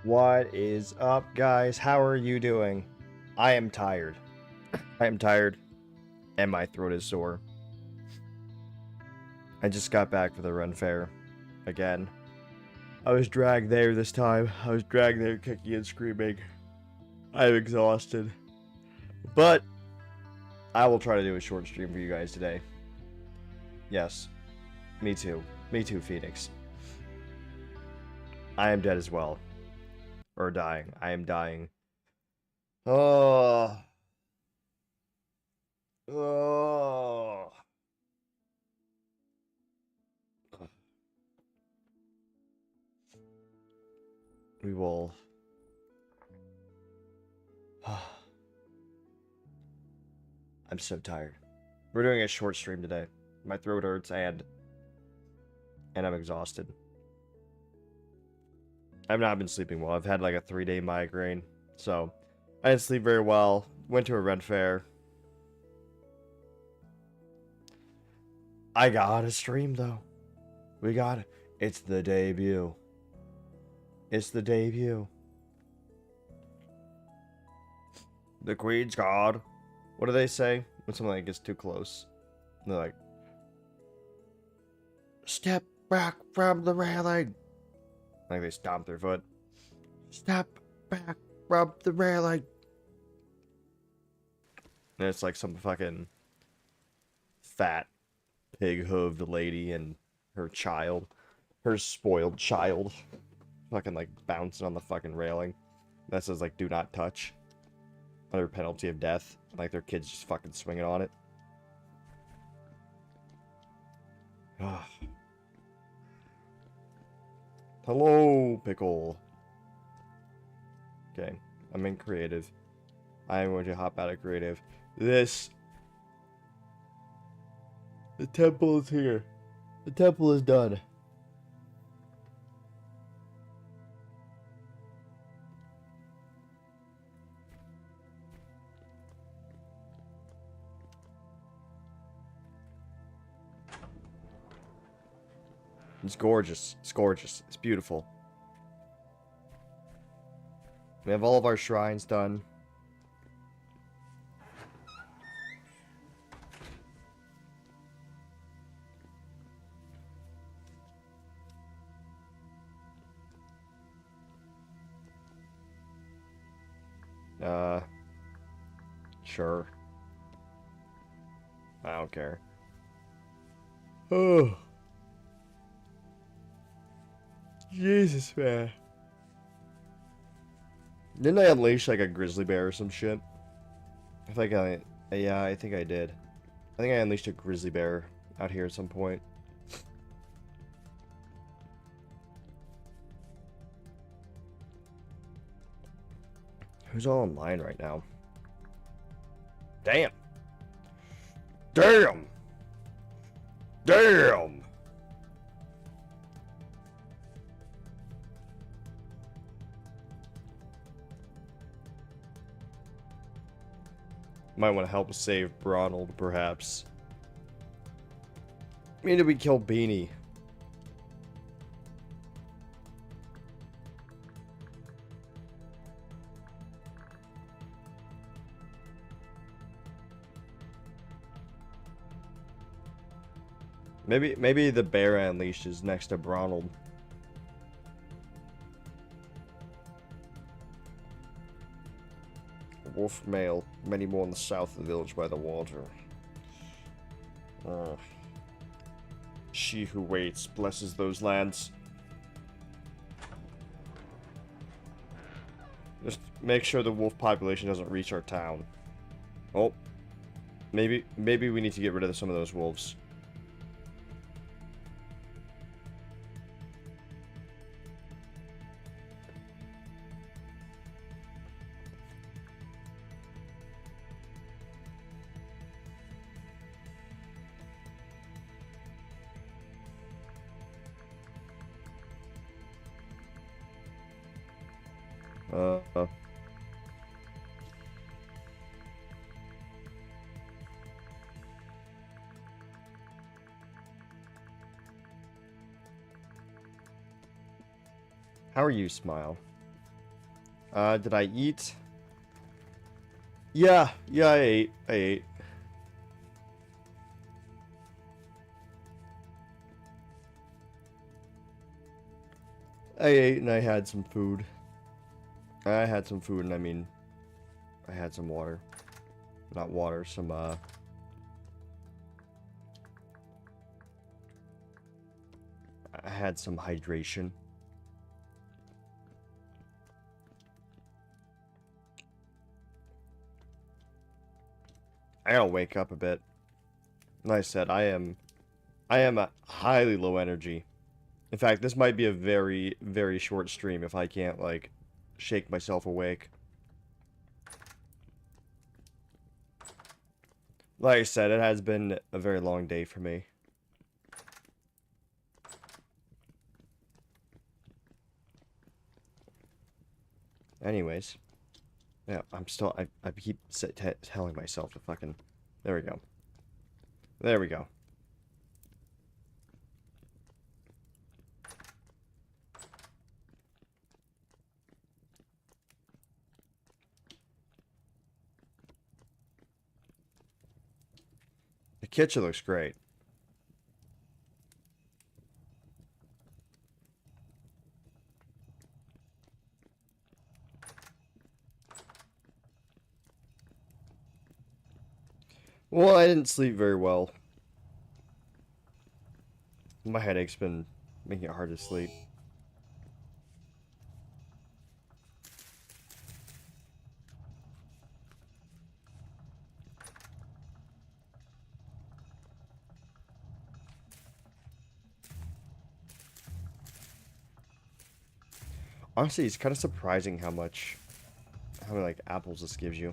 What is up, guys? How are you doing? I am tired. I am tired, and my throat is sore. I just got back for the run fair. Again. I was dragged there this time. I was dragged there kicking and screaming. I'm exhausted. But, I will try to do a short stream for you guys today. Yes. Me too. Me too, Phoenix. I am dead as well. Or dying. I am dying. Oh. Oh. We will. I'm so tired. We're doing a short stream today. My throat hurts and I'm exhausted. I've not been sleeping well. I've had like a 3-day migraine, so I didn't sleep very well. Went to a rent fair. I got a stream though. We got it. It's the debut. It's the debut. The Queen's God. What do they say when something like gets too close? They're like, step back from the railing. Like they stomp their foot. Step back from the railing. And it's like some fucking fat, pig-hooved lady and her child. Her spoiled child. Fucking like bouncing on the fucking railing. That says like, do not touch. Under penalty of death. Like their kids just fucking swinging on it. Hello, pickle. Okay, I'm in creative. I am going to hop out of creative. The temple is here. The temple is done. It's gorgeous. It's gorgeous. It's beautiful. We have all of our shrines done. Sure. I don't care. Oh. Jesus, man. Didn't I unleash like a grizzly bear or some shit? Yeah, I think I did. I think I unleashed a grizzly bear out here at some point. Who's all online right now? Damn. Damn. Damn. Might want to help save Ronald, perhaps. Maybe we kill Beanie. Maybe the bear I unleashed is next to Ronald. Wolf male, many more in the south of the village by the water. She who waits blesses those lands. Just make sure the wolf population doesn't reach our town. Oh, maybe we need to get rid of some of those wolves. How are you, Smile? Did I eat? Yeah, I ate. I ate and I had some food. I had some food and I mean, I had some water. Not water, some, I had some hydration. I gotta wake up a bit. Like I said, I am a highly low energy. In fact, this might be a very, very short stream if I can't, like, shake myself awake. Like I said, it has been a very long day for me. Anyways. Yeah, I keep telling myself to fucking... There we go. There we go. The kitchen looks great. Well, I didn't sleep very well. My headache's been making it hard to sleep. Honestly, it's kind of surprising how many, like, apples this gives you.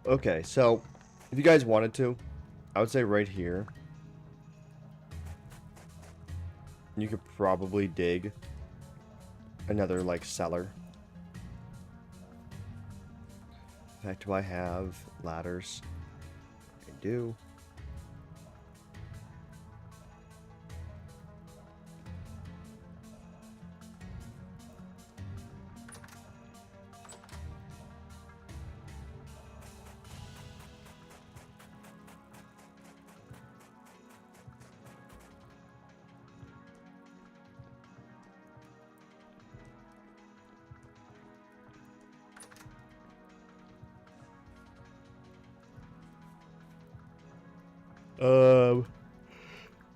Okay, so, if you guys wanted to, I would say right here, you could probably dig another, like, cellar. In fact, do I have ladders? I do.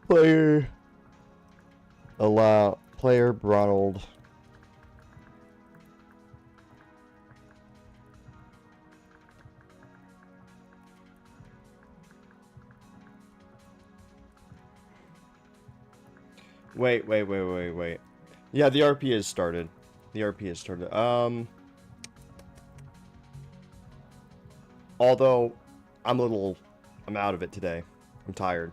Player player Ronald. Wait. Yeah, the RP has started. Although I'm out of it today. I'm tired.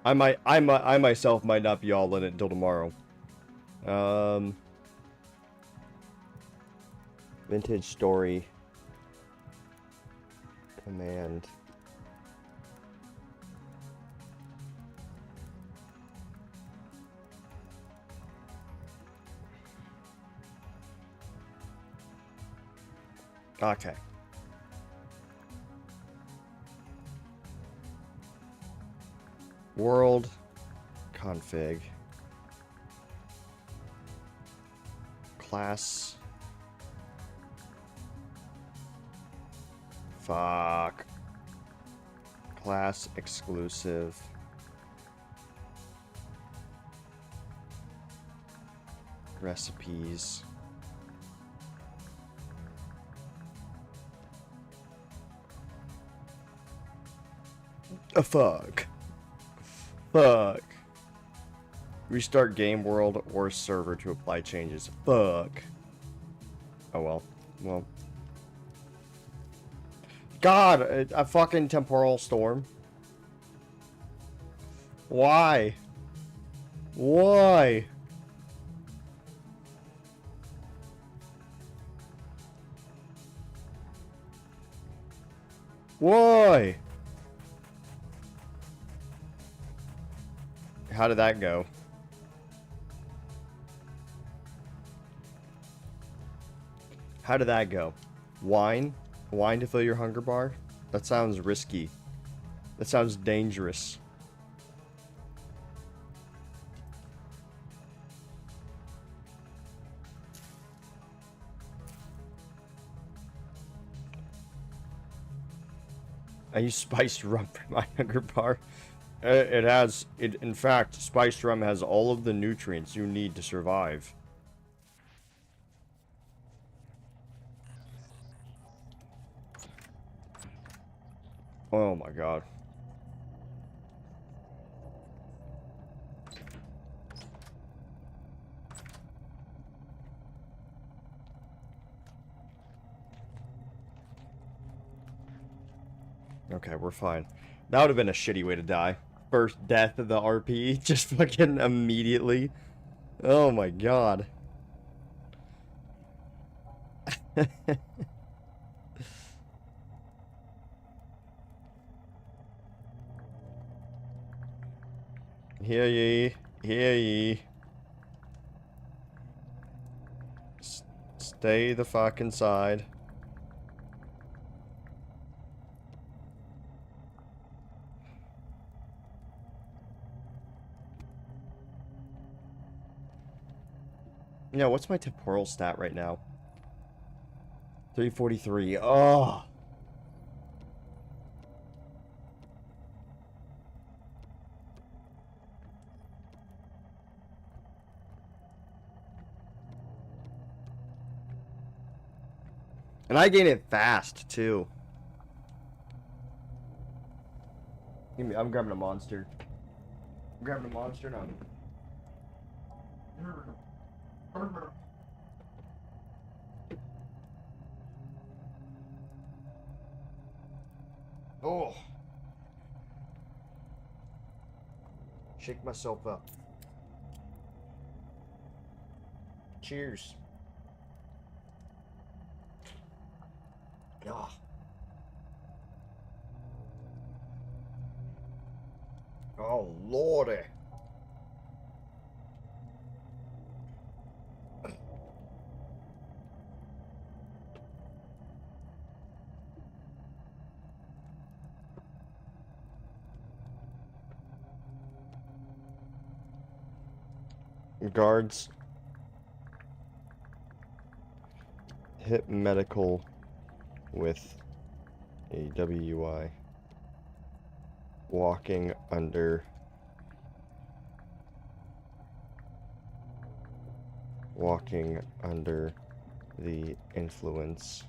I myself might not be all in it until tomorrow. Vintage story. Command. Okay. World config. Class. Fuck. Class exclusive. Recipes. Fuck. Fuck. Restart game world or server to apply changes. Fuck. Oh well. Well. God, a fucking temporal storm. Why? Why? Why? How did that go? How did that go? Wine? Wine to fill your hunger bar? That sounds risky. That sounds dangerous. I use spiced rum for my hunger bar. In fact, spiced rum has all of the nutrients you need to survive. Oh my god. Okay, we're fine. That would have been a shitty way to die. First death of the RP, just fucking immediately. Oh my god. Hear ye, hear ye. Stay the fuck inside. Yeah, what's my temporal stat right now? 343. Oh. And I gain it fast, too. I'm grabbing a monster. I'm grabbing a monster now. Oh. Shake myself up. Cheers. Ah. Oh, lordy. Guards. Hit medical with a WUI. Walking under the influence.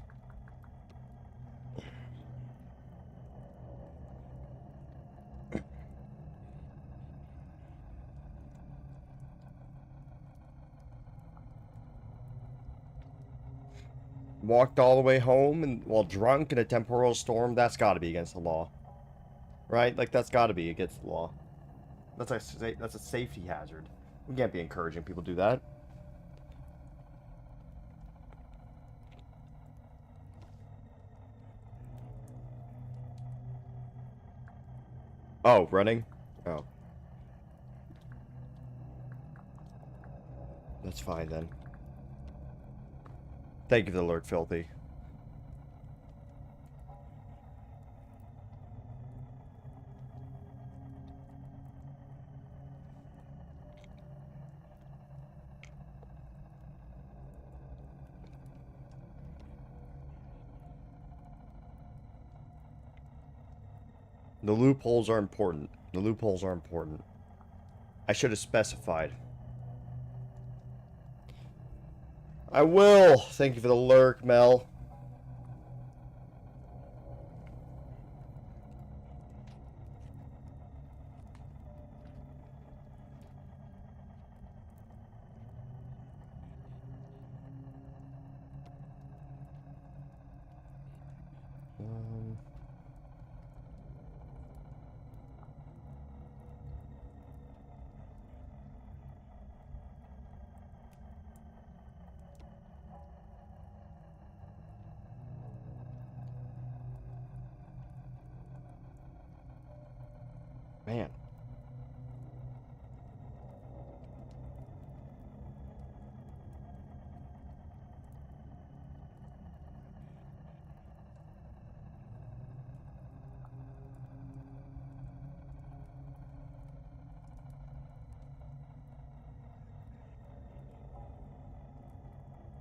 Walked all the way home and while drunk in a temporal storm. That's got to be against the law, right? Like that's got to be against the law. That's a safety hazard. We can't be encouraging people to do that. Oh, running? Oh. That's fine then. Thank you for the alert, Filthy. The loopholes are important. The loopholes are important. I should have specified. I will. Thank you for the lurk, Mel. Man.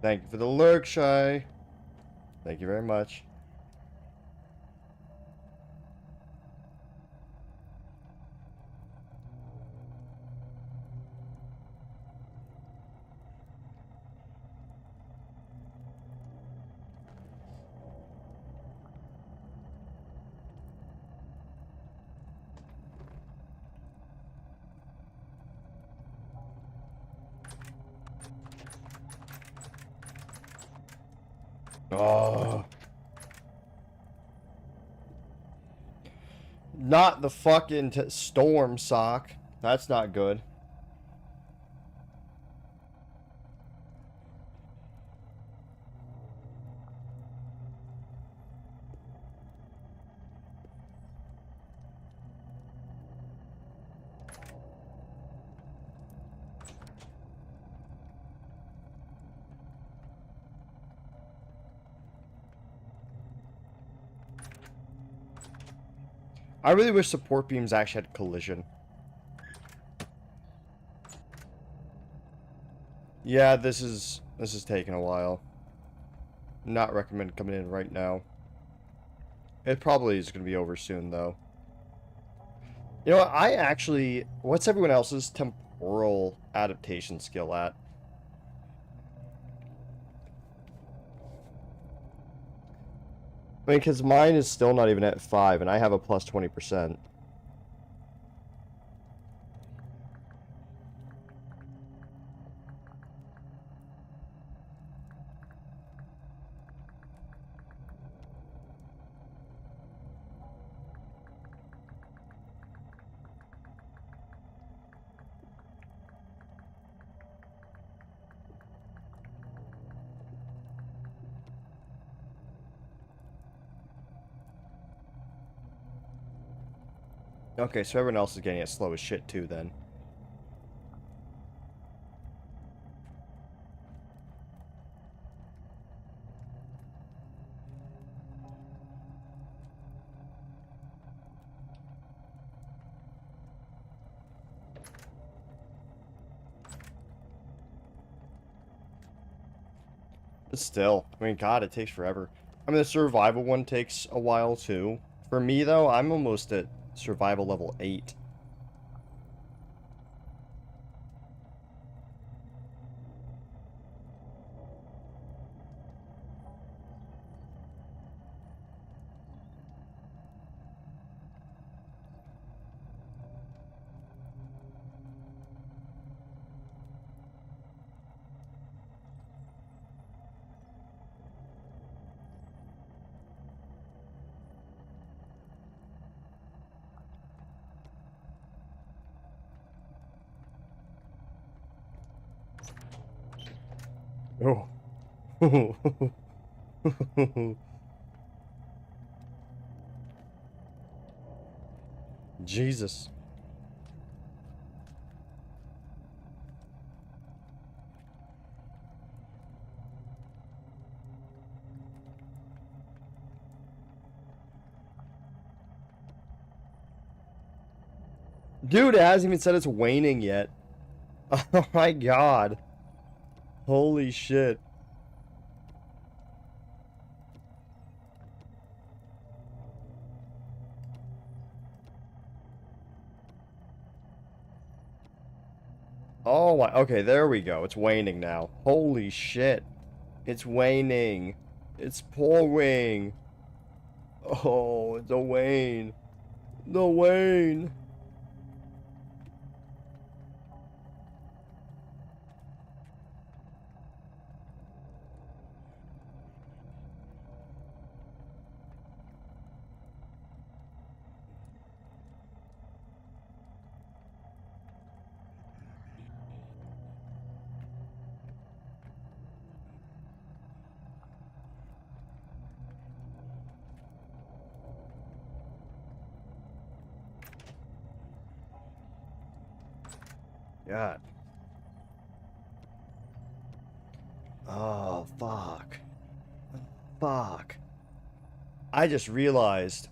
Thank you for the lurk, Shy. Thank you very much. Oh. Not the fucking storm sock. That's not good. I really wish support beams actually had collision. Yeah, this is taking a while. Not recommend coming in right now. It probably is going to be over soon, though. You know what? I actually... What's everyone else's temporal adaptation skill at? I mean, because mine is still not even at 5, and I have a plus 20%. Okay, so everyone else is getting it slow as shit, too, then. But still, I mean, God, it takes forever. I mean, the survival one takes a while, too. For me, though, I'm almost at survival level 8. Oh. Jesus. Dude, it hasn't even said it's waning yet. Oh my God. Holy shit. Oh my, okay, there we go. It's waning now. Holy shit. It's waning. It's pouring. Oh, it's a wane. The wane. God. Oh, fuck. Fuck. I just realized,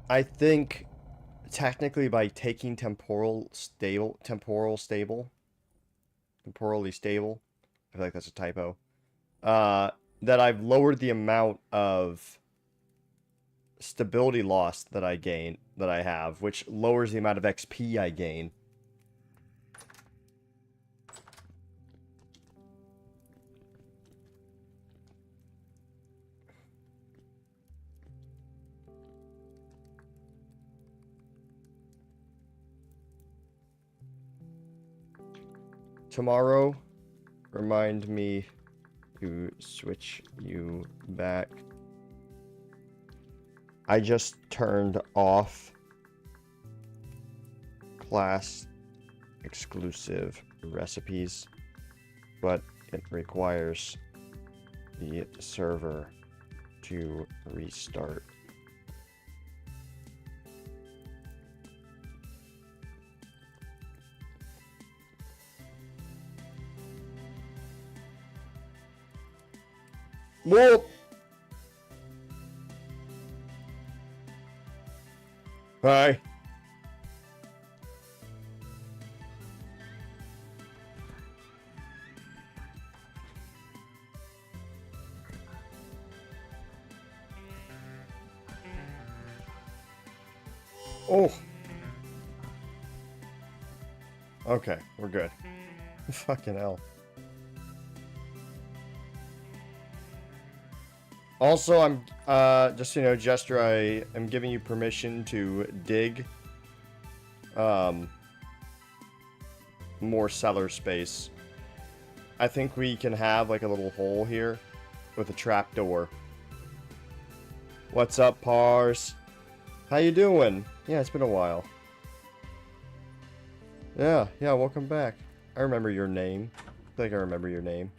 I think technically by taking temporally stable, I feel like that's a typo, that I've lowered the amount of stability loss that I have, which lowers the amount of XP I gain. Tomorrow, remind me to switch you back. I just turned off class exclusive recipes, but it requires the server to restart. Whoop! Hi. Oh. Okay, we're good. Fucking hell. Also, I'm, just so you know, Jester, I am giving you permission to dig, more cellar space. I think we can have, like, a little hole here with a trapdoor. What's up, Pars? How you doing? Yeah, it's been a while. Yeah, welcome back. I remember your name. I feel like I remember your name.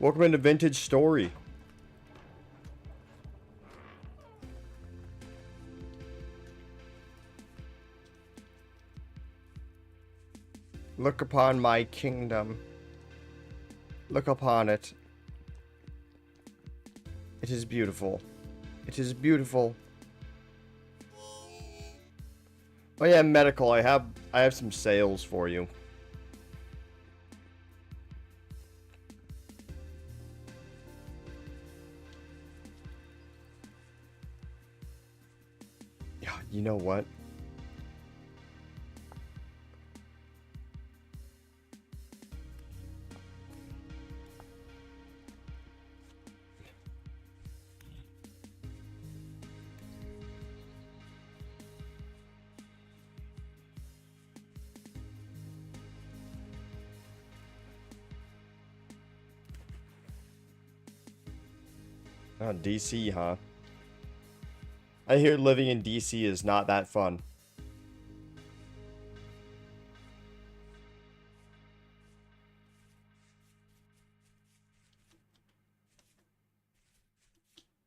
Welcome into Vintage Story. Look upon my kingdom. Look upon it. It is beautiful. It is beautiful. Oh yeah, medical. I have some sales for you. Yeah, you know what? Oh, DC, huh? I hear living in DC is not that fun.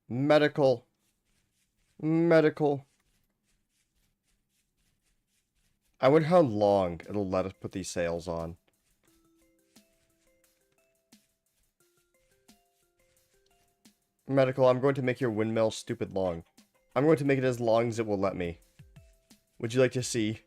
Medical. Medical. I wonder how long it'll let us put these sales on. Medical, I'm going to make your windmill stupid long. I'm going to make it as long as it will let me. Would you like to see?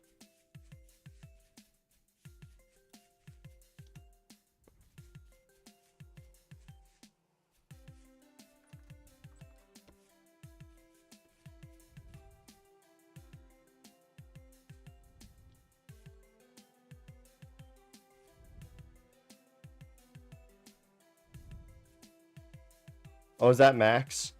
Oh, is that max?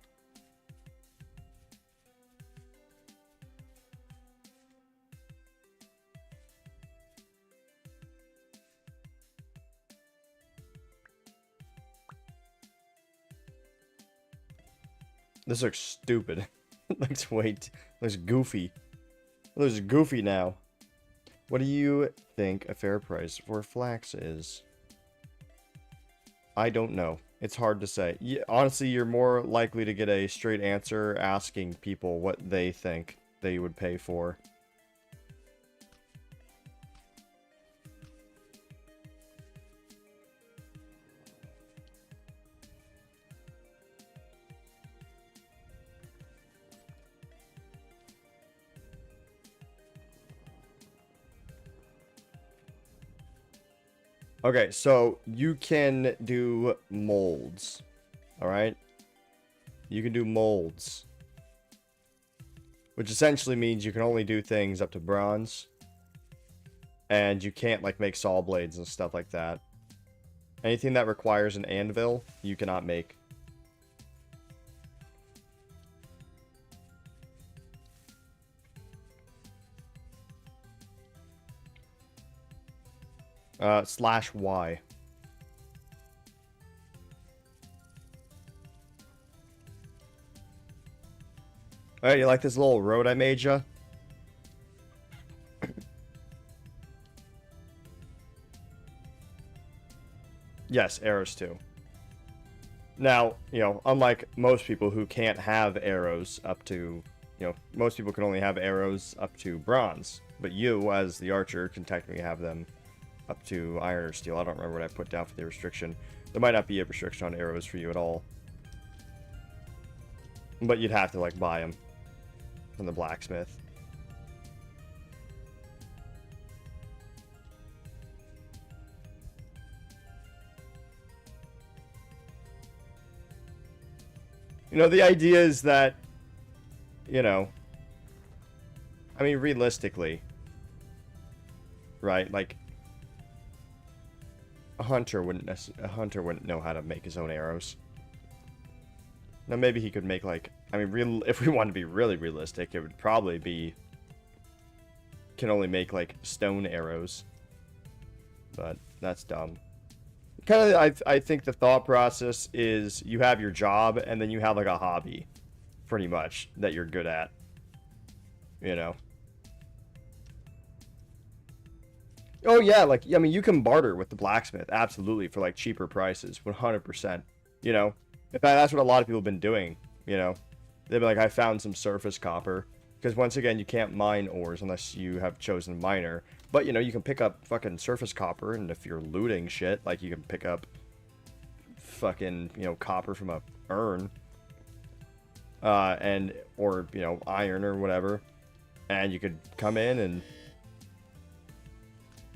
This looks stupid. Looks looks goofy. It looks goofy now. What do you think a fair price for flax is? I don't know. It's hard to say. Honestly, you're more likely to get a straight answer asking people what they think they would pay for. Okay, so you can do molds. Alright? You can do molds. Which essentially means you can only do things up to bronze. And you can't, like, make saw blades and stuff like that. Anything that requires an anvil, you cannot make. /Y. Alright, you like this little road I made ya? Yes, arrows too. Now, you know, unlike most people who can't have arrows up to, you know, most people can only have arrows up to bronze. But you, as the archer, can technically have them up to iron or steel. I don't remember what I put down for the restriction. There might not be a restriction on arrows for you at all. But you'd have to, like, buy them from the blacksmith. You know, the idea is that, you know, I mean, realistically, right? Like, a hunter wouldn't know how to make his own arrows. Now, maybe he could make, like, I mean, if we want to be really realistic, it would probably be, can only make, like, stone arrows. But that's dumb. Kind of, I think the thought process is you have your job and then you have, like, a hobby, pretty much, that you're good at. You know? Oh, yeah, like, I mean, you can barter with the blacksmith, absolutely, for, like, cheaper prices, 100%. You know? In fact, that's what a lot of people have been doing, you know? They'd be like, I found some surface copper. Because, once again, you can't mine ores unless you have chosen miner. But, you know, you can pick up fucking surface copper, and if you're looting shit, like, you can pick up fucking, you know, copper from a urn. Or, you know, iron or whatever. And you could come in and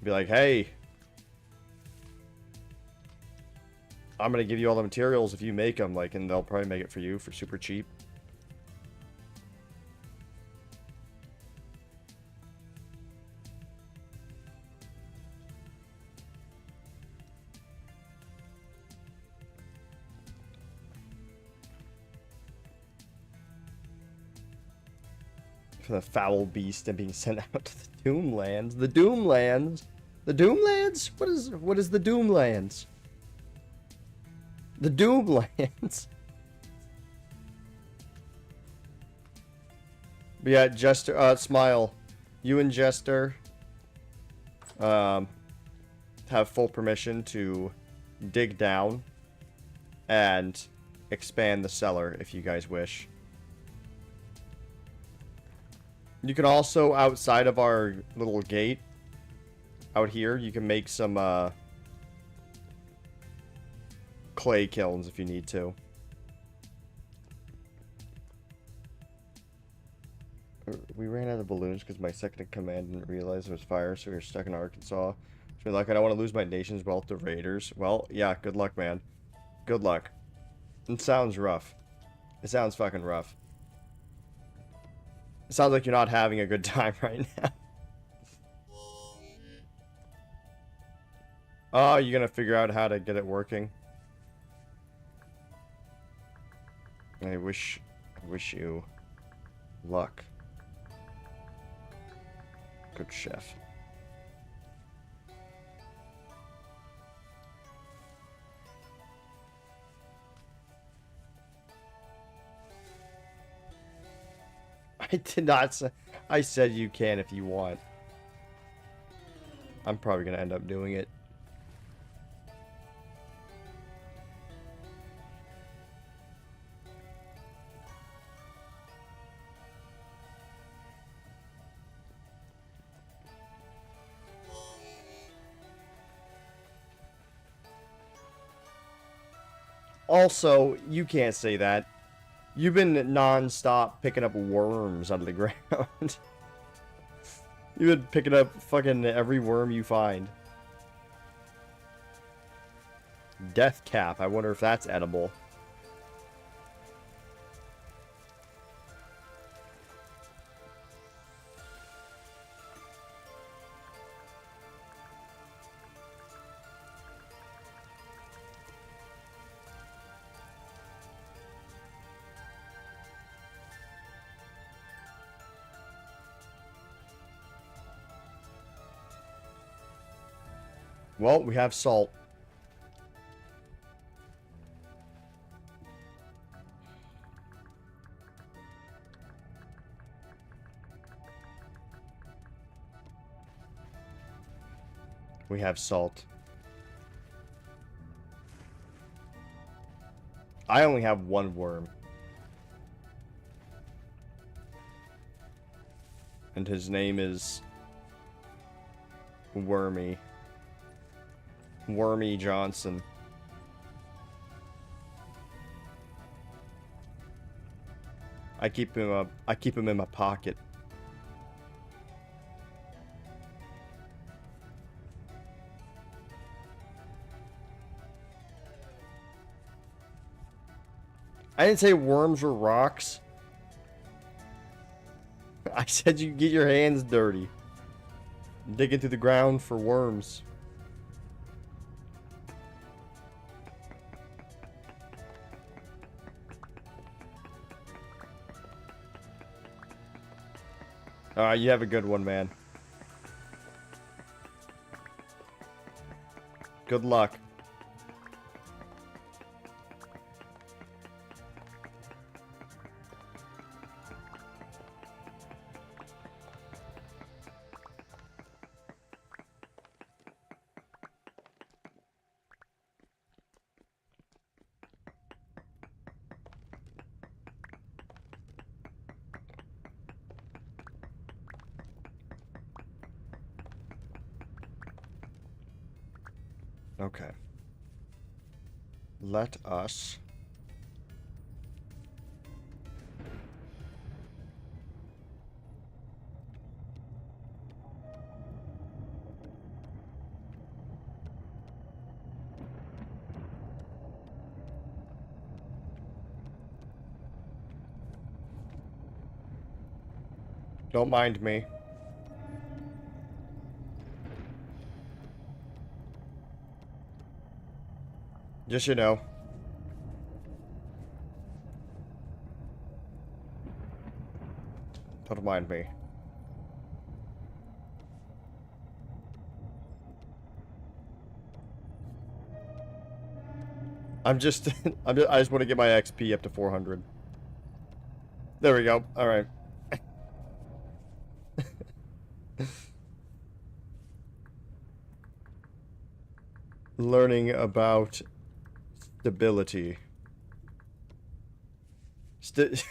be like, hey, I'm gonna give you all the materials if you make them, like, and they'll probably make it for you for super cheap. For the foul beast and being sent out to the Doomlands. The Doomlands? The Doomlands? What is the Doomlands? The Doomlands. But yeah, Jester, Smile, you and Jester, have full permission to dig down and expand the cellar if you guys wish. You can also, outside of our little gate, out here, you can make some, clay kilns if you need to. We ran out of balloons because my second in command didn't realize there was fire, so we were stuck in Arkansas. So like, I don't want to lose my nation's wealth to raiders. Well, yeah, good luck, man. Good luck. It sounds rough. It sounds fucking rough. It sounds like you're not having a good time right now. Oh, you're gonna figure out how to get it working? I wish you luck. Good chef. I did not say. I said you can if you want. I'm probably gonna end up doing it. Also, you can't say that. You've been non-stop picking up worms out of the ground. You've been picking up fucking every worm you find. Death cap. I wonder if that's edible. Well, we have salt. We have salt. I only have one worm. And his name is Wormy. Wormy Johnson. I keep him in my pocket. I didn't say worms were rocks. I said you get your hands dirty. Digging through the ground for worms. Alright, you have a good one, man. Good luck. Okay. Let us... Don't mind me. Just, you know. Don't mind me. I just want to get my XP up to 400. There we go. All right. Learning about stability.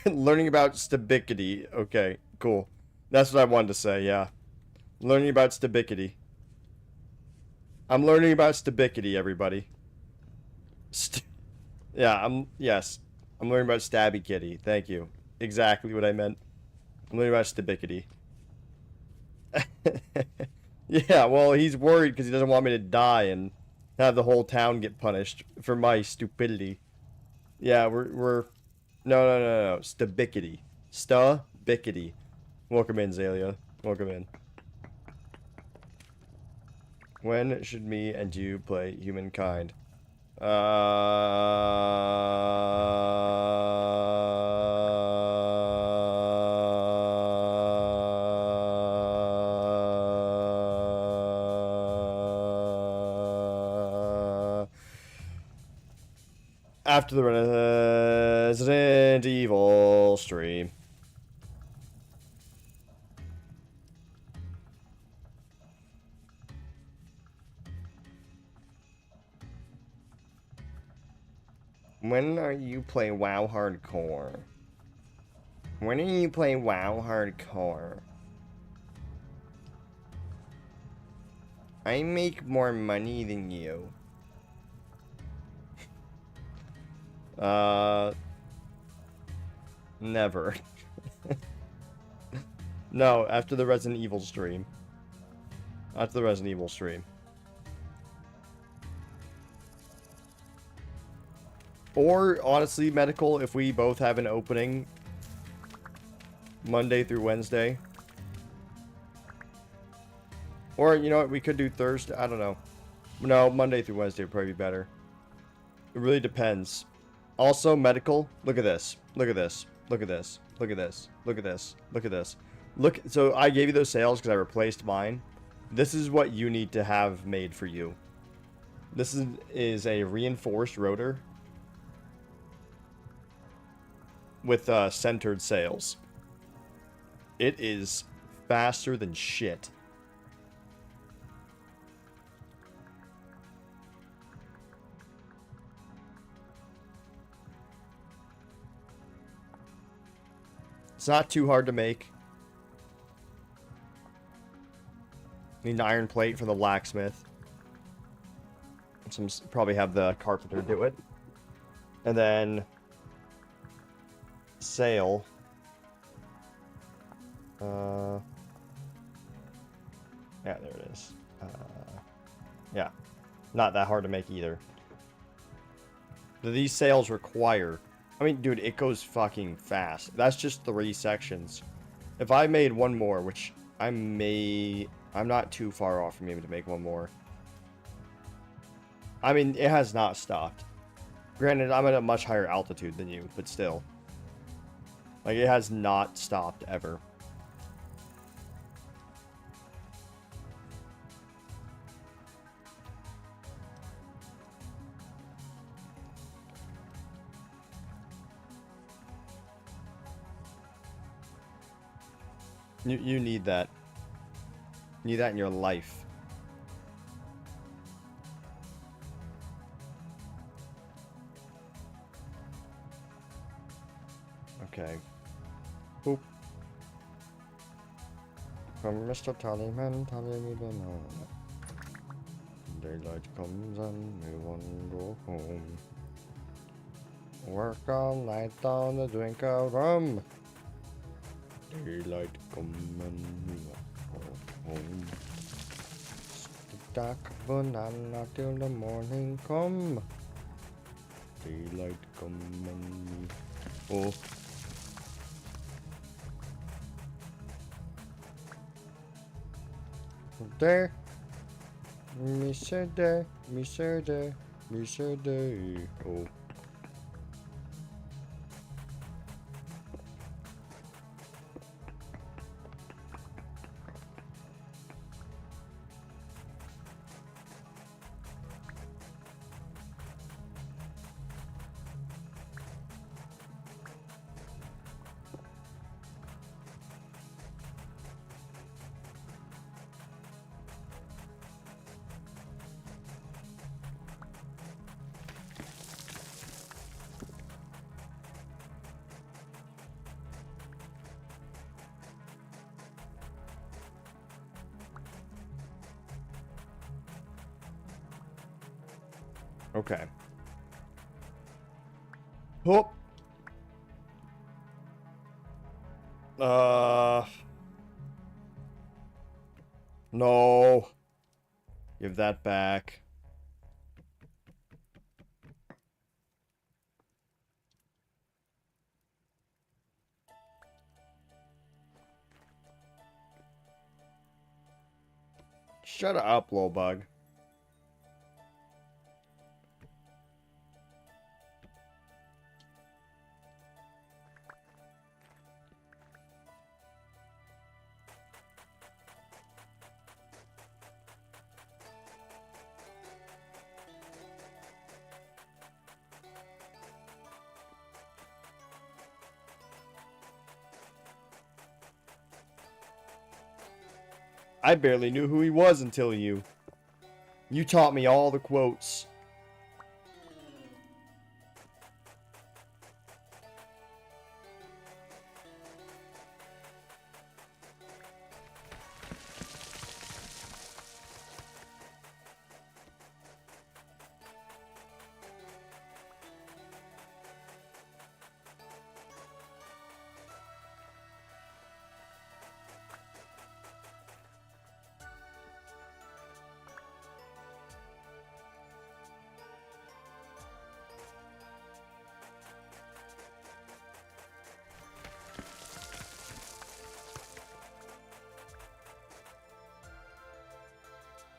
Learning about stability. Okay, cool. That's what I wanted to say, yeah. Learning about stability. I'm learning about stability, everybody. Yes. I'm learning about Stabby Kitty. Thank you. Exactly what I meant. I'm learning about stability. Yeah, well, he's worried because he doesn't want me to die and have the whole town get punished for my stupidity. Yeah, we're no. Stability. Stability. Welcome in, Zalia. Welcome in. When should me and you play humankind? After the Resident Evil stream. When are you playing WoW Hardcore? When are you playing WoW Hardcore? I make more money than you. Never. No, after the Resident Evil stream. After the Resident Evil stream. Or, honestly, medical, if we both have an opening Monday through Wednesday. Or, you know what, we could do Thursday. I don't know. No, Monday through Wednesday would probably be better. It really depends. Also, medical. Look at this. Look at this. Look at this. Look at this. Look at this. Look at this. Look. So I gave you those sales because I replaced mine. This is what you need to have made for you. This is a reinforced rotor with centered sails. It is faster than shit. It's not too hard to make. Need an iron plate for the blacksmith. Probably have the carpenter do it. And then sail. Yeah, there it is. Yeah, not that hard to make either. These sails require... I mean, dude, it goes fucking fast. That's just 3 sections. If I made one more, which I may... I'm not too far off from maybe to make one more. I mean, it has not stopped. Granted, I'm at a much higher altitude than you, but still. Like, it has not stopped ever. You need that. You need that in your life. Okay. Boop. From Mr. Tallyman, tally me banana. Daylight comes and we want to go home. Work all night on the drink of rum. Daylight come and we want to go home. Stack banana till the morning come. Daylight come and we... Oh. There. Mr. Day, Mr. Day, Mr. Day. Oh. Okay. Oh. No. Give that back. Shut up, little bug. I barely knew who he was until you. You taught me all the quotes.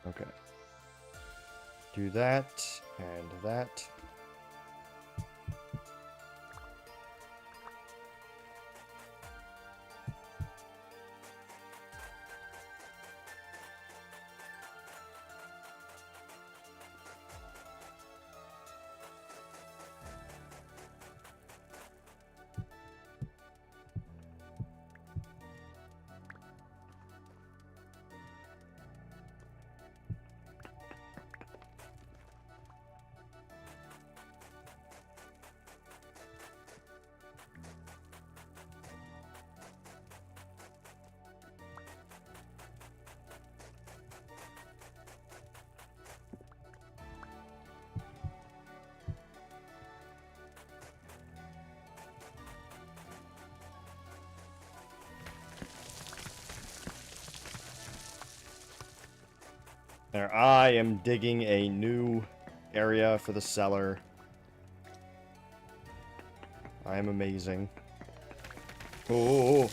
Okay. Do that and that. There, I am digging a new area for the cellar. I am amazing. Oh.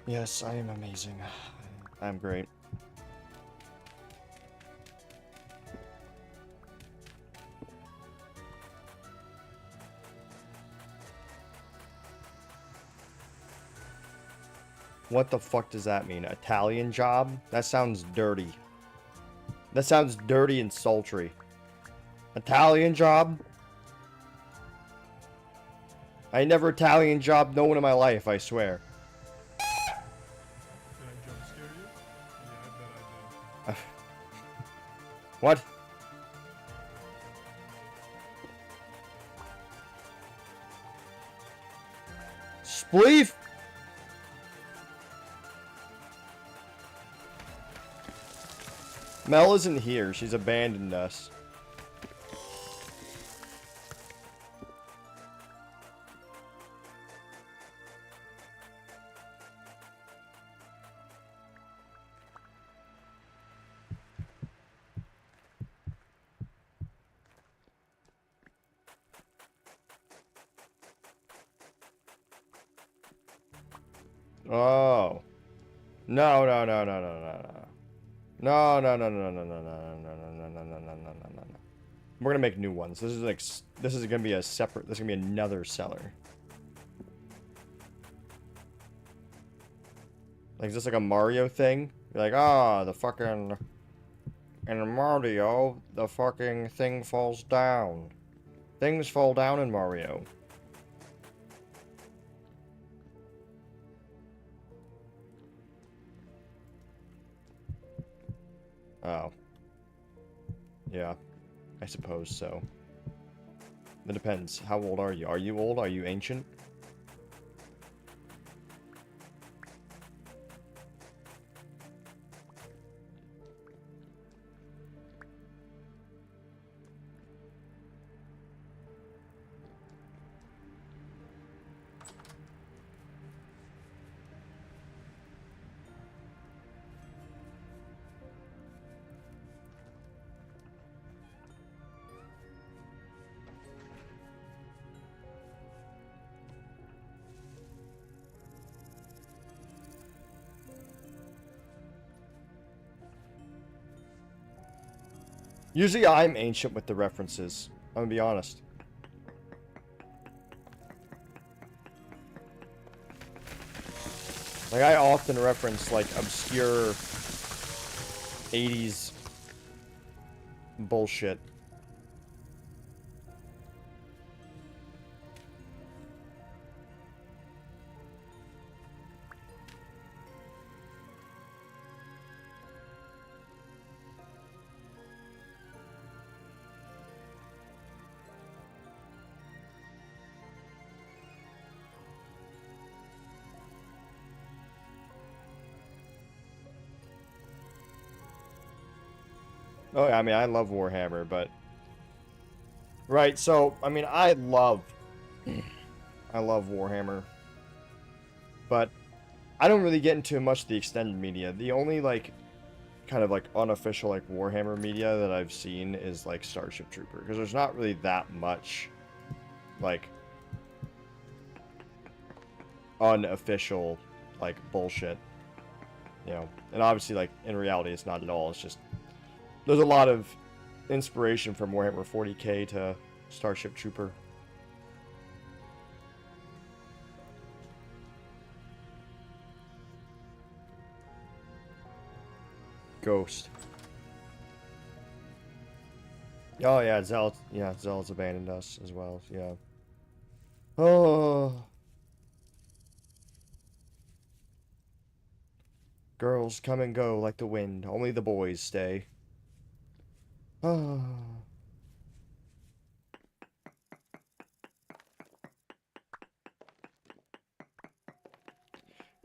Yes, I am amazing. I'm great. What the fuck does that mean? Italian job? That sounds dirty. That sounds dirty and sultry. Italian job? I never Italian job no one in my life, I swear. Did I jump scare you? Yeah, I bet I did. What? Spleef? Mel isn't here. She's abandoned us. Oh. No, no, no, no, no, no, no. No, no, no, no, no, no, no, no, no, no, no, no, no, no, no, no, no. We're gonna make new ones. This is like, this is gonna be a separate, this is gonna be another cellar. Like, is this like a Mario thing? You're like, ah, the fucking, in Mario, the fucking thing falls down. Things fall down in Mario. Oh. Yeah, I suppose so. It depends. How old are you? Are you old? Are you ancient? Usually I'm ancient with the references. I'm gonna be honest. Like, I often reference, like, obscure 80s bullshit. Oh, I mean, I love Warhammer, but... Right, so, I mean, I love Warhammer. But I don't really get into much of the extended media. The only, like, kind of, like, unofficial, like, Warhammer media that I've seen is, like, Starship Trooper. Because there's not really that much, like, unofficial, like, bullshit. You know, and obviously, like, in reality, it's not at all. It's just, there's a lot of inspiration from Warhammer 40k to Starship Trooper. Ghost. Oh yeah, Zealots. Yeah, Zealots abandoned us as well. Yeah. Oh. Girls come and go like the wind. Only the boys stay. Oh.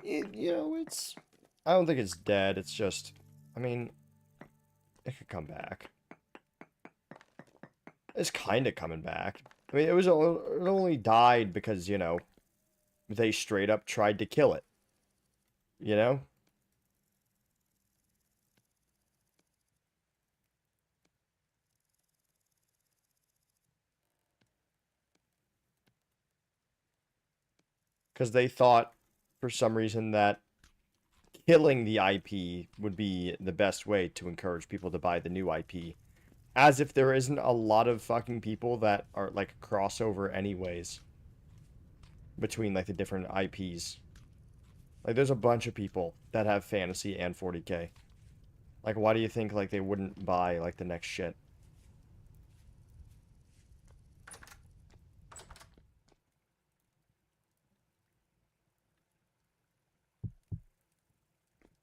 You know, it's... I don't think it's dead. It's just... I mean... It could come back. It's kind of coming back. I mean, it only died because, you know, they straight up tried to kill it. You know? Because they thought, for some reason, that killing the IP would be the best way to encourage people to buy the new IP. As if there isn't a lot of fucking people that are, like, crossover anyways. Between, like, the different IPs. Like, there's a bunch of people that have fantasy and 40k. Like, why do you think, like, they wouldn't buy, like, the next shit?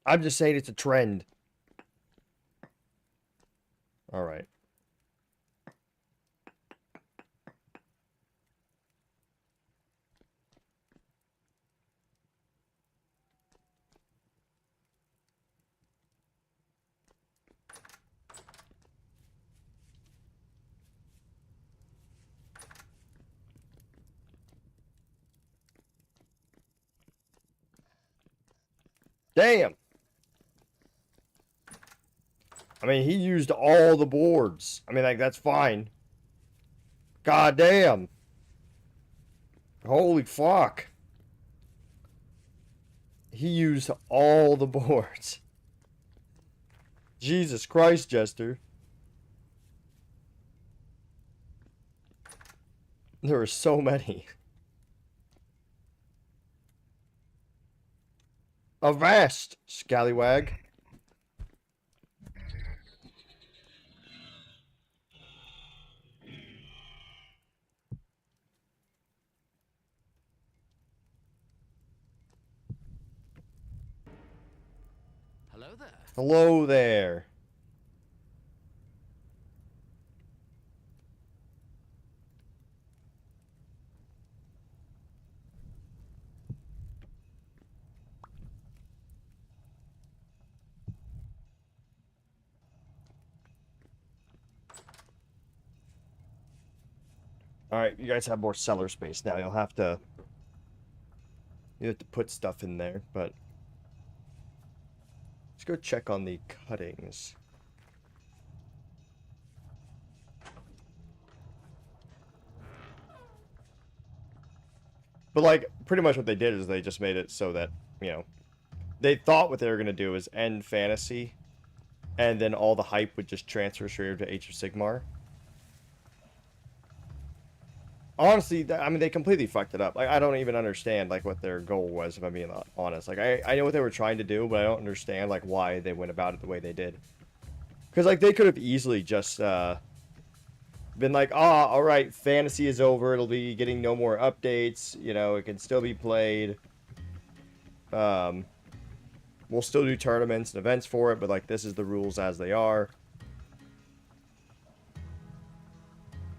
I'm just saying it's a trend. Alright. Damn! I mean, he used all the boards. I mean, like, that's fine. God damn. Holy fuck. He used all the boards. Jesus Christ, Jester. There were so many. Avast, scallywag. Hello there. Hello there. Alright, you guys have more cellar space now. You have to put stuff in there, but let's go check on the cuttings. But, like, pretty much what they did is they just made it so that, you know, they thought what they were going to do is end fantasy, and then all the hype would just transfer straight over to Age of Sigmar. Honestly, I mean, they completely fucked it up. Like, I don't even understand, like, what their goal was, if I'm being honest. Like, I know what they were trying to do, but I don't understand, like, why they went about it the way they did. Because, like, they could have easily just, been like, ah, oh, alright, fantasy is over, it'll be getting no more updates, you know, it can still be played. We'll still do tournaments and events for it, but, like, this is the rules as they are.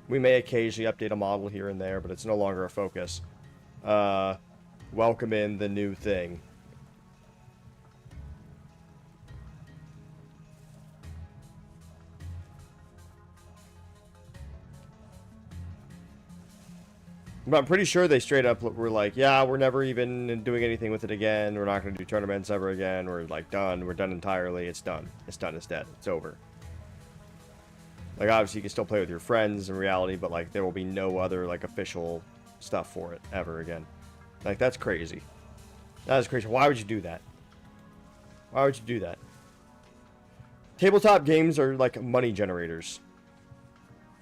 We may occasionally update a model here and there, but it's no longer a focus. Welcome in the new thing. But I'm pretty sure they straight up were like, yeah, we're never even doing anything with it again. We're not going to do tournaments ever again. We're, like, done. We're done entirely. It's done. It's done. It's dead. It's over. Like, obviously, you can still play with your friends in reality, but, like, there will be no other, like, official stuff for it ever again. Like, that's crazy. That is crazy. Why would you do that? Why would you do that? Tabletop games are like money generators.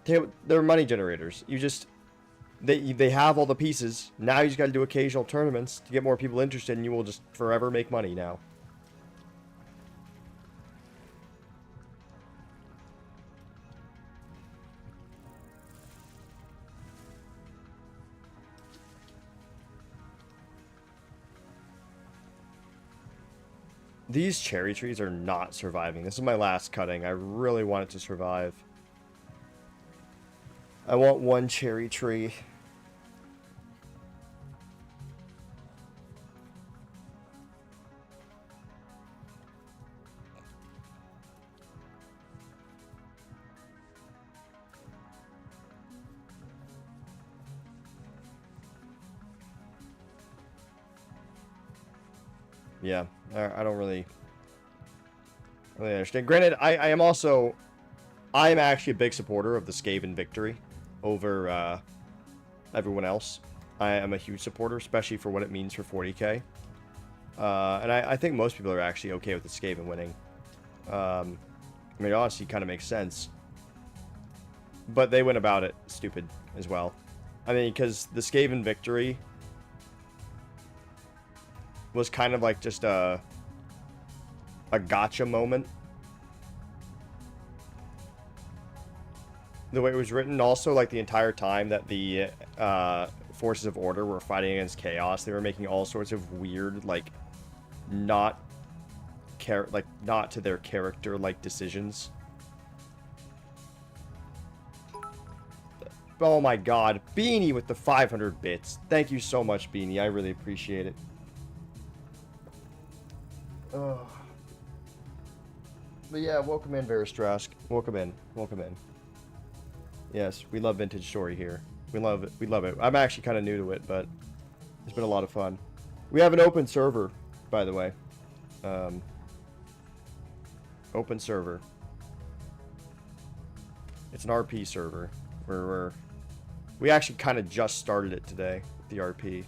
They're money generators. You just... They have all the pieces. Now you just got to do occasional tournaments to get more people interested, and you will just forever make money now. These cherry trees are not surviving. This is my last cutting. I really want it to survive. I want one cherry tree. Yeah, I don't really understand. Granted, I am also... I am actually a big supporter of the Skaven victory over everyone else. I am a huge supporter, especially for what it means for 40k. And I think most people are actually okay with the Skaven winning. I mean, it honestly kind of makes sense. But they went about it stupid as well. I mean, because the Skaven victory was kind of like just a gotcha moment. The way it was written, also, like, the entire time that the forces of order were fighting against chaos, they were making all sorts of weird, like, not to their character, like, decisions. Oh my god, Beanie with the 500 bits. Thank you so much, Beanie. I really appreciate it. Oh. But yeah, welcome in, Veristrask. Welcome in. Welcome in. Yes, we love Vintage Story here. We love it. We love it. I'm actually kind of new to it, but it's been a lot of fun. We have an open server, by the way. Open server. It's an RP server. We actually kind of just started it today, the RP.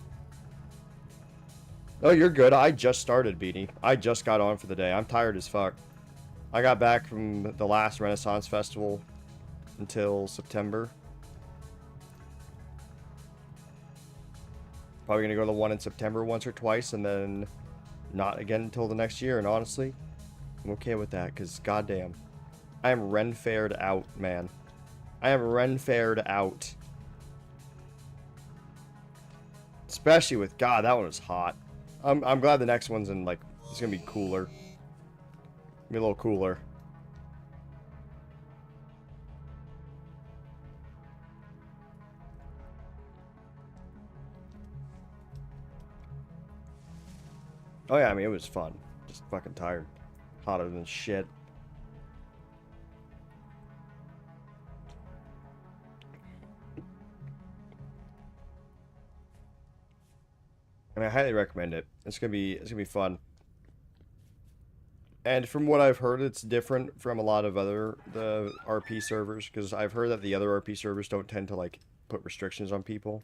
Oh, you're good. I just started, Beanie. I just got on for the day. I'm tired as fuck. I got back from the last Renaissance Festival until September. Probably gonna go to the one in September once or twice, and then not again until the next year. And honestly, I'm okay with that, because goddamn, I am Ren-fared out, man. I am Ren-fared out. Especially with, God, that one was hot. I'm glad the next one's in, like, it's gonna be cooler. Be a little cooler. Oh yeah, I mean, it was fun. Just fucking tired. Hotter than shit. And I highly recommend it. It's gonna be fun. And from what I've heard, it's different from a lot of the RP servers, because I've heard that the other RP servers don't tend to, like, put restrictions on people.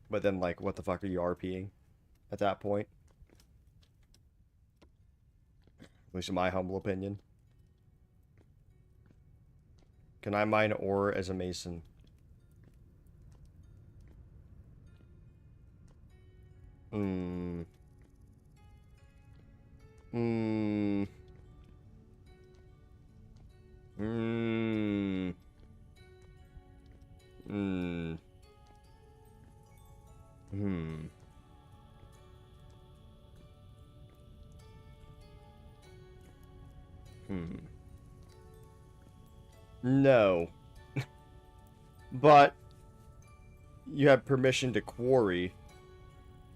But then, like, what the fuck are you RPing at that point? At least in my humble opinion. Can I mine ore as a mason? Hmm. Hmm. Hmm. Hmm. Hmm. Hmm. No. But you have permission to quarry,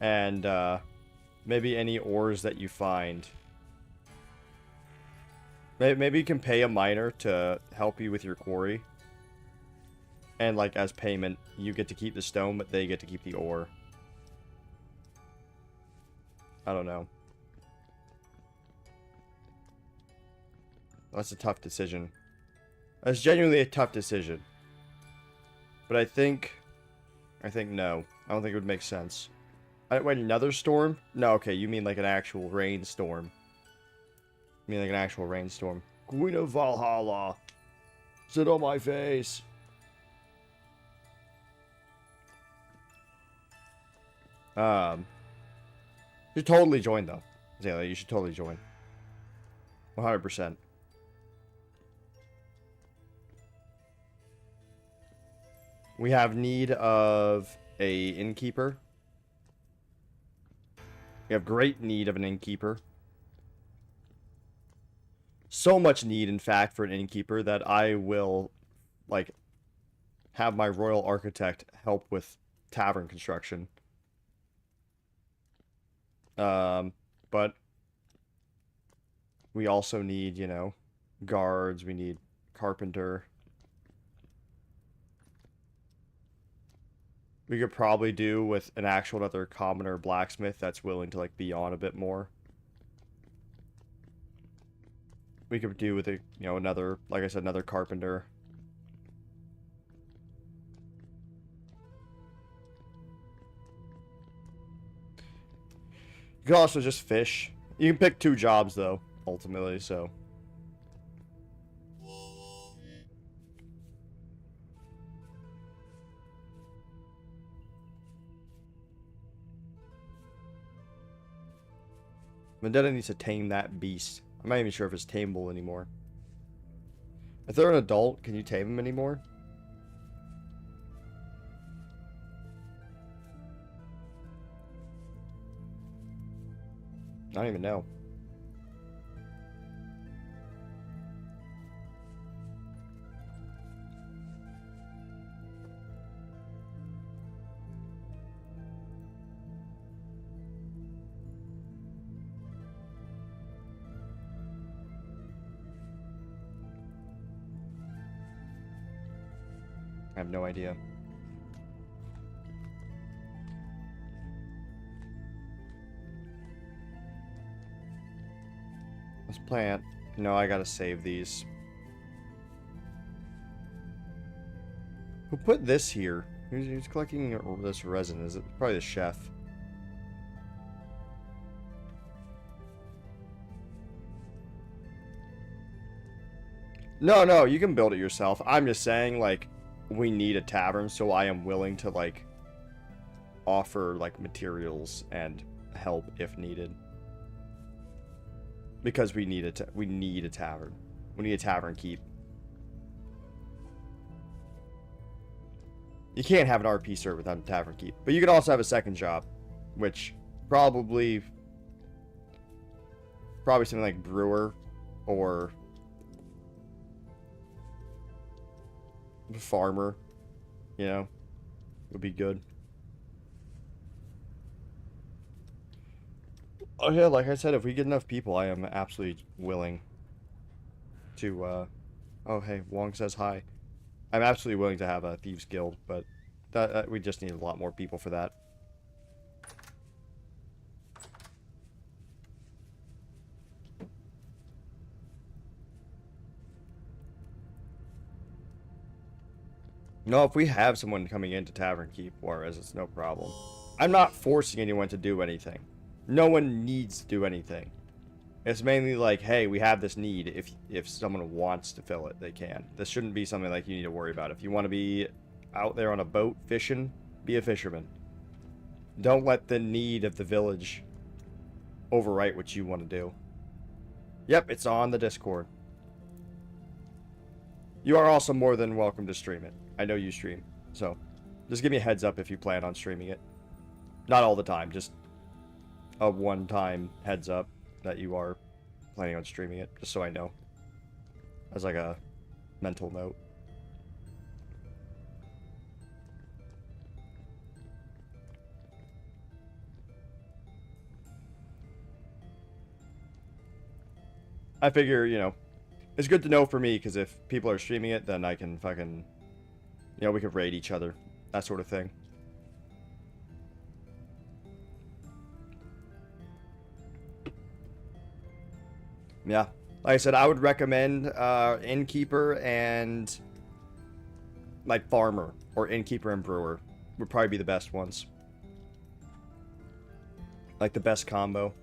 and maybe any ores that you find. Maybe you can pay a miner to help you with your quarry. And, like, as payment, you get to keep the stone, but they get to keep the ore. I don't know. That's a tough decision. That's genuinely a tough decision. But I think no. I don't think it would make sense. Wait, another storm? No, okay, you mean like an actual rainstorm. You mean like an actual rainstorm. Queen of Valhalla. Sit on my face. You should totally join, though. Zayla, you should totally join. 100%. We have need of a innkeeper. We have great need of an innkeeper. So much need, in fact, for an innkeeper that I will, like, have my royal architect help with tavern construction. But we also need, you know, guards. We need carpenter. We could probably do with an actual another commoner blacksmith that's willing to, like, be on a bit more. We could do with a, you know, another, like I said, another carpenter. You could also just fish. You can pick 2 jobs, though, ultimately, so. Vendetta needs to tame that beast. I'm not even sure if it's tameable anymore. If they're an adult, can you tame them anymore? I don't even know. I have no idea. Let's plant. No, I gotta save these. Who put this here? Who's collecting this resin? Is it probably the chef? No, you can build it yourself. I'm just saying, like, we need a tavern, so I am willing to, like, offer, like, materials and help if needed. Because we need a tavern. We need a tavern keep. You can't have an RP server without a tavern keep. But you can also have a second job, which probably something like brewer or farmer, you know, would be good. Oh yeah, like I said, if we get enough people, I am absolutely willing to, oh hey, Wong says hi. I'm absolutely willing to have a Thieves Guild, but that we just need a lot more people for that. No, if we have someone coming into Tavern Keep, Juarez, it's no problem. I'm not forcing anyone to do anything. No one needs to do anything. It's mainly like, hey, we have this need. If someone wants to fill it, they can. This shouldn't be something like you need to worry about. If you want to be out there on a boat fishing, be a fisherman. Don't let the need of the village overwrite what you want to do. Yep, it's on the Discord. You are also more than welcome to stream it. I know you stream, so just give me a heads up if you plan on streaming it. Not all the time, just a one-time heads up that you are planning on streaming it, just so I know. As like a mental note. I figure, you know, it's good to know for me, because if people are streaming it, then I can fucking, you know, we can raid each other. That sort of thing. Yeah. Like I said, I would recommend innkeeper and like farmer, or innkeeper and brewer would probably be the best ones. Like the best combo.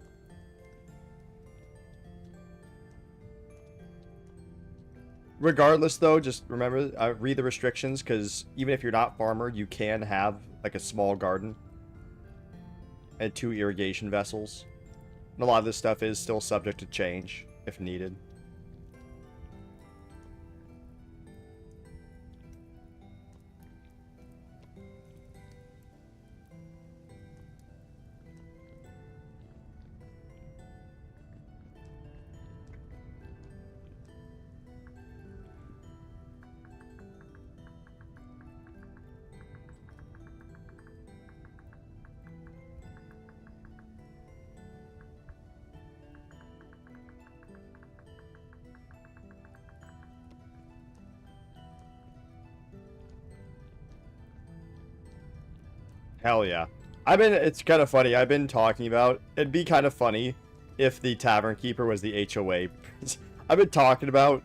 Regardless, though, just remember, read the restrictions, because even if you're not farmer, you can have, like, a small garden. And 2 irrigation vessels. And a lot of this stuff is still subject to change, if needed. Hell yeah. It's kind of funny, I've been talking about, it'd be kind of funny if the Tavern Keeper was the HOA. I've been joking about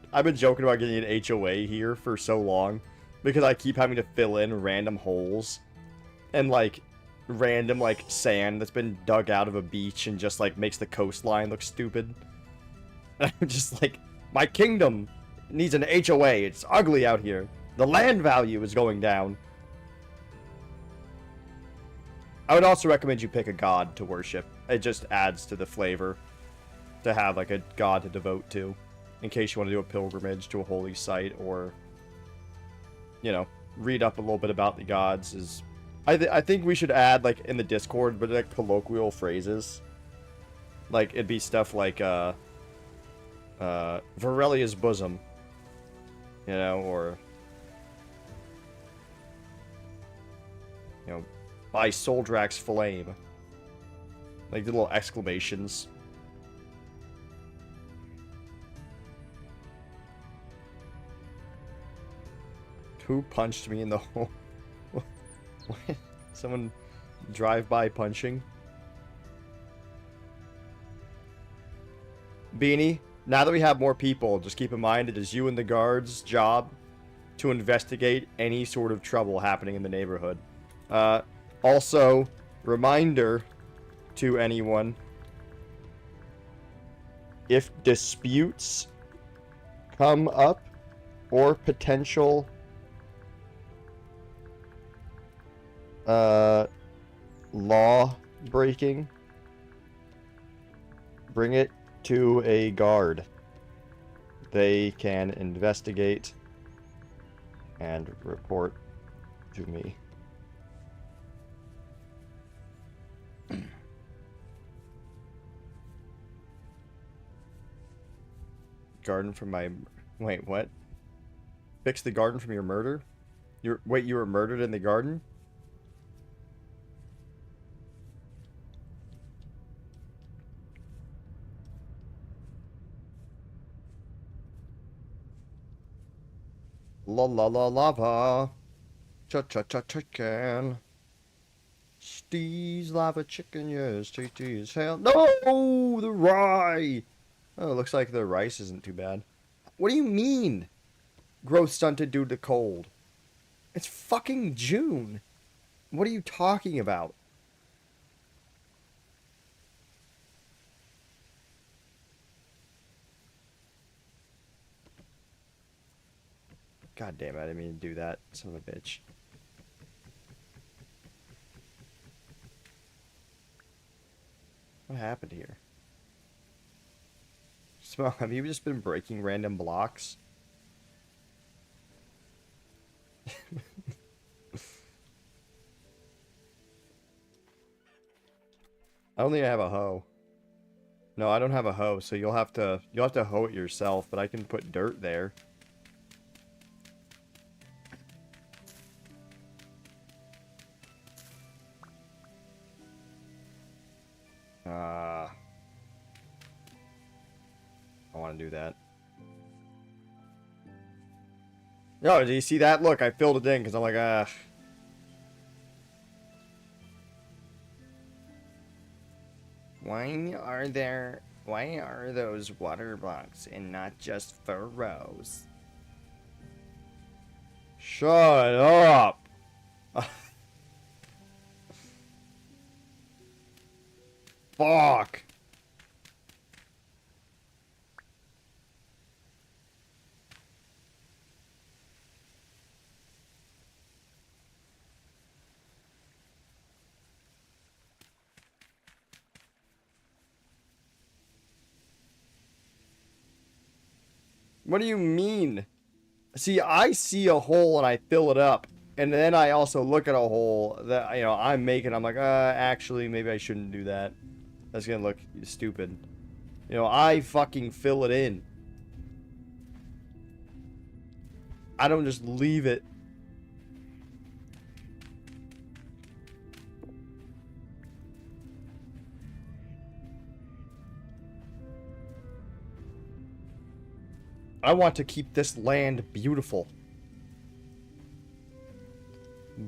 getting an HOA here for so long, because I keep having to fill in random holes, and like, random like sand that's been dug out of a beach and just like makes the coastline look stupid. And I'm just like, my kingdom needs an HOA, it's ugly out here. The land value is going down. I would also recommend you pick a god to worship. It just adds to the flavor to have like a god to devote to, in case you want to do a pilgrimage to a holy site, or, you know, read up a little bit about the gods. I think we should add, like, in the Discord, but like colloquial phrases. Like, it'd be stuff like Varelia's bosom, you know, or, you know, by Soldrak's flame. Like the little exclamations. Who punched me in the hole? Someone drive-by punching? Beanie, now that we have more people, just keep in mind it is you and the guards' job to investigate any sort of trouble happening in the neighborhood. Also, reminder to anyone, if disputes come up or potential law breaking, bring it to a guard. They can investigate and report to me. Garden from my... Wait, what? Fix the garden from your murder? Wait, you were murdered in the garden? La la la lava. Cha cha cha chicken. Steve's lava chicken, yes, tasty as hell. No! The rye! Oh, it looks like the rice isn't too bad. What do you mean? Growth stunted due to cold. It's fucking June. What are you talking about? God damn it, I didn't mean to do that, son of a bitch. What happened here? Smell, have you just been breaking random blocks? I don't think I have a hoe. No, I don't have a hoe, so you'll have to hoe it yourself, but I can put dirt there. I want to do that. No, do you see that? Look, I filled it in because I'm like, Why are those water blocks and not just furrows? Shut up! Fuck. What do you mean? See, I see a hole and I fill it up. And then I also look at a hole that, you know, I'm making. I'm like, actually, maybe I shouldn't do that. That's gonna look stupid. You know, I fucking fill it in. I don't just leave it. I want to keep this land beautiful.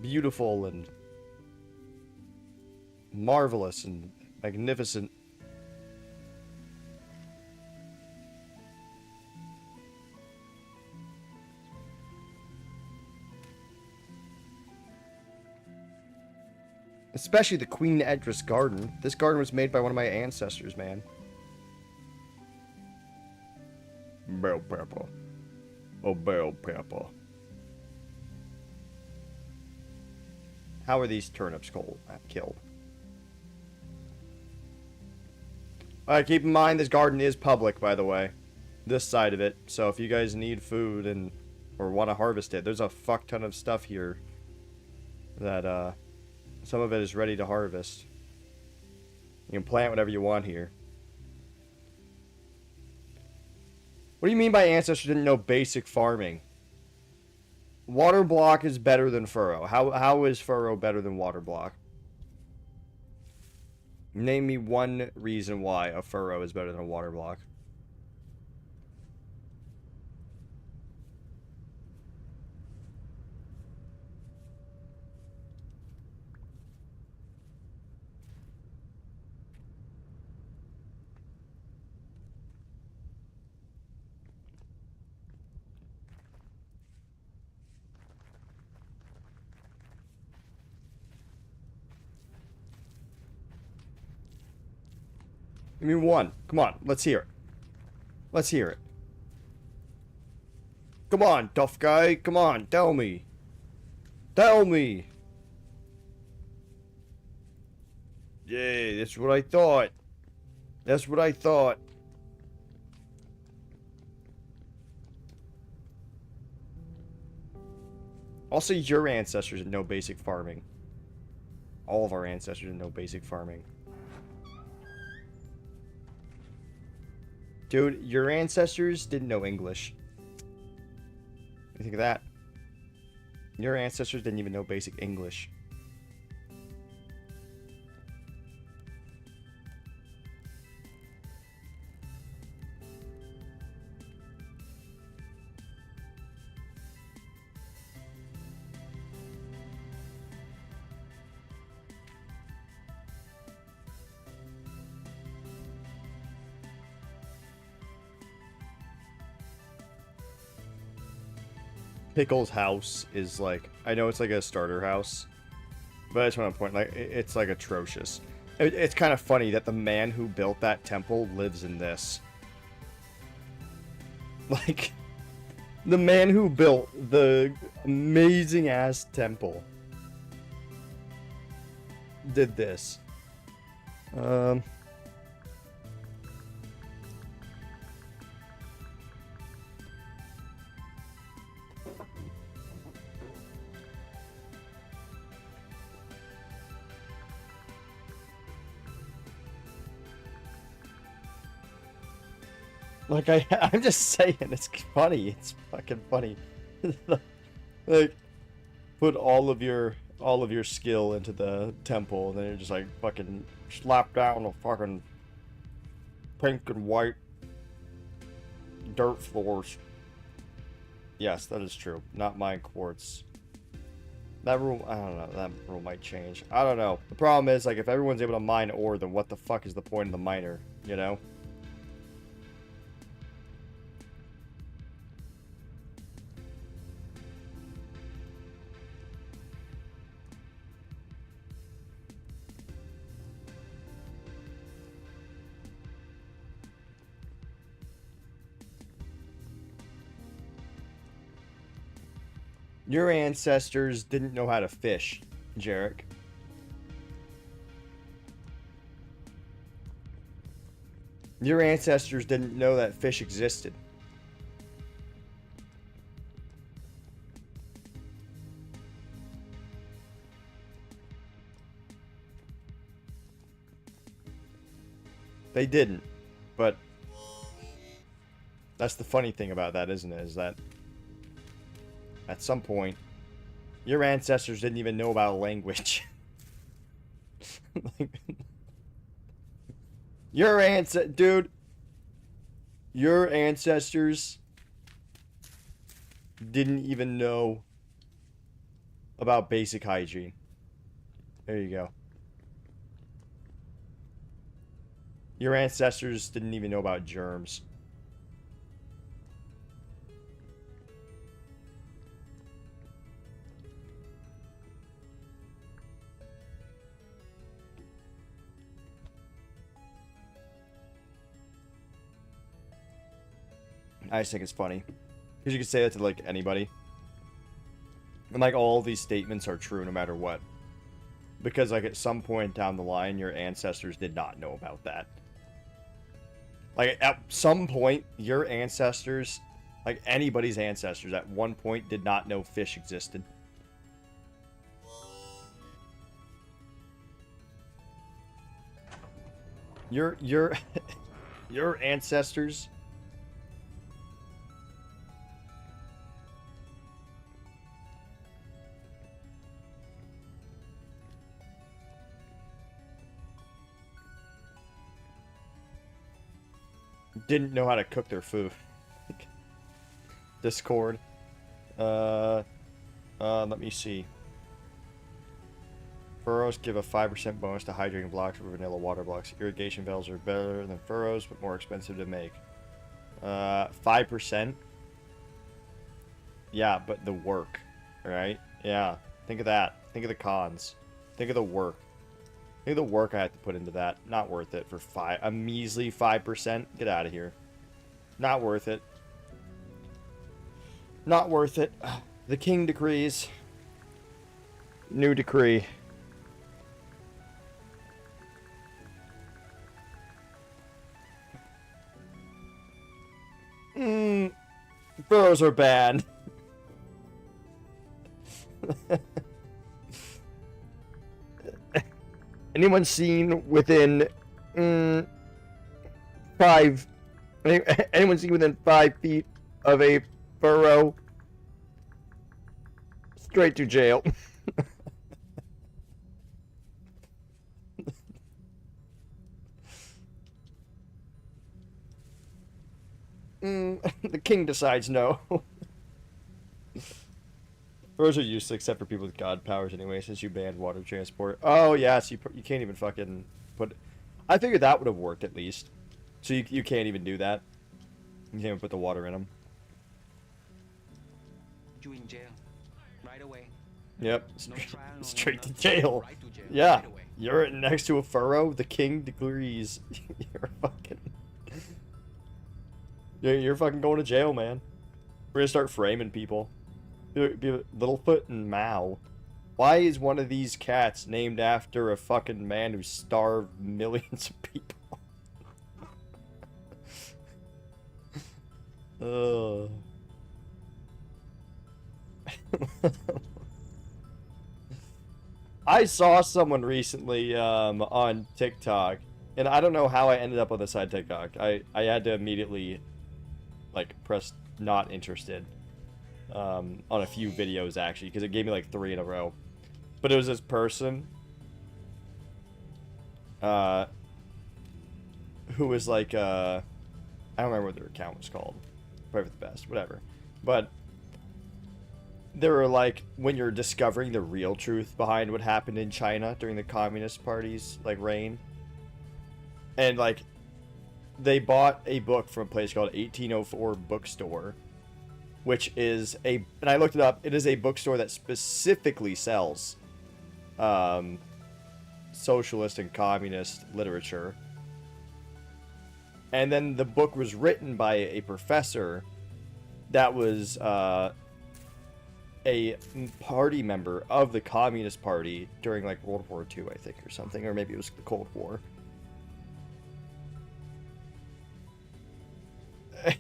Beautiful and marvelous and magnificent. Especially the Queen Edris garden. This garden was made by one of my ancestors, man. Bell pepper. Oh, bell pepper. How are these turnips killed? Alright, keep in mind this garden is public, by the way. This side of it. So if you guys need food and or want to harvest it, there's a fuck ton of stuff here that some of it is ready to harvest. You can plant whatever you want here. What do you mean by ancestors didn't know basic farming? Water block is better than furrow. How is furrow better than water block? Name me one reason why a furrow is better than a water block. Give me one. Come on, let's hear it. Let's hear it. Come on, tough guy. Come on, tell me. Tell me. Yeah, that's what I thought. That's what I thought. Also, your ancestors didn't know basic farming. All of our ancestors didn't know basic farming. Dude, your ancestors didn't know English. What do you think of that? Your ancestors didn't even know basic English. Pickle's house is like, I know it's like a starter house, but I just want to point, like, it's like atrocious. It's kind of funny that the man who built that temple lives in this. Like, the man who built the amazing ass temple did this. Like, I'm just saying, it's funny. It's fucking funny. Like, put all of your skill into the temple, and then you're just like fucking slap down the fucking pink and white dirt floors. Yes, that is true. Not mine quartz. That rule, I don't know. That rule might change. I don't know. The problem is, like, if everyone's able to mine ore, then what the fuck is the point of the miner? You know? Your ancestors didn't know how to fish, Jarek. Your ancestors didn't know that fish existed. They didn't, but that's the funny thing about that, isn't it? Is that at some point, your ancestors didn't even know about language. Like, dude, your ancestors didn't even know about basic hygiene. There you go. Your ancestors didn't even know about germs. I just think it's funny. Because you can say that to, like, anybody. And, like, all these statements are true no matter what. Because, like, at some point down the line, your ancestors did not know about that. Like, at some point, your ancestors, like anybody's ancestors, at one point did not know fish existed. Your your ancestors didn't know how to cook their food. Discord. Let me see. Furrows give a 5% bonus to hydrating blocks over vanilla water blocks. Irrigation valves are better than furrows, but more expensive to make. 5%? Yeah, but the work, right? Yeah, think of that. Think of the cons. Think of the work. Think of the work I have to put into that. Not worth it for a measly 5%. Get out of here. Not worth it. Not worth it. The king decrees. New decree. Furrows are bad. Anyone seen within anyone seen within 5 feet of a furrow? Straight to jail. The king decides no. Furrows are useless except for people with god powers anyway, since you banned water transport. Oh, yeah, so you can't even fucking put... I figured that would have worked at least. So you can't even do that. You can't even put the water in them. You in jail. Right away. Yep. No trial, no Straight to nothing. jail. Right to jail. Yeah. Right away. You're next to a furrow. The king decrees. You're fucking... You're fucking going to jail, man. We're gonna start framing people. Be Littlefoot and Mao. Why is one of these cats named after a fucking man who starved millions of people? I saw someone recently on TikTok, and I don't know how I ended up on this side TikTok. I had to immediately like press not interested on a few videos actually, because it gave me like 3 in a row. But it was this person who was like I don't remember what their account was called. Probably for the best, whatever. But they were like, when you're discovering the real truth behind what happened in China during the Communist Party's like reign, and like they bought a book from a place called 1804 Bookstore, which is and I looked it up, it is a bookstore that specifically sells socialist and communist literature. And then the book was written by a professor that was a a party member of the Communist Party during like World War II, I think, or something, or maybe it was the Cold War.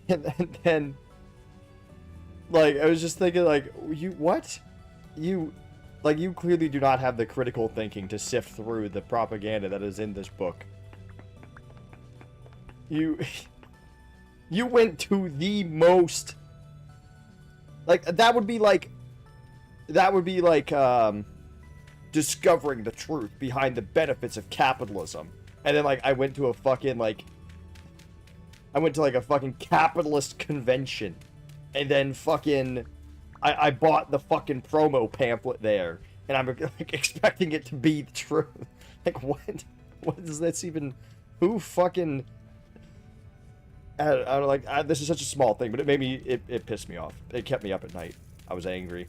And then, like, I was just thinking, like, you what? You clearly do not have the critical thinking to sift through the propaganda that is in this book. You went to the most, like, that would be like discovering the truth behind the benefits of capitalism. And then, like, I went to a fucking capitalist convention. And then fucking I bought the fucking promo pamphlet there. And I'm like expecting it to be the truth. Like, what? What does this even... Who fucking... this is such a small thing, but it made me... It pissed me off. It kept me up at night. I was angry.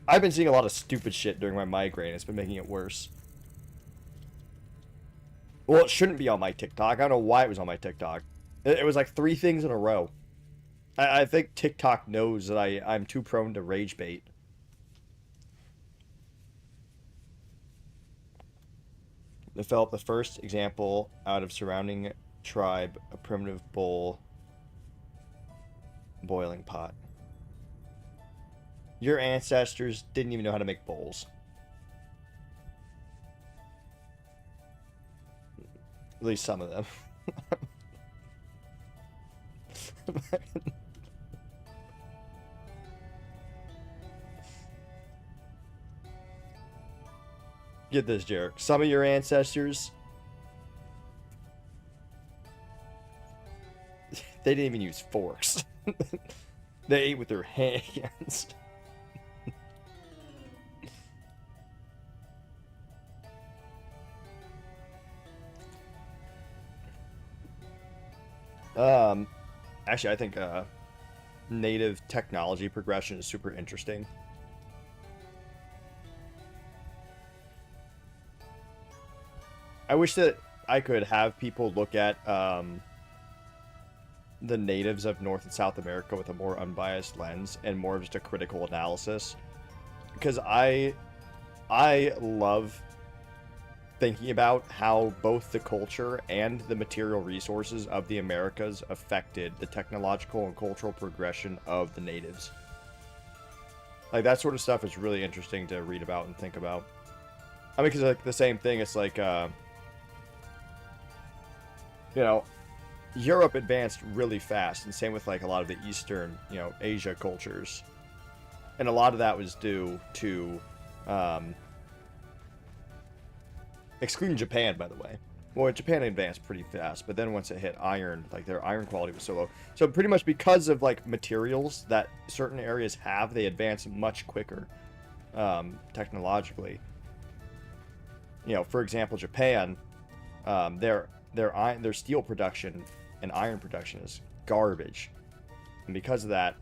I've been seeing a lot of stupid shit during my migraine. It's been making it worse. Well, it shouldn't be on my TikTok. I don't know why it was on my TikTok. It was like 3 things in a row. I think TikTok knows that I'm too prone to rage bait. Develop the first example out of surrounding tribe, a primitive boiling pot. Your ancestors didn't even know how to make bowls. At least some of them. Get this, Jarek. Some of your ancestors, they didn't even use forks. They ate with their hands. Actually, I think native technology progression is super interesting. I wish that I could have people look at the natives of North and South America with a more unbiased lens and more of just a critical analysis, because I love thinking about how both the culture and the material resources of the Americas affected the technological and cultural progression of the natives. Like, that sort of stuff is really interesting to read about and think about. I mean, because like the same thing, it's like you know, Europe advanced really fast, and same with like a lot of the Eastern, you know, Asia cultures. And a lot of that was due to, excluding Japan, by the way. Well, Japan advanced pretty fast, but then once it hit iron, like their iron quality was so low. So pretty much because of like materials that certain areas have, they advance much quicker, technologically. You know, for example, Japan, their steel production and iron production is garbage, and because of that,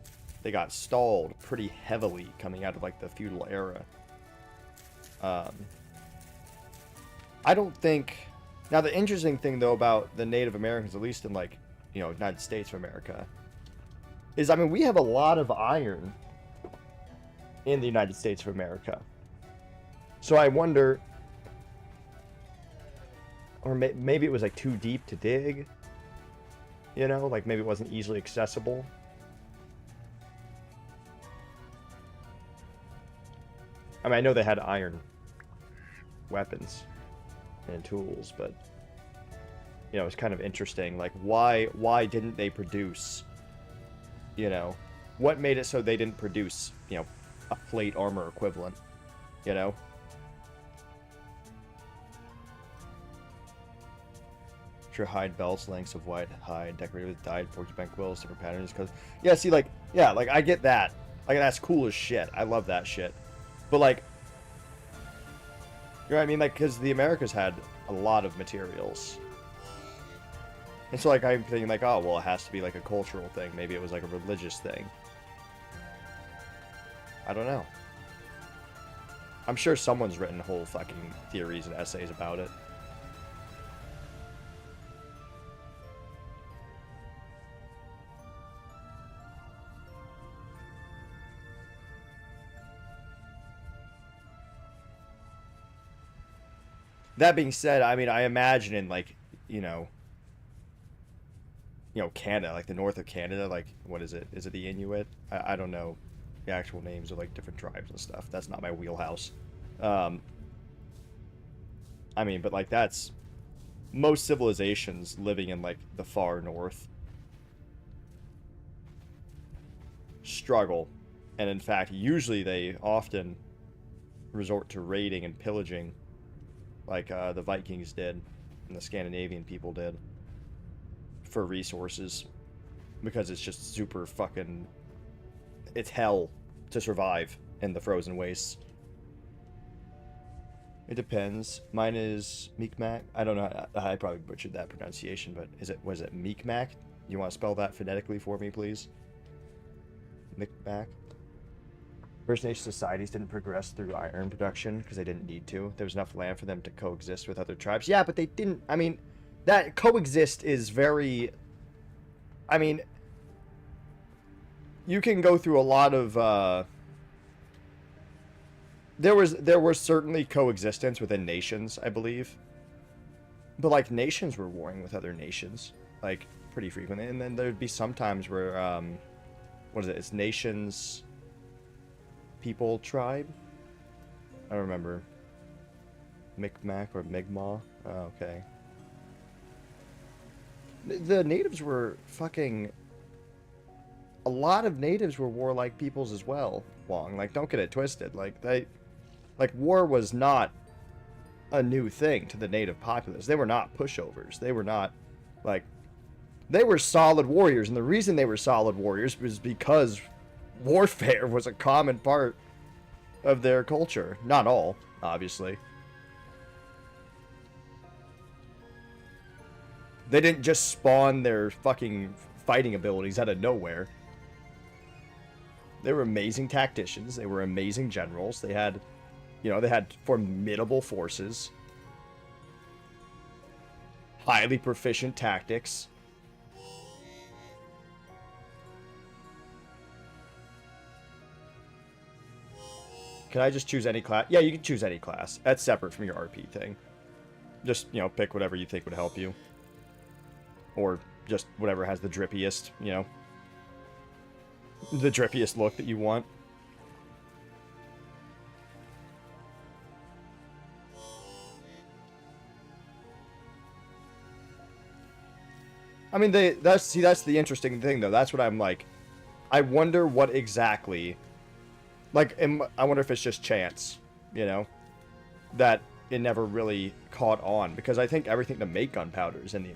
they got stalled pretty heavily coming out of like the feudal era. I don't think. Now, the interesting thing though about the Native Americans, at least in like, you know, United States of America, is, I mean, we have a lot of iron in the United States of America. So I wonder, or maybe it was like too deep to dig, you know, like maybe it wasn't easily accessible. I mean, I know they had iron weapons and tools, but, you know, it's kind of interesting, like, why didn't they produce, you know, what made it so they didn't produce, you know, a plate armor equivalent, you know? Sure, hide belts, lengths of white hide, decorated with dyed porcupine quills, different patterns, because, yeah, see, like, yeah, like, I get that, like, that's cool as shit, I love that shit, but, like, you know what I mean, like, because the Americas had a lot of materials, and so, like, I'm thinking, like, oh, well, it has to be, like, a cultural thing, maybe it was, like, a religious thing, I don't know, I'm sure someone's written whole fucking theories and essays about it. That being said, I mean, I imagine in like, you know, Canada, like the north of Canada, like what is it? Is it the Inuit? I don't know the actual names of like different tribes and stuff. That's not my wheelhouse. Um, I mean, but like that's most civilizations living in like the far north struggle, and in fact, usually they often resort to raiding and pillaging, like the Vikings did and the Scandinavian people did, for resources, because it's just super fucking, it's hell to survive in the frozen wastes. It depends. Mine is Mi'kmaq. I don't know. I probably butchered that pronunciation, but was it Mi'kmaq? You want to spell that phonetically for me, please? Mi'kmaq. First Nation societies didn't progress through iron production because they didn't need to. There was enough land for them to coexist with other tribes. Yeah, but they didn't. I mean, that coexist is very. I mean, you can go through a lot of. There was certainly coexistence within nations, I believe. But like nations were warring with other nations, like pretty frequently, and then there'd be some times where what is it? It's nations, people, tribe. I don't remember. Micmac or Mi'kmaq. Oh, okay. The natives were fucking. A lot of natives were warlike peoples as well. Wong, like, don't get it twisted. Like, war was not a new thing to the native populace. They were not pushovers. They were not, like, they were solid warriors. And the reason they were solid warriors was because warfare was a common part of their culture. Not all, obviously. They didn't just spawn their fucking fighting abilities out of nowhere. They were amazing tacticians. They were amazing generals. They had, they had formidable forces. Highly proficient tactics. Can I just choose any class? Yeah, you can choose any class. That's separate from your RP thing. Just, pick whatever you think would help you. Or just whatever has the drippiest, the drippiest look that you want. I mean, that's the interesting thing, though. That's what I'm like. I wonder what exactly, like, I wonder if it's just chance, that it never really caught on, because I think everything to make gunpowder is in the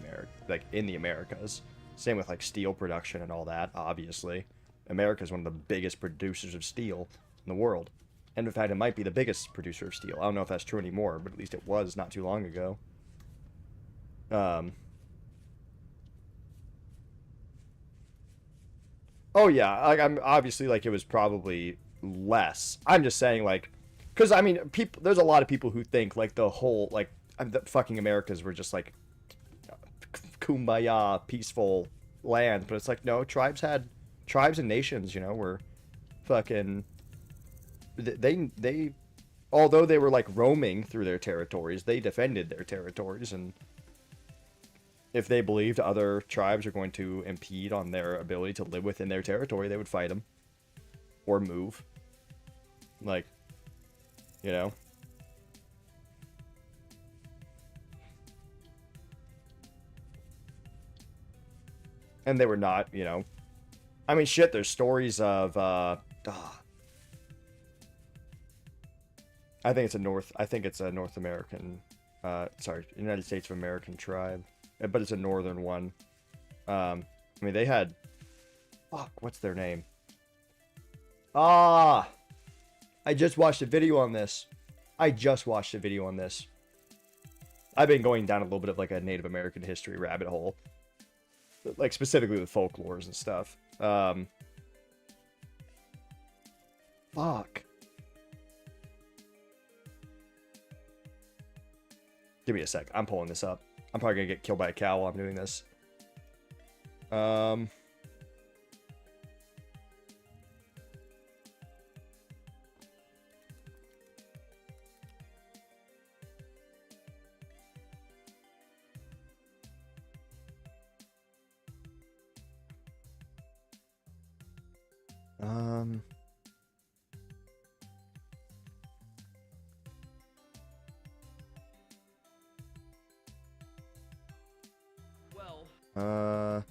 Americas. Same with like steel production and all that. Obviously, America is one of the biggest producers of steel in the world, and in fact, it might be the biggest producer of steel. I don't know if that's true anymore, but at least it was not too long ago. Oh yeah, like I'm obviously like it was probably less. I'm just saying like, because I mean, there's a lot of people who think like the whole like the fucking Americas were just like kumbaya, peaceful land, but it's like no, tribes and nations, were fucking they although they were like roaming through their territories, they defended their territories, and if they believed other tribes are going to impede on their ability to live within their territory, they would fight them or move. Like, and they were not, I mean, shit, there's stories of, I think it's a North American, United States of American tribe, but it's a northern one. I mean, they had, what's their name? I just watched a video on this. I've been going down a little bit of like a Native American history rabbit hole, like specifically with folklores and stuff. Give me a sec. I'm pulling this up. I'm probably gonna get killed by a cow while I'm doing this. Uh...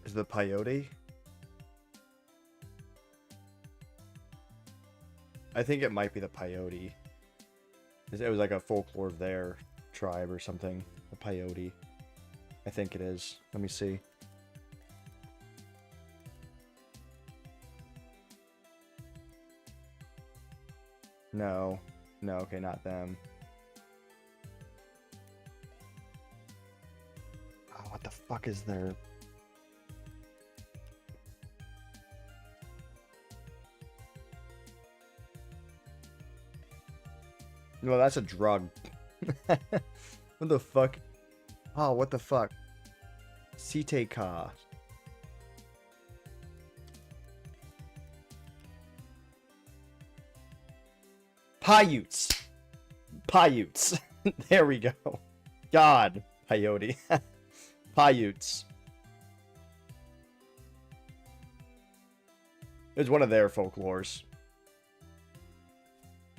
Is the peyote? I think it might be the peyote. It was like a folklore of their tribe or something. The peyote. I think it is. Let me see. No. No, okay, not them. Oh, what the fuck is their... No, that's a drug. What the fuck? Oh, what the fuck? Siteka. Paiutes. Paiutes. There we go. God. Peyote. Paiutes. It was one of their folklores.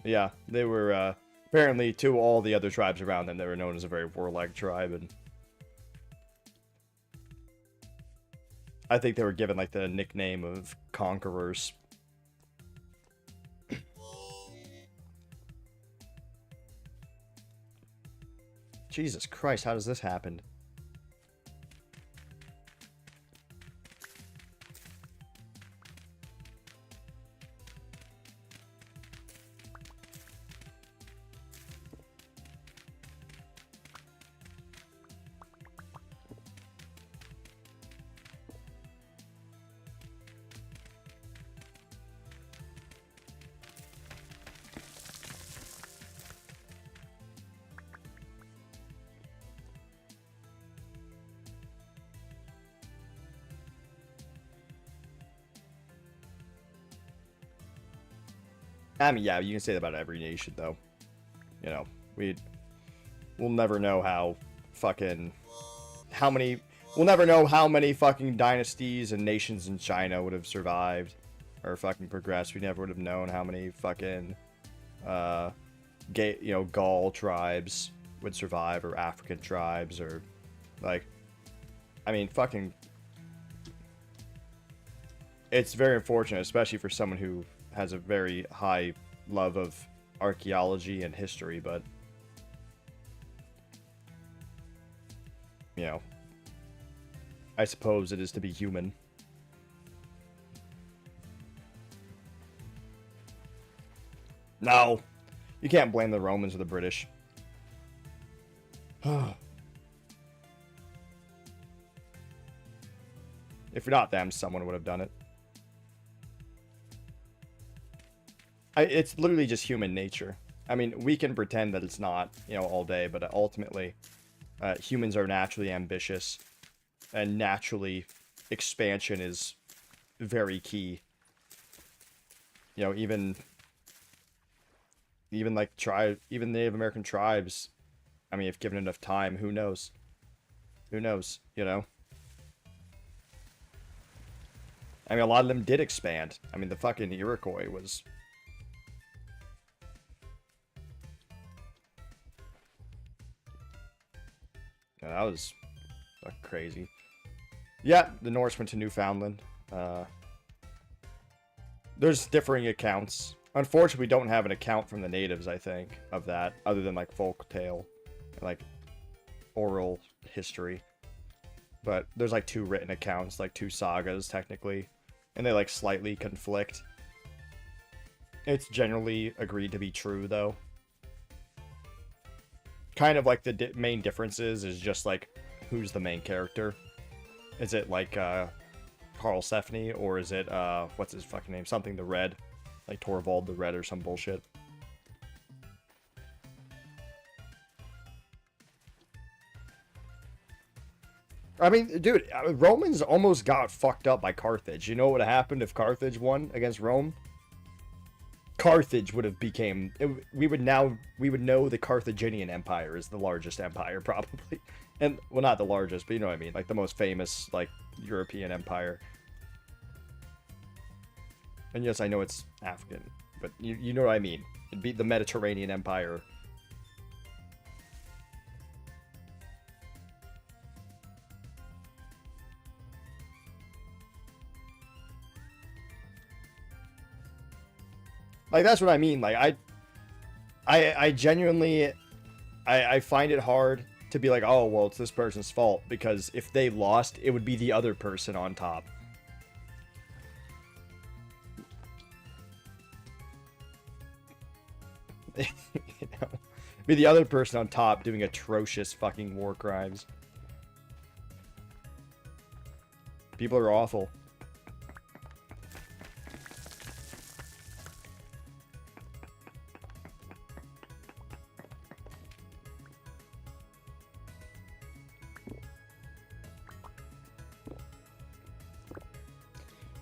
Yeah, they were, apparently to all the other tribes around them, they were known as a very warlike tribe, and I think they were given, like, the nickname of conquerors. Jesus Christ, how does this happen? I mean, yeah, you can say that about every nation, though. You know, we'll never know how we'll never know how many fucking dynasties and nations in China would have survived or fucking progressed. We never would have known how many fucking, Gaul tribes would survive, or African tribes, or, like, I mean, fucking, it's very unfortunate, especially for someone who has a very high love of archaeology and history, but, you know, I suppose it is to be human. No! You can't blame the Romans or the British. If not them, someone would have done it. It's literally just human nature. I mean, we can pretend that it's not, you know, all day, but ultimately, humans are naturally ambitious, and naturally, expansion is very key. You know, even like even Native American tribes, I mean, if given enough time, who knows? Who knows, you know? I mean, a lot of them did expand. I mean, the fucking Iroquois was... Yeah, that was crazy. Yeah, the Norse went to Newfoundland. There's differing accounts. Unfortunately, we don't have an account from the natives, I think, of that, other than, like, folk tale, like, oral history. But there's, like, 2 written accounts, like, 2 sagas, technically, and they, like, slightly conflict. It's generally agreed to be true, though. Kind of like the main differences is just, like, who's the main character. Is it, like, Carl Sefni, or is it, what's his fucking name? Something the Red. Like Torvald the Red or some bullshit. I mean, dude, Romans almost got fucked up by Carthage. You know what would have happened if Carthage won against Rome? Carthage would have became, we would know the Carthaginian Empire is the largest empire probably, and well, not the largest, but you know what I mean, like the most famous like European empire. And yes, I know it's African, but you know what I mean. It'd be the Mediterranean Empire. Like, that's what I mean. Like, I genuinely, I find it hard to be like, oh, well, it's this person's fault, because if they lost, it would be the other person on top. You know? Be the other person on top doing atrocious fucking war crimes. People are awful.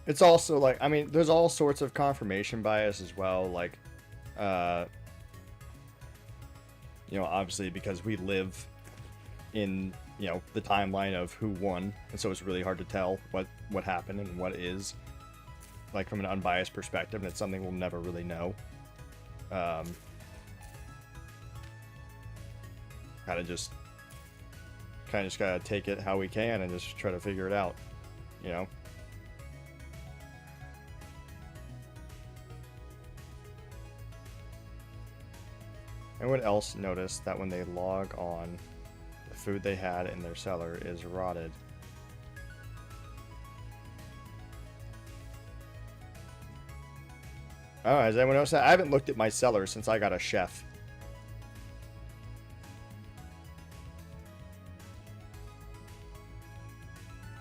It's also like, I mean, there's all sorts of confirmation bias as well, like, you know, obviously because we live in, you know, the timeline of who won, and so it's really hard to tell what happened and what is, like, from an unbiased perspective, and it's something we'll never really know. Kind of just gotta take it how we can and just try to figure it out, you know? Anyone else noticed that when they log on, the food they had in their cellar is rotted? Oh, has anyone noticed that? I haven't looked at my cellar since I got a chef.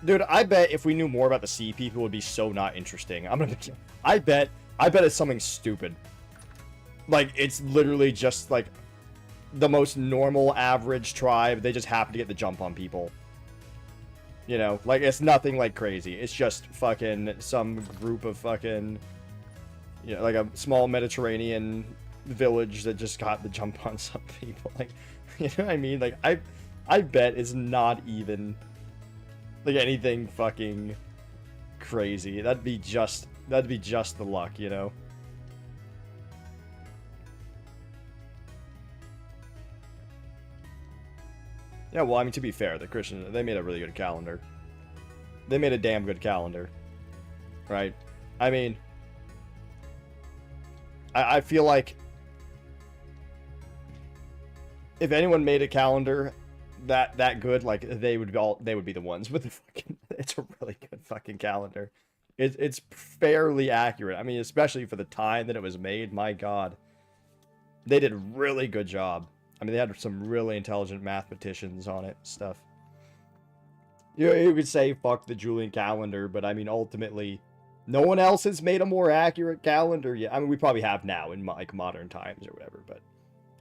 Dude, I bet if we knew more about the sea people, it would be so not interesting. I bet it's something stupid. Like, it's literally just, like, the most normal, average tribe. They just happen to get the jump on people. You know? Like, it's nothing, like, crazy. It's just fucking some group of fucking... You know, like a small Mediterranean village that just got the jump on some people. Like, you know what I mean? Like, I bet it's not even, like, anything fucking crazy. That'd be just the luck, you know? Yeah, well, I mean, to be fair, the Christians, they made a really good calendar. They made a damn good calendar. Right? I mean, I feel like if anyone made a calendar that good, like, they would be the ones with the fucking, it's a really good fucking calendar. It's fairly accurate. I mean, especially for the time that it was made, my god. They did a really good job. I mean, they had some really intelligent mathematicians on it, stuff. You could say, fuck the Julian calendar, but I mean, ultimately, no one else has made a more accurate calendar yet. I mean, we probably have now in, like, modern times or whatever, but,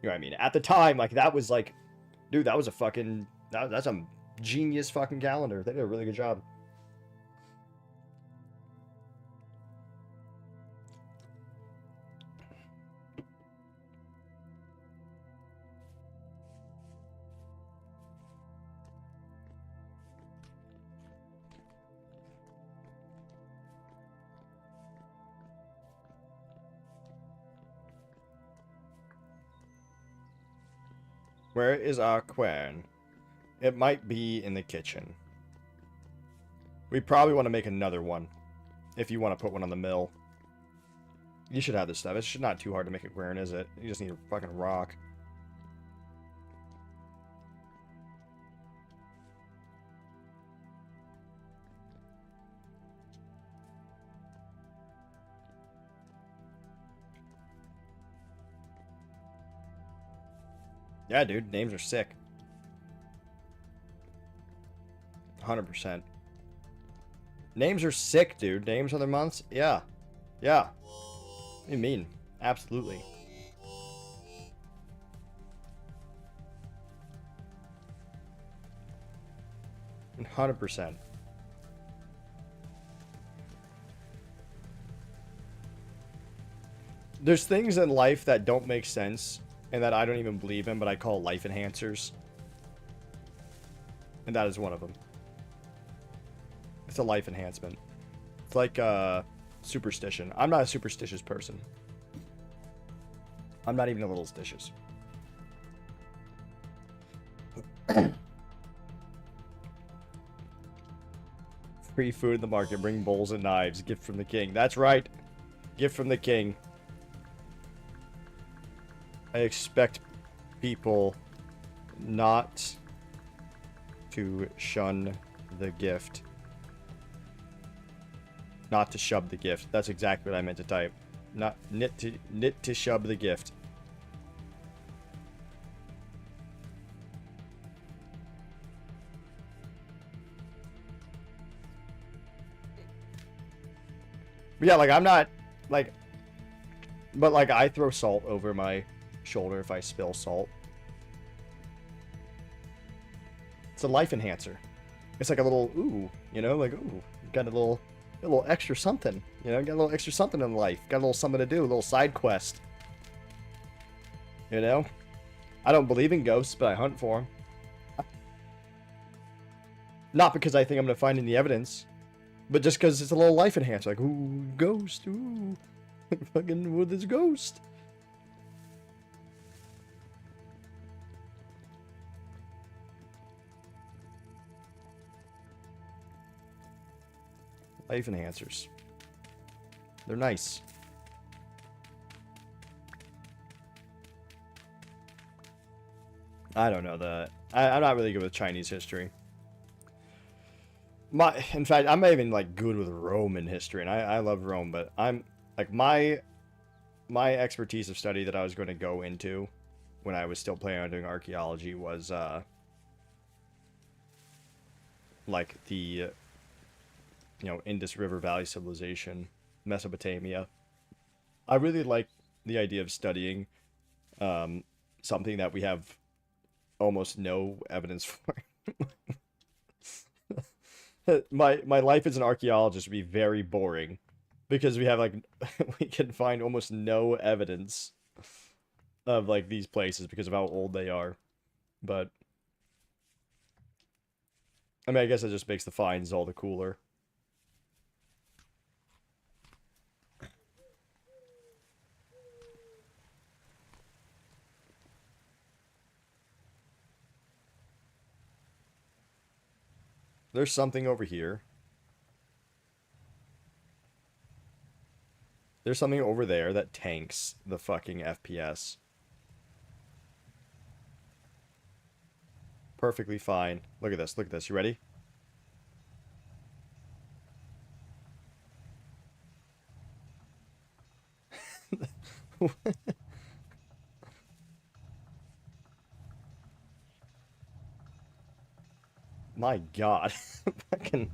you know what I mean? At the time, like, that was, like, dude, that was a fucking, that's a genius fucking calendar. They did a really good job. Where is our quern? It might be in the kitchen. We probably want to make another one. If you want to put one on the mill. You should have this stuff. It's not too hard to make a quern, is it? You just need a fucking rock. Yeah, dude. Names are sick. 100%. Names are sick, dude. Names are the months? Yeah. Yeah. What do you mean? Absolutely. And 100%. There's things in life that don't make sense and that I don't even believe in, but I call life enhancers. And that is one of them. It's a life enhancement. It's like superstition. I'm not a superstitious person. I'm not even a little stitious. Free food in the market. Bring bowls and knives. Gift from the king. That's right. Gift from the king. I expect people not to shun the gift. Not to shove the gift. That's exactly what I meant to type. Not knit to shove the gift. But yeah, like I'm not like, but like I throw salt over my shoulder if I spill salt. It's a life enhancer. It's like a little ooh, you know, like ooh, got a little extra something, you know, got a little extra something in life, got a little something to do, a little side quest. You know, I don't believe in ghosts, but I hunt for them. Not because I think I'm gonna find any evidence, but just because it's a little life enhancer, like ooh, ghost, ooh, fucking with this ghost. Life enhancers. They're nice. I don't know I'm not really good with Chinese history. In fact, I'm not even like good with Roman history, and I love Rome, but I'm like my expertise of study that I was going to go into when I was still planning on doing archaeology was like the Indus River Valley civilization, Mesopotamia. I really like the idea of studying something that we have almost no evidence for. My life as an archaeologist would be very boring because we have like we can find almost no evidence of like these places because of how old they are. But I mean, I guess it just makes the finds all the cooler. There's something over here. There's something over there that tanks the fucking FPS. Perfectly fine. Look at this. Look at this. You ready? My God. Fucking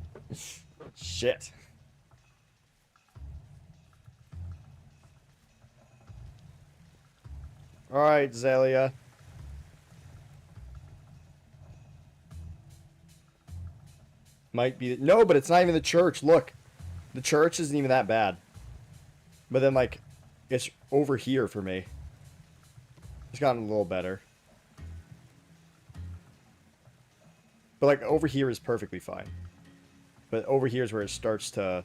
shit. Alright, Zelia. Might be... No, but it's not even the church. Look. The church isn't even that bad. But then, like, it's over here for me. It's gotten a little better. But, like, over here is perfectly fine. But over here is where it starts to...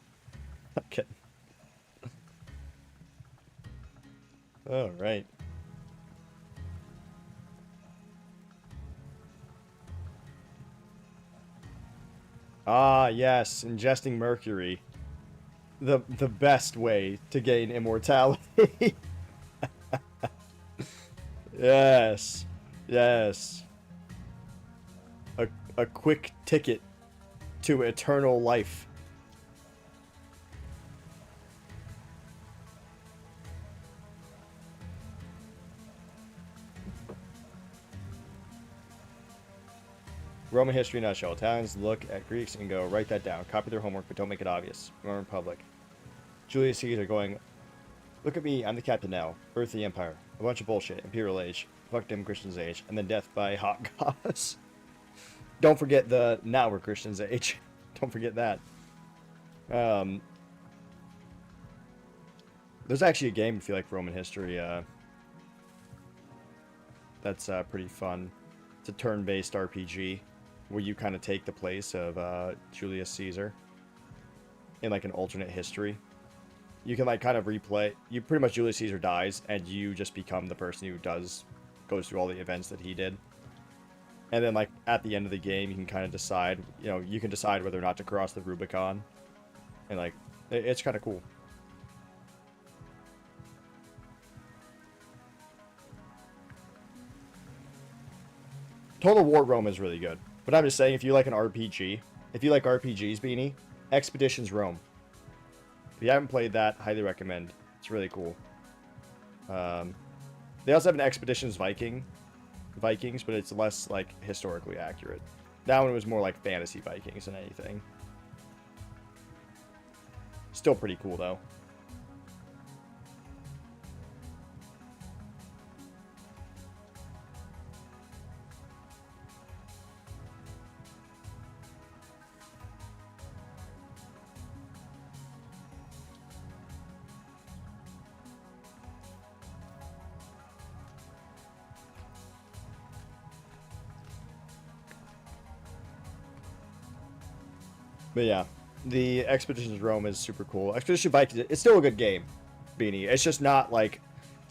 Okay. Alright. Ah, yes. Ingesting mercury. The best way to gain immortality. Yes. Yes. A quick ticket to eternal life. Roman history nutshell. Italians look at Greeks and go, write that down. Copy their homework, but don't make it obvious. Roman Republic. Julius Caesar going, look at me, I'm the captain now. Birth of the Empire. A bunch of bullshit. Imperial age. Fuck them Christian's age. And then death by hot gods. Don't forget the now we're Christian's age. Don't forget that. The There's actually a game, if you like Roman history, that's pretty fun. It's a turn-based RPG where you kind of take the place of Julius Caesar in like an alternate history. You can like kind of replay. You pretty much Julius Caesar dies, and you just become the person who goes through all the events that he did. And then like at the end of the game, you can kind of decide. You know, you can decide whether or not to cross the Rubicon, and like it's kind of cool. Total War Rome is really good. But I'm just saying, if you like an RPG, if you like RPGs, Beanie, Expeditions Rome. If you haven't played that, highly recommend. It's really cool. They also have an Expeditions Vikings, but it's less, like, historically accurate. That one was more like fantasy Vikings than anything. Still pretty cool, though. But yeah, the Expeditions Rome is super cool. Expedition Vikings, it's still a good game, Beanie. It's just not like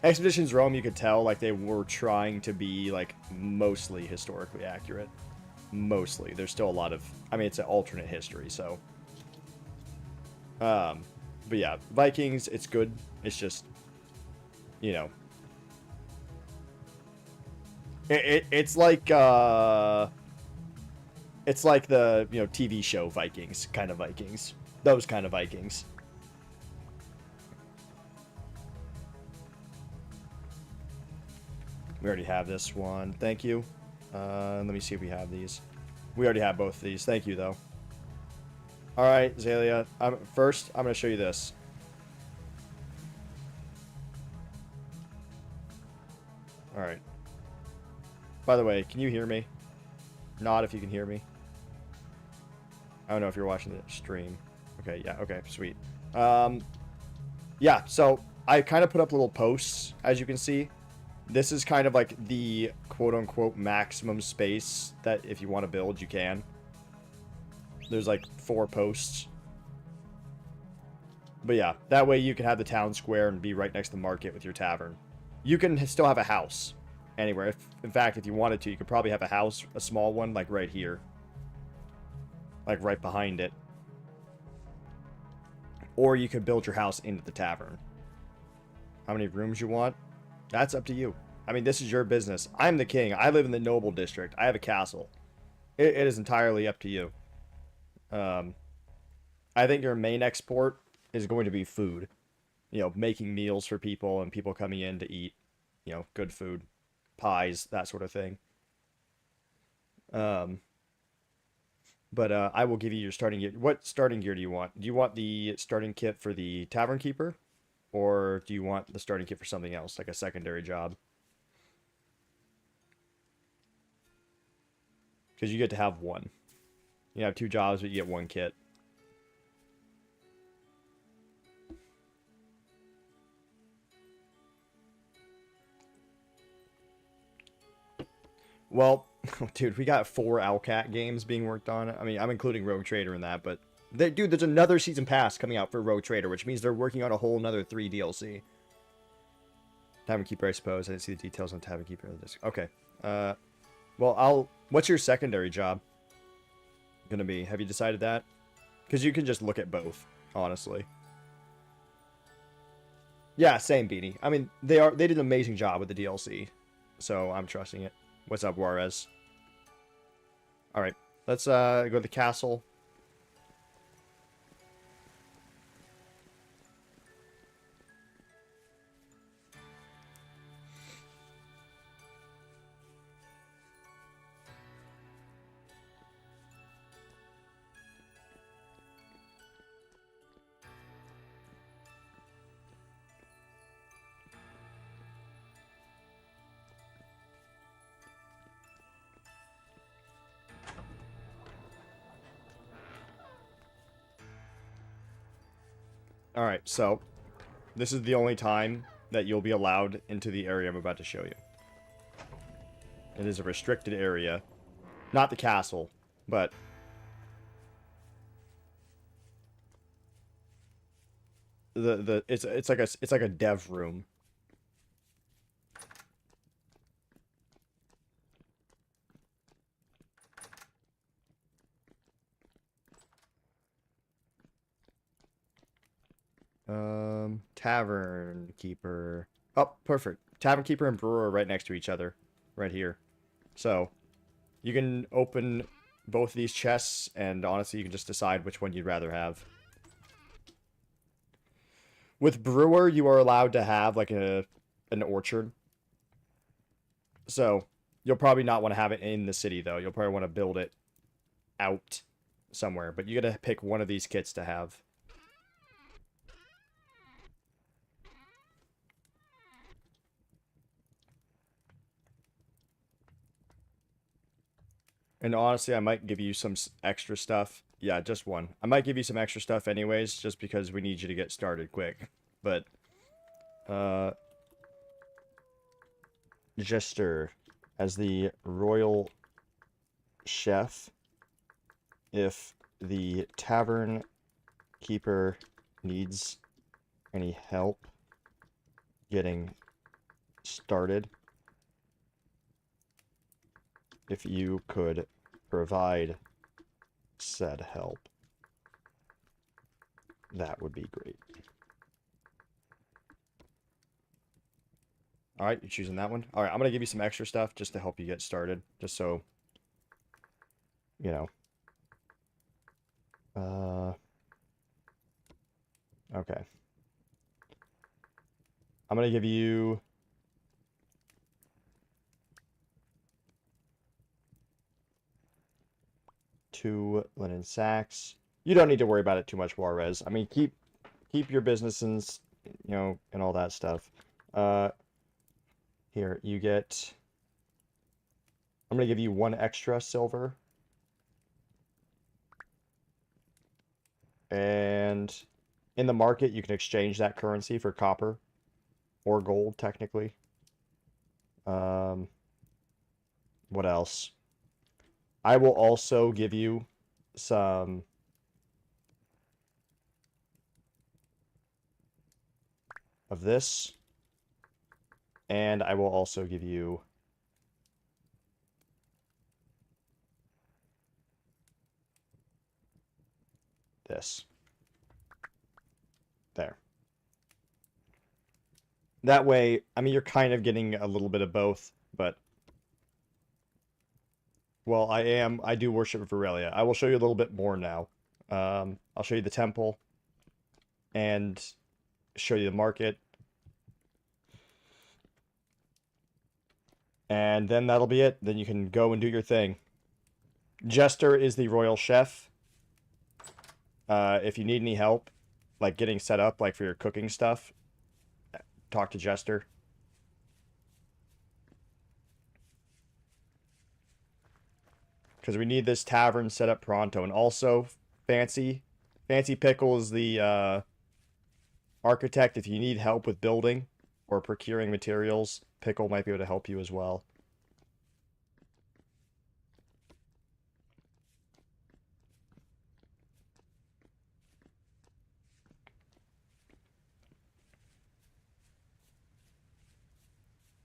Expeditions Rome. You could tell like they were trying to be like mostly historically accurate. Mostly, there's still a lot of. I mean, it's an alternate history, so. But yeah, Vikings, it's good. It's just, you know, it's like it's like the, you know, TV show Vikings, kind of Vikings. Those kind of Vikings. We already have this one. Thank you. Let me see if we have these. We already have both of these. Thank you, though. Alright, Zalia. First, I'm going to show you this. Alright. By the way, can you hear me? Not if you can hear me. I don't know if you're watching the stream. Okay, yeah, okay, sweet. Yeah, so I kind of put up little posts, as you can see. This is kind of like the quote-unquote maximum space that if you want to build, you can. There's like 4 posts. But yeah, that way you can have the town square and be right next to the market with your tavern. You can still have a house anywhere. In fact, if you wanted to, you could probably have a house, a small one, like right here. Like right behind it. Or you could build your house into the tavern. How many rooms you want? That's up to you. I mean, this is your business. I'm the king. I live in the noble district. I have a castle. It is entirely up to you. I think your main export is going to be food. You know, making meals for people and people coming in to eat, you know, good food. Pies, that sort of thing. But I will give you your starting gear. What starting gear do you want? Do you want the starting kit for the Tavern Keeper? Or do you want the starting kit for something else, like a secondary job? Because you get to have one. You have 2 jobs, but you get 1 kit. Well, dude, we got 4 Owlcat games being worked on. I mean, I'm including Rogue Trader in that, but... dude, there's another season pass coming out for Rogue Trader, which means they're working on a whole another 3 DLC. Tavern Keeper, I suppose. I didn't see the details on Tavern Keeper. Okay. Well, what's your secondary job gonna be? Have you decided that? Because you can just look at both, honestly. Yeah, same, Beanie. I mean, they did an amazing job with the DLC, so I'm trusting it. What's up, Juarez? Alright, let's go to the castle. Alright, so This is the only time that you'll be allowed into the area I'm about to show you. It is a restricted area. Not the castle, but... it's like a dev room. Tavern keeper. Oh, perfect. Tavern keeper and brewer are right next to each other, right here. So, you can open both of these chests, and honestly, you can just decide which one you'd rather have. With brewer, you are allowed to have like an orchard. So, you'll probably not want to have it in the city though. You'll probably want to build it out somewhere, but you got to pick one of these kits to have. And honestly, I might give you some extra stuff. Yeah, just one. I might give you some extra stuff anyways, just because we need you to get started quick. But, Jester, as the royal chef, if the tavern keeper needs any help getting started, if you could provide said help, that would be great. Alright, you're choosing that one? Alright, I'm going to give you some extra stuff just to help you get started. Just so, you know. Okay. I'm going to give you... 2 linen sacks. You don't need to worry about it too much, Juarez. I mean, keep your businesses, you know, and all that stuff. Here, you get... I'm going to give you 1 extra silver. And in the market, you can exchange that currency for copper. Or gold, technically. What else? I will also give you some of this. And I will also give you this. There. That way, I mean, you're kind of getting a little bit of both, but... Well, I do worship Virelia. I will show you a little bit more now. I'll show you the temple and show you the market. And then that'll be it. Then you can go and do your thing. Jester is the royal chef. If you need any help, like getting set up, like for your cooking stuff, talk to Jester. Because we need this tavern set up pronto. And also, Fancy Pickle is the architect. If you need help with building or procuring materials, Pickle might be able to help you as well.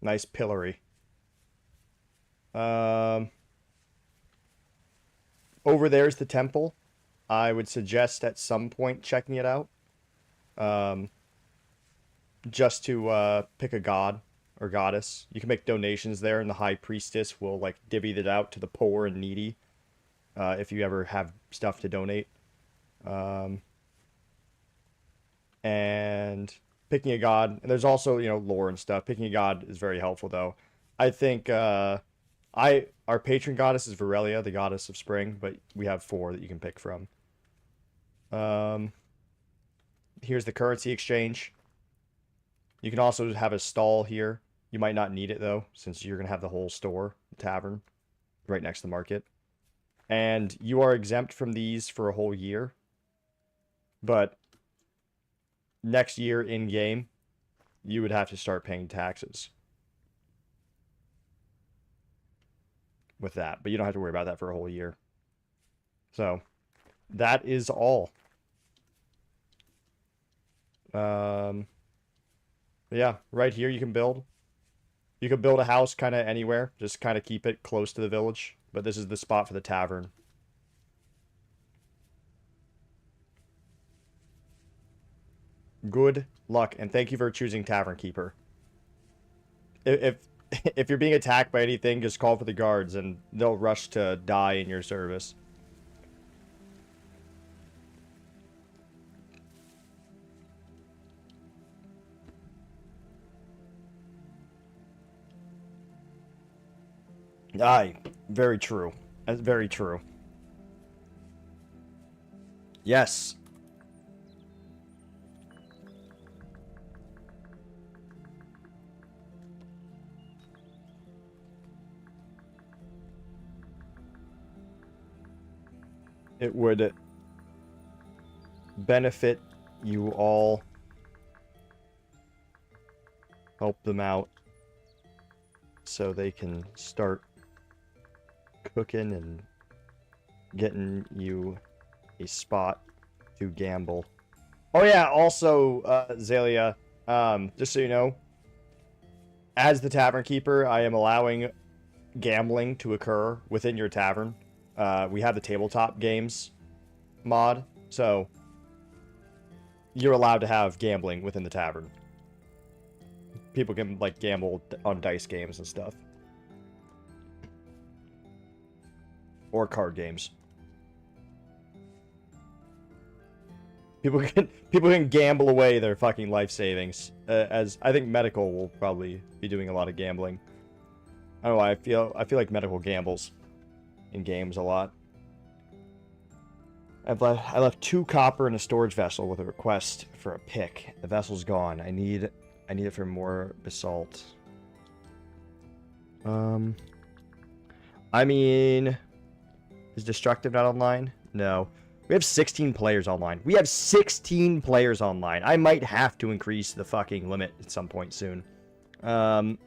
Nice pillory. Over there's the temple. I would suggest at some point checking it out. Just to pick a god or goddess. You can make donations there, and the high priestess will like divvy that out to the poor and needy. If you ever have stuff to donate. And picking a god, and there's also, you know, lore and stuff. Picking a god is very helpful though. I think our patron goddess is Virelia, the goddess of spring, but we have 4 that you can pick from. Here's the currency exchange. You can also have a stall here. You might not need it though, since you're gonna have the whole store, the tavern, right next to the market. And you are exempt from these for a whole year. But next year in game, you would have to start paying taxes with that, but you don't have to worry about that for a whole year. So that is all. Yeah, right here you can build. You could build a house kind of anywhere. Just kind of keep it close to the village. But this is the spot for the tavern. Good luck, and thank you for choosing Tavern Keeper. If if you're being attacked by anything, just call for the guards, and they'll rush to die in your service. Aye, very true. That's very true. Yes. It would benefit you all. Help them out so they can start cooking and getting you a spot to gamble. Oh yeah, also, Zalia, just so you know, as the tavern keeper, I am allowing gambling to occur within your tavern. We have the tabletop games mod, so you're allowed to have gambling within the tavern. People can, like, gamble on dice games and stuff. Or card games. People can gamble away their fucking life savings. As I think medical will probably be doing a lot of gambling. I don't know why, I feel like medical gambles in games a lot. I left 2 copper in a storage vessel with a request for a pick. The vessel's gone. I need it for more basalt. I mean, is Destructive not online? No. We have 16 players online. We have 16 players online. I might have to increase the fucking limit at some point soon. You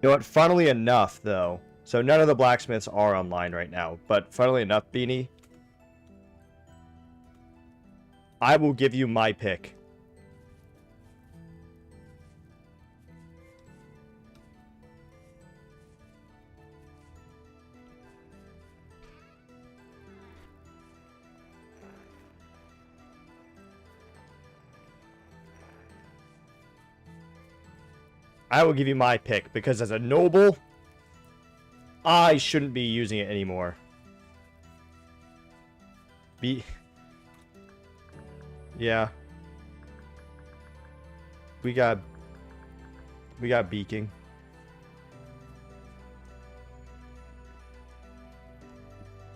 know what? Funnily enough, though, so none of the blacksmiths are online right now, but funnily enough, Beanie, I will give you my pick. I will give you my pick, because as a noble, I shouldn't be using it anymore. Yeah. We got beaking.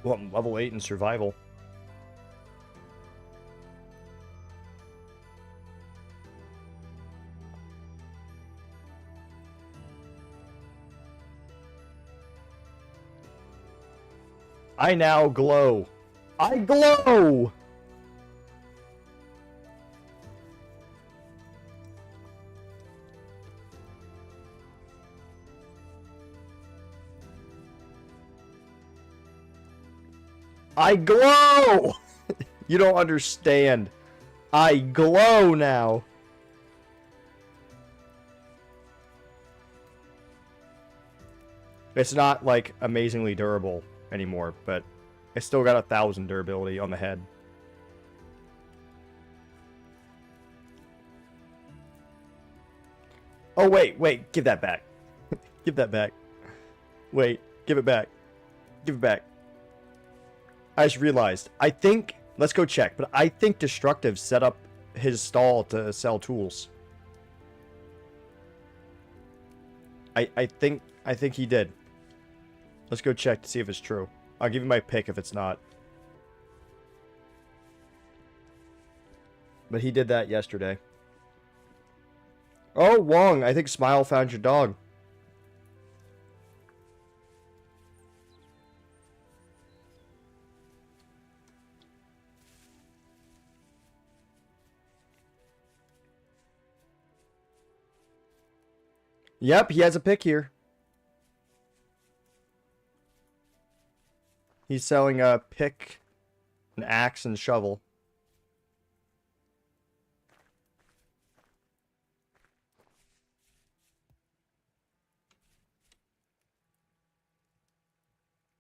Well, I'm level 8 in survival. I now glow. I glow! I glow! You don't understand. I glow now. It's not, like, amazingly durable anymore, but it's still got 1,000 durability on the head. Oh, wait, give that back. Give that back. Wait, give it back. Give it back. I just realized, I think, let's go check, but I think Destructive set up his stall to sell tools. I think he did. Let's go check to see if it's true. I'll give you my pick if it's not. But he did that yesterday. Oh, Wong, I think Smile found your dog. Yep, he has a pick here. He's selling a pick, an axe, and shovel.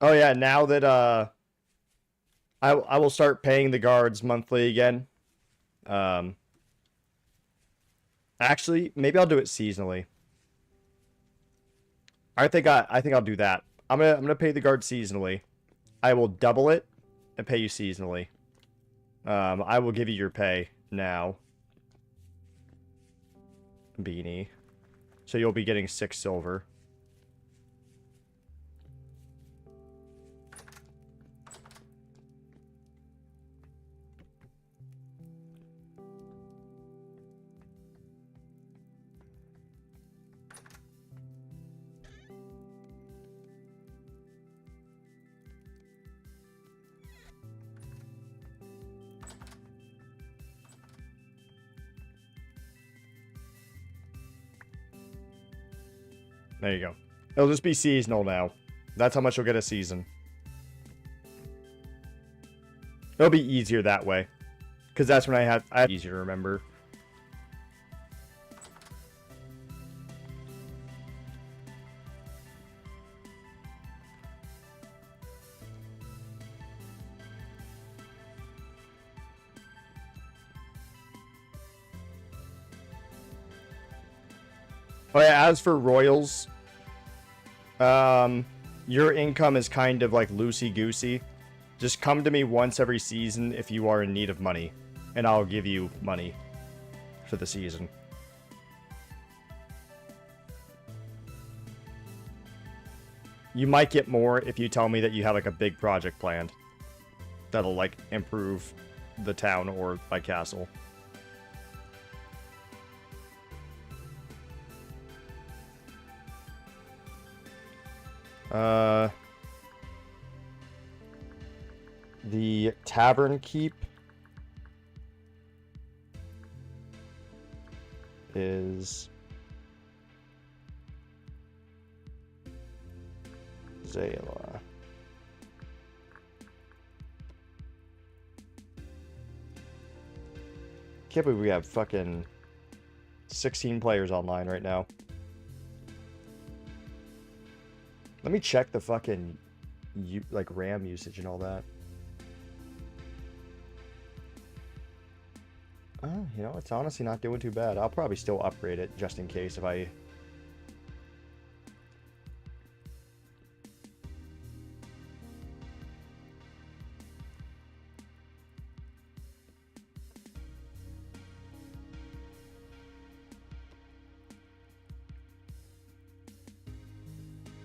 Oh yeah, now that I will start paying the guards monthly again. Actually, maybe I'll do it seasonally. I think I'll do that. I'm gonna pay the guards seasonally. I will double it and pay you seasonally. I will give you your pay now. Beanie. So you'll be getting 6 silver. There you go. It'll just be seasonal now. That's how much you'll get a season. It'll be easier that way. Because that's when I have easier to remember. Oh yeah, as for royals, your income is kind of like loosey-goosey. Just come to me once every season if you are in need of money, and I'll give you money for the season. You might get more if you tell me that you have like a big project planned that'll like improve the town or my castle. The tavern keep is Zayla. Can't believe we have fucking 16 players online right now. Let me check the fucking like RAM usage and all that. Oh, you know, it's honestly not doing too bad. I'll probably still upgrade it just in case if I...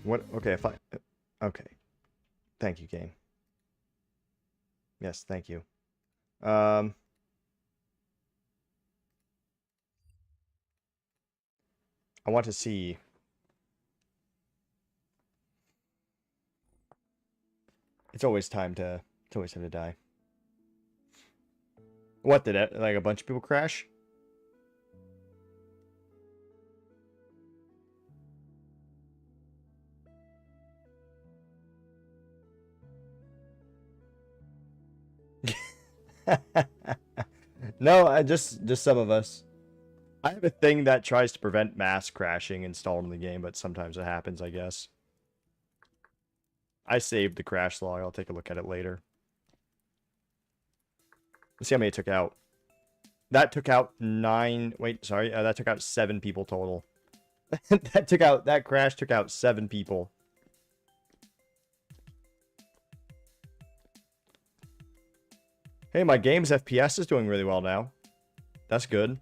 What? Okay, if I... Okay. Thank you, game. Yes, thank you. I want to see... It's always time to die. What did it? Like a bunch of people crash? No, just some of us. I have a thing that tries to prevent mass crashing installed in the game, but sometimes it happens, I guess. I saved the crash log. I'll take a look at it later. Let's see how many it took out. That took out 9... Wait, sorry. That took out 7 people total. That crash took out 7 people. Hey, my game's FPS is doing really well now. That's good.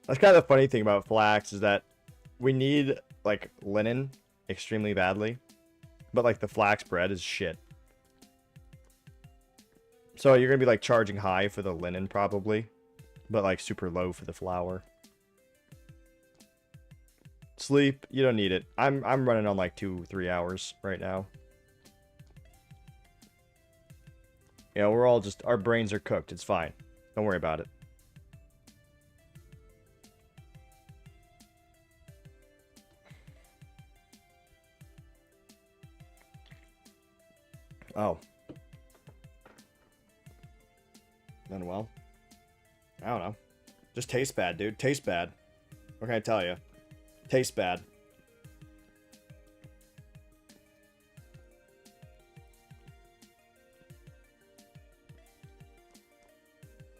That's kind of the funny thing about flax is that we need, like, linen extremely badly. But, like, the flax bread is shit. So you're going to be, like, charging high for the linen, probably. But, like, super low for the flour. Sleep, you don't need it. I'm running on, like, 2-3 hours right now. You know, we're all just, our brains are cooked. It's fine. Don't worry about it. Oh. Done well. I don't know. Just tastes bad, dude. Tastes bad. What can I tell you? Tastes bad.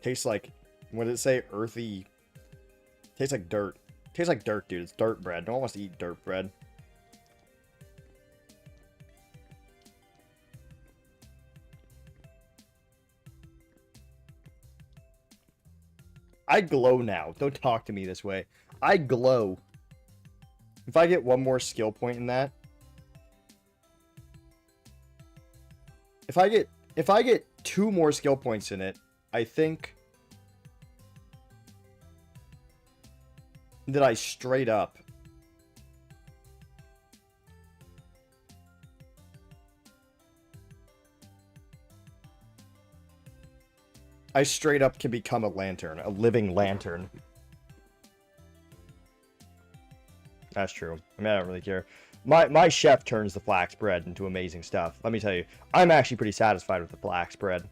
Tastes like, what did it say? Earthy. Tastes like dirt. Tastes like dirt, dude. It's dirt bread. No one wants to eat dirt bread. I glow now. Don't talk to me this way. I glow. If I get one more skill point in that. If I get 2 more skill points in it, I think that I straight up can become a lantern, a living lantern. That's true. I mean, I don't really care. My chef turns the flax bread into amazing stuff. Let me tell you, I'm actually pretty satisfied with the flax bread.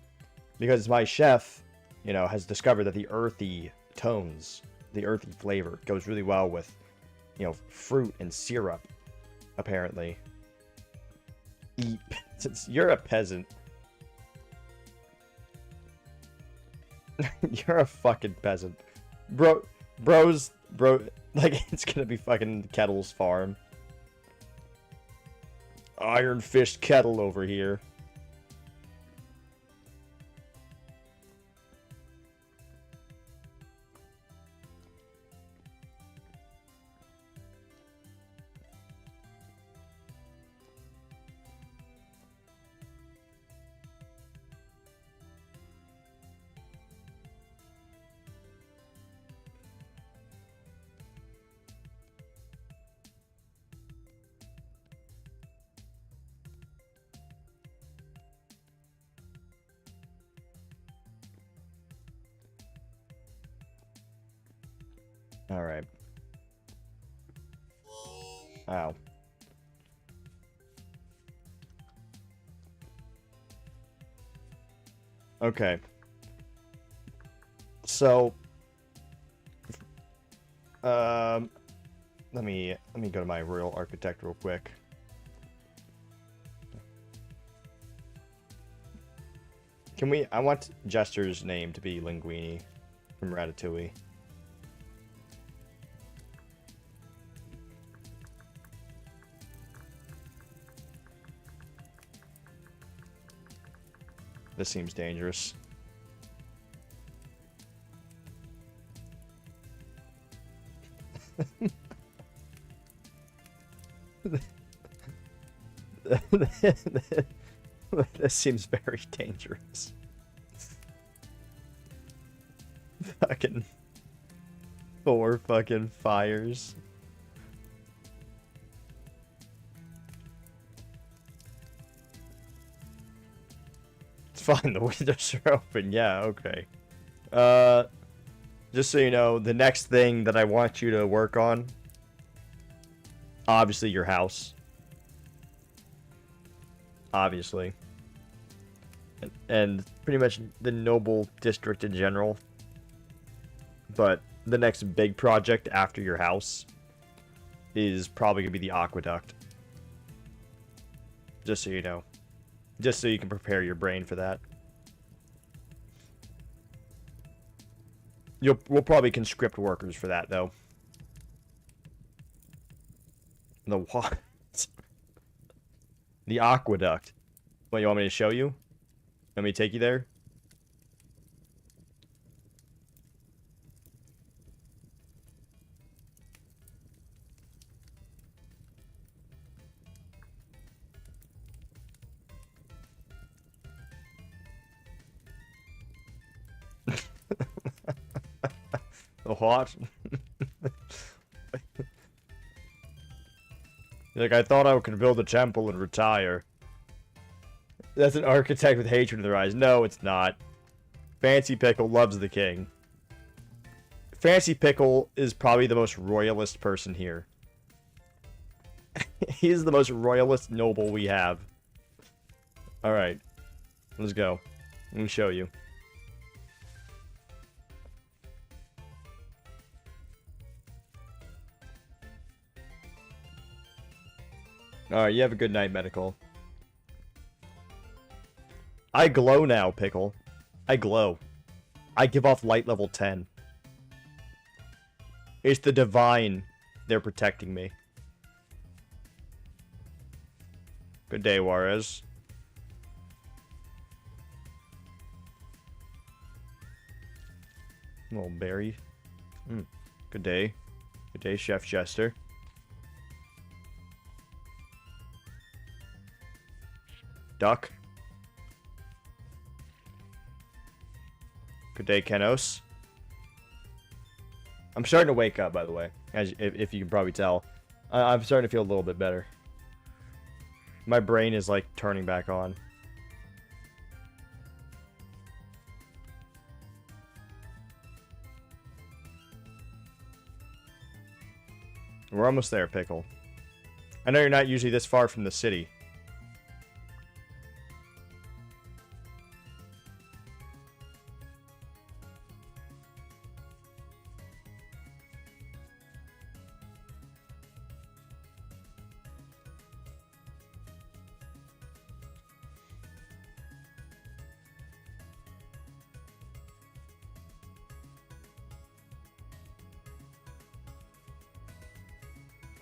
Because my chef, you know, has discovered that the earthy tones, the earthy flavor, goes really well with, you know, fruit and syrup, apparently. Eat. Since you're a peasant. You're a fucking peasant. Bro, like, it's gonna be fucking Kettle's farm. Iron Fist Kettle over here. Alright. Ow. Okay. So, let me go to my Royal Architect real quick. I want Jester's name to be Linguini from Ratatouille. This seems dangerous. This seems very dangerous. Fucking 4 fucking fires. It's fine, the windows are open. Yeah, okay. Just so you know, the next thing that I want you to work on, obviously your house. Obviously. And pretty much the Noble District in general. But the next big project after your house is probably going to be the aqueduct. Just so you know. Just so you can prepare your brain for that. We'll probably conscript workers for that, though. The what? The aqueduct. What, you want me to show you? Want me to take you there? The what? Like, I thought I could build a temple and retire. That's an architect with hatred in their eyes. No, it's not. Fancy Pickle loves the king. Fancy Pickle is probably the most royalist person here. He's the most royalist noble we have. Alright. Let's go. Let me show you. Alright, you have a good night, Medical. I glow now, Pickle. I glow. I give off light level 10. It's the divine. They're protecting me. Good day, Juarez. Little berry. Good day. Good day, Chef Chester. Duck. Good day, Kenos. I'm starting to wake up, by the way, as if you can probably tell. I'm starting to feel a little bit better. My brain is, like, turning back on. We're almost there, Pickle. I know you're not usually this far from the city.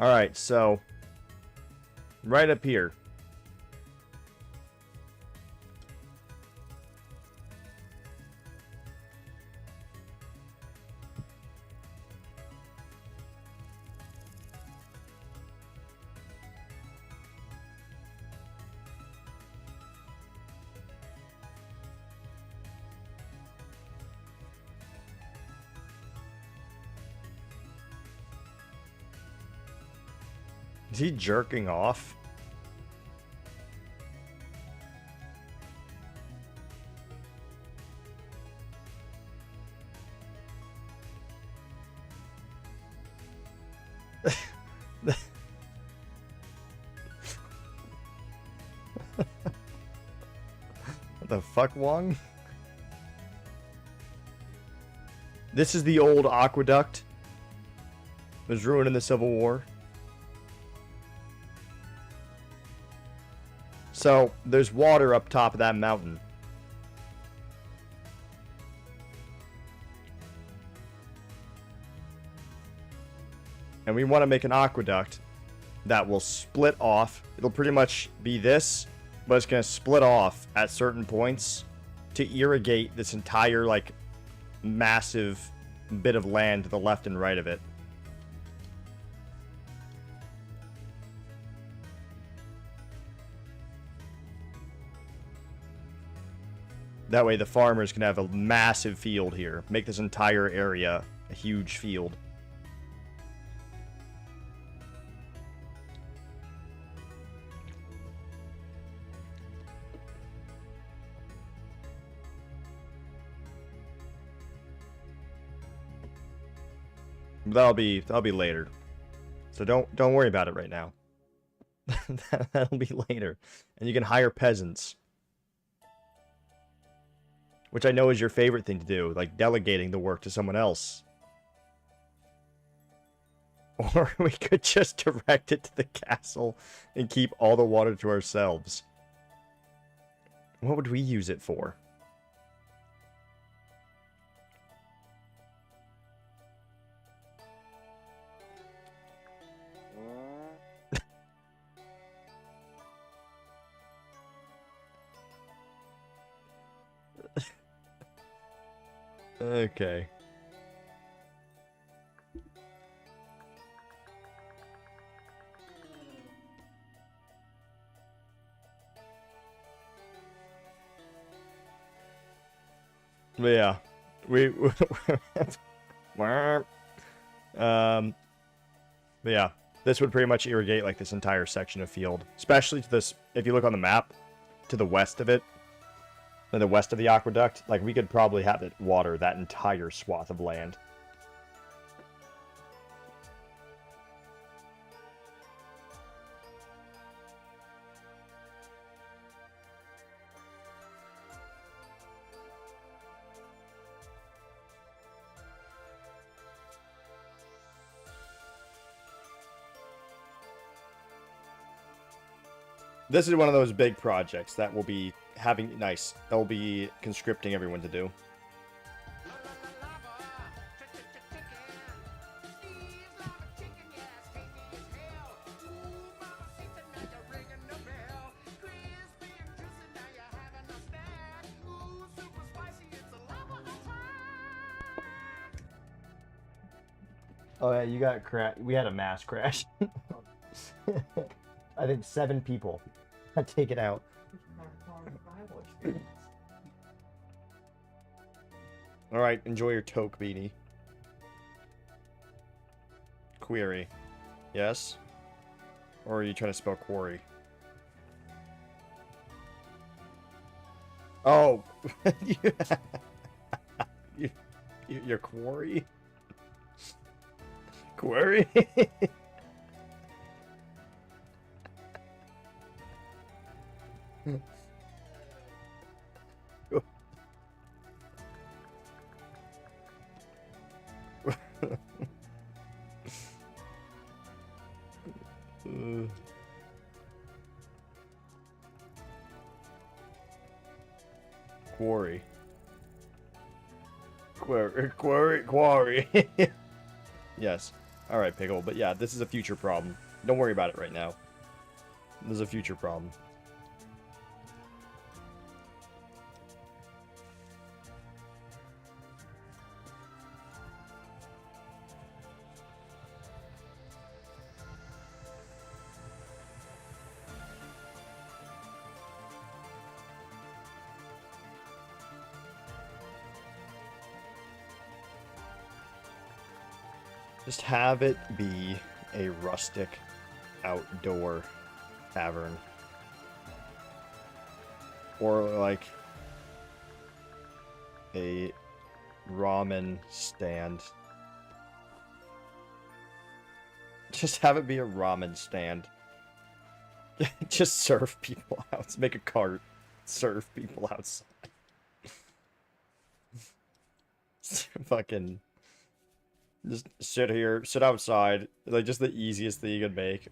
Alright, so right up here. Is he jerking off? What the fuck, Wong? This is the old aqueduct. It was ruined in the Civil War. So, there's water up top of that mountain. And we want to make an aqueduct that will split off. It'll pretty much be this, but it's going to split off at certain points to irrigate this entire, like, massive bit of land to the left and right of it. That way the farmers can have a massive field here. Make this entire area a huge field. That'll be later. So don't worry about it right now. That'll be later. And you can hire peasants. Which I know is your favorite thing to do, like delegating the work to someone else. Or we could just direct it to the castle and keep all the water to ourselves. What would we use it for? Okay. But yeah, but yeah, this would pretty much irrigate like this entire section of field, especially to this. If you look on the map, to the west of it, to the west of the aqueduct, like we could probably have it water that entire swath of land. This is one of those big projects that will be having nice. That will be conscripting everyone to do. Oh yeah, you got crash. We had a mass crash. I think 7 people got taken out. All right, enjoy your toque beanie. Query, yes? Or are you trying to spell quarry? Oh, your quarry? Query? Quarry. Quarry. Yes. Alright, Pickle. But yeah, this is a future problem. Don't worry about it right now. This is a future problem. Just have it be a rustic outdoor tavern. Or like a ramen stand. Just have it be a ramen stand. Just serve people out. Make a cart. Serve people outside. Fucking... Just sit here, sit outside. Like, just the easiest thing you could make.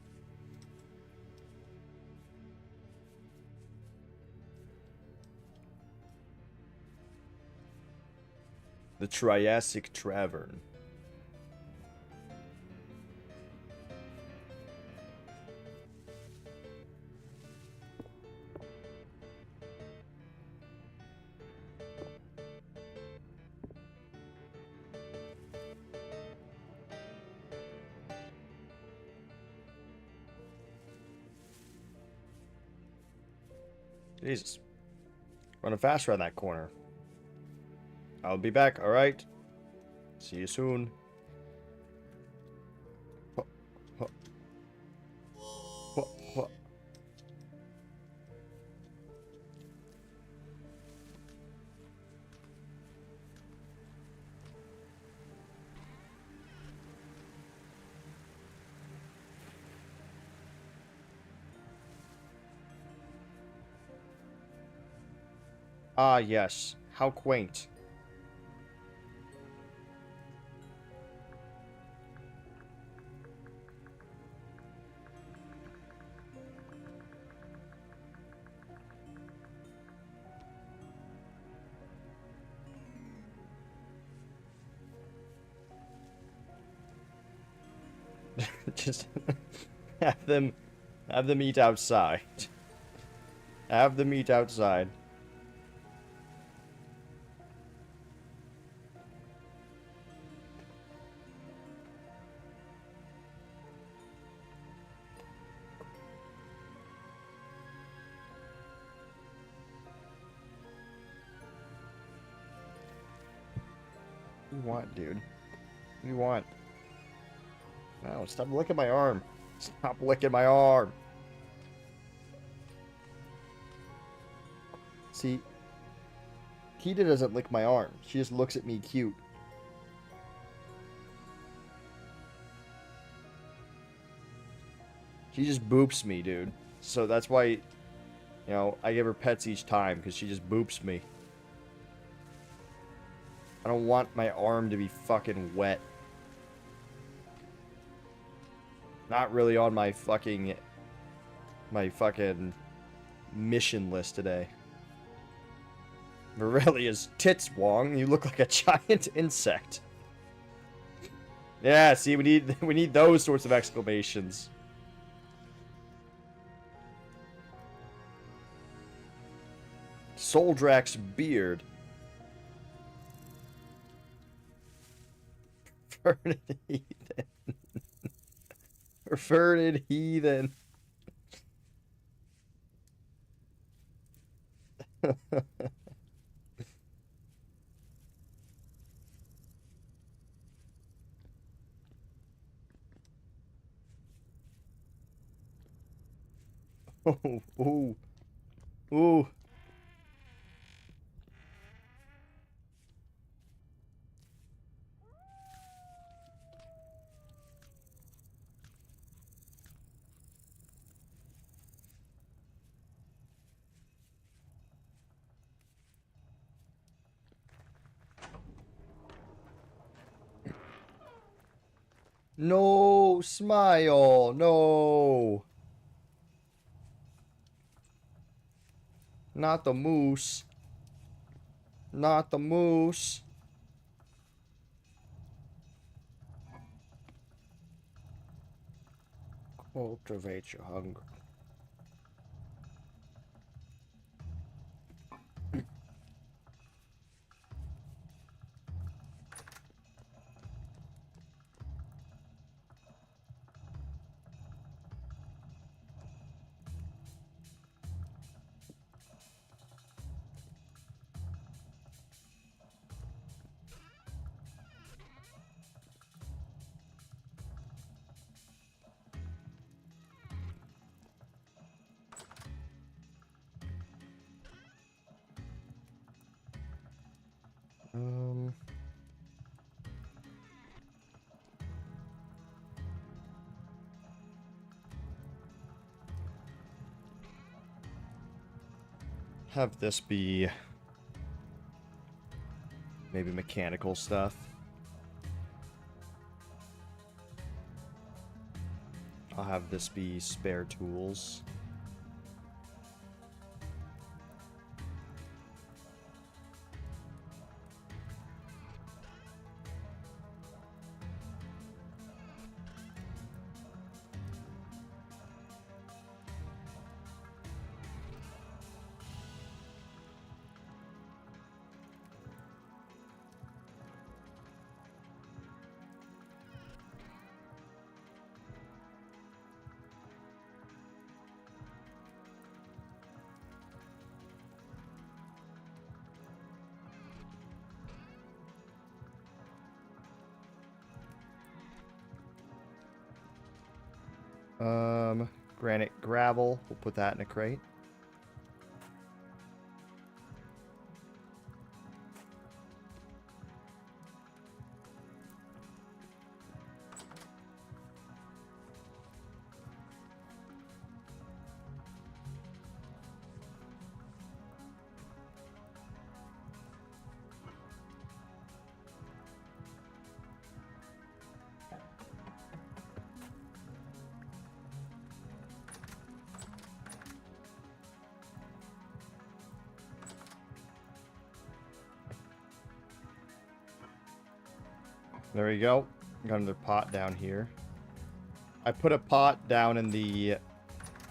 The Triassic Tavern. Jesus. Running fast around that corner. I'll be back, alright? See you soon. What? Ah, yes. How quaint. Just have them eat outside. Have them eat outside. What do you want, dude? What do you want? No, stop licking my arm. Stop licking my arm. See, Kita doesn't lick my arm. She just looks at me cute. She just boops me, dude. So that's why, you know, I give her pets each time, because she just boops me. I don't want my arm to be fucking wet. Not really on my fucking mission list today. Morelia's tits, Wong. You look like a giant insect. Yeah, see, we need those sorts of exclamations. Soldrak's beard. Perverted heathen. Perverted heathen. Oh, ooh. Ooh. No, smile, no. Not the moose. Not the moose. Cultivate your hunger. Um, have this be maybe mechanical stuff. I'll have this be spare tools. Granite gravel. We'll put that in a crate. There we go. Got another pot down here. I put a pot down in the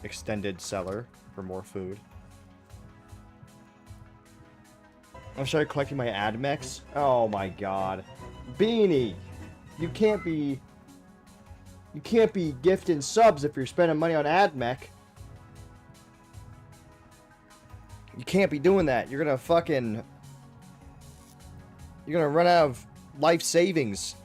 extended cellar for more food. I'm started collecting my AdMex. Oh my god. Beanie! You can't be gifting subs if you're spending money on AdMech. You can't be doing that. You're gonna run out of life savings.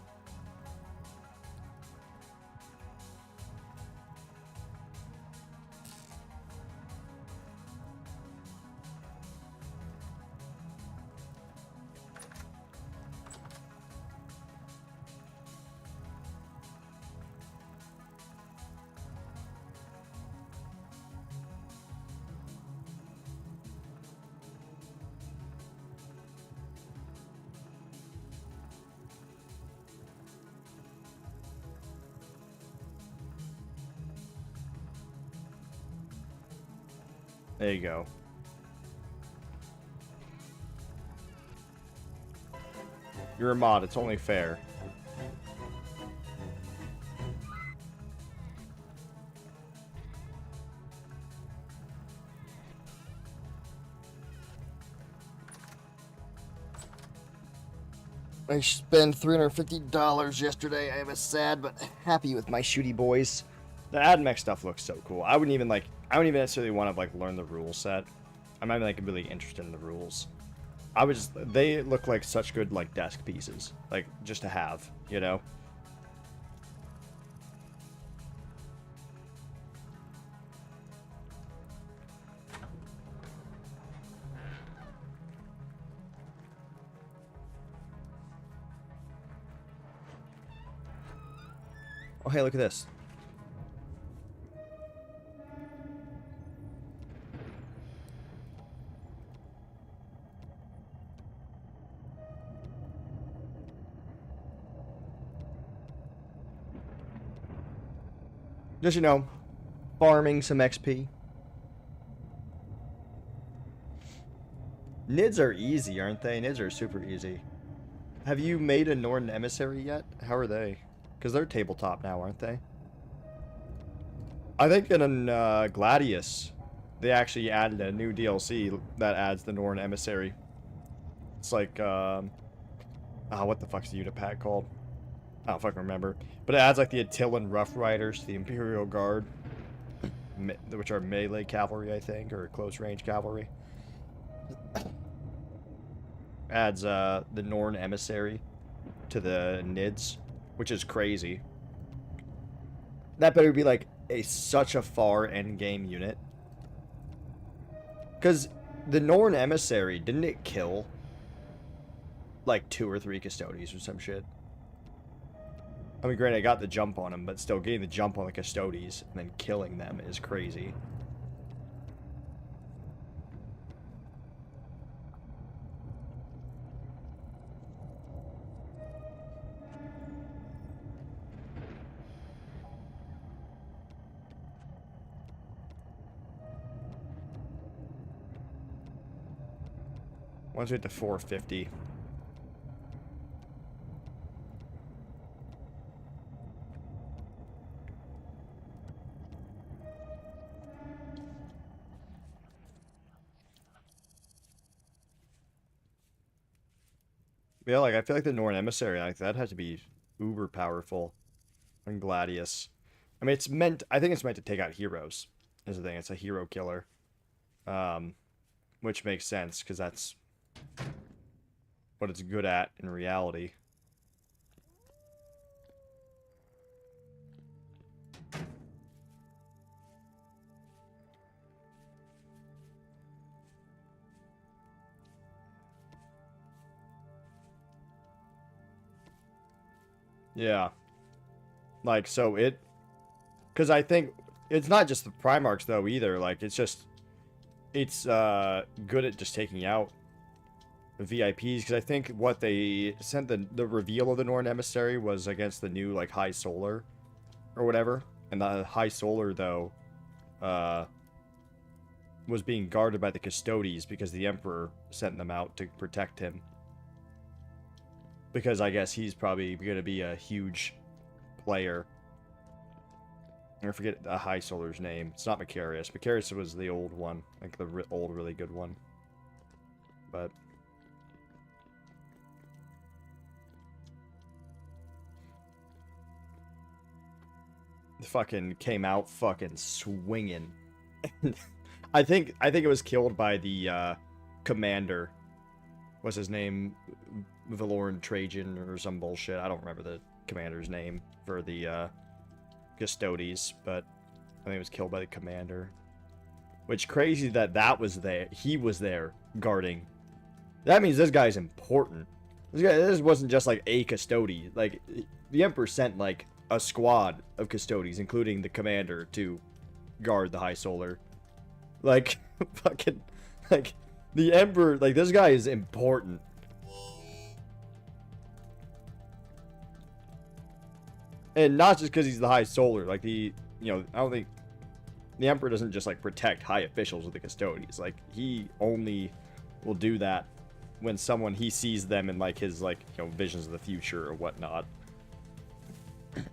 There you go. You're a mod. It's only fair. I spent $350 yesterday. I was sad but happy with my shooty boys. The AdMech stuff looks so cool. I wouldn't even necessarily want to like learn the rule set. I'm not even like really interested in the rules. They look like such good like desk pieces, like just to have, you know. Oh, hey, look at this. Just, you know, farming some XP. Nids are easy, aren't they? Nids are super easy. Have you made a Norn Emissary yet? How are they? Because they're tabletop now, aren't they? I think in Gladius, they actually added a new DLC that adds the Norn Emissary. It's like, what the fuck's the unit pack called? I don't fucking remember. But it adds like the Attilan Rough Riders, the Imperial Guard, which are melee cavalry, I think, or close range cavalry. Adds the Norn Emissary to the Nids, which is crazy. That better be like such a far endgame unit. Because the Norn Emissary, didn't it kill like 2 or 3 Custodies or some shit? I mean, granted, I got the jump on them, but still, getting the jump on the Custodies and then killing them is crazy. Once we hit to 450. Yeah, like, I feel like the Norn Emissary, like, that has to be uber powerful on Gladius. I mean, I think it's meant to take out heroes, is the thing. It's a hero killer. Which makes sense, because that's what it's good at in reality. Yeah. Like, so because I think it's not just the Primarchs, though, either. Like, it's good at just taking out VIPs, because I think what they sent the reveal of the Norn Emissary was against the new, like, High Solar or whatever. And the High Solar, though, was being guarded by the Custodies because the Emperor sent them out to protect him. Because I guess he's probably going to be a huge player. I forget the High Solar's name. It's not Macarius. Macarius was the old one. Like the old, really good one. But fucking came out fucking swinging. I think it was killed by the commander. What's his name? Valoran Trajan or some bullshit. I don't remember the commander's name for the Custodies, but I think it was killed by the commander. Which, crazy that was there. He was there guarding. That means this guy's important. This wasn't just like a Custody. Like, the Emperor sent like a squad of Custodies, including the commander, to guard the High Solar. Like, fucking, like, the Emperor, like, this guy is important. And not just because he's the High Solar. Like, I don't think The Emperor doesn't just, like, protect high officials with the custodians. Like, he only will do that when someone, he sees them in, like, his, like, you know, visions of the future or whatnot. You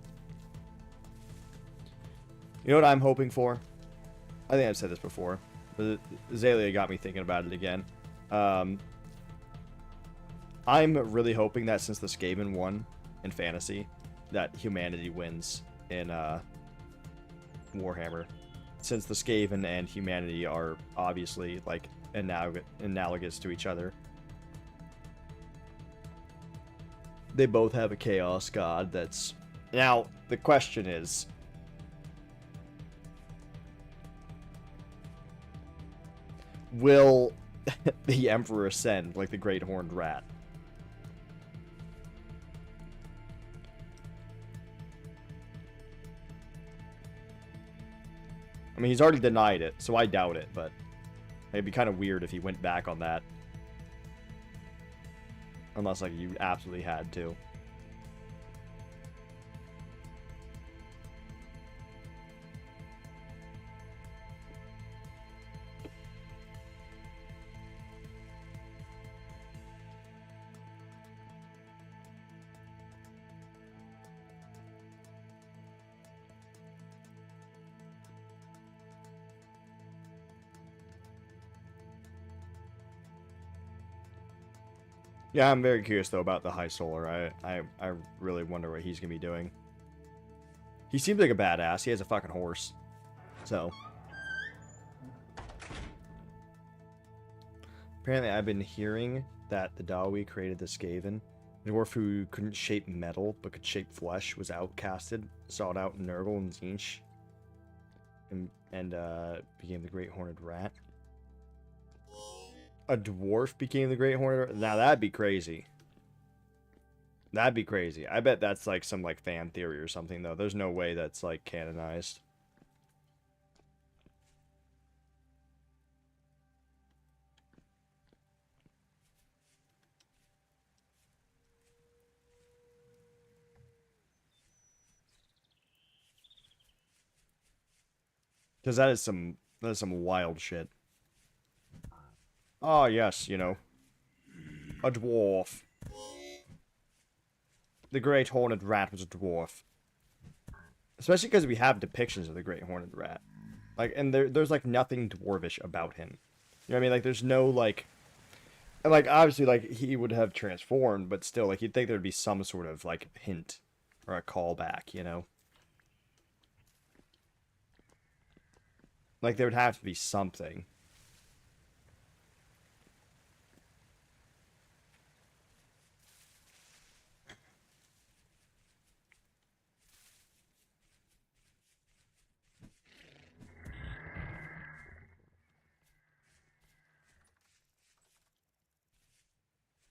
know what I'm hoping for? I think I've said this before. But Azalea got me thinking about it again. I'm really hoping that since the Skaven won in Fantasy, that humanity wins in Warhammer. Since the Skaven and humanity are obviously, like, analogous to each other. They both have a chaos god that's... Now, the question is... Will the Emperor ascend like the Great Horned Rat? I mean, he's already denied it, so I doubt it, but it'd be kind of weird if he went back on that. Unless, like, you absolutely had to. Yeah, I'm very curious, though, about the High Solar. I really wonder what he's going to be doing. He seems like a badass. He has a fucking horse. So. Apparently, I've been hearing that the Dawi created the Skaven. The dwarf who couldn't shape metal, but could shape flesh, was outcasted, sought out in Nurgle and Tzeentch, and became the Great Horned Rat. A dwarf became the Great Horned Rat? Now, that'd be crazy. That'd be crazy. I bet that's, like, some, like, fan theory or something, though. There's no way that's, like, canonized. Because that is some wild shit. Oh, yes, you know. A dwarf. The Great Horned Rat was a dwarf. Especially because we have depictions of the Great Horned Rat. Like, and there's, like, nothing dwarvish about him. You know what I mean? Like, there's no, like... And, like, obviously, like, he would have transformed, but still, like, you'd think there'd be some sort of, like, hint. Or a callback, you know? Like, there would have to be something.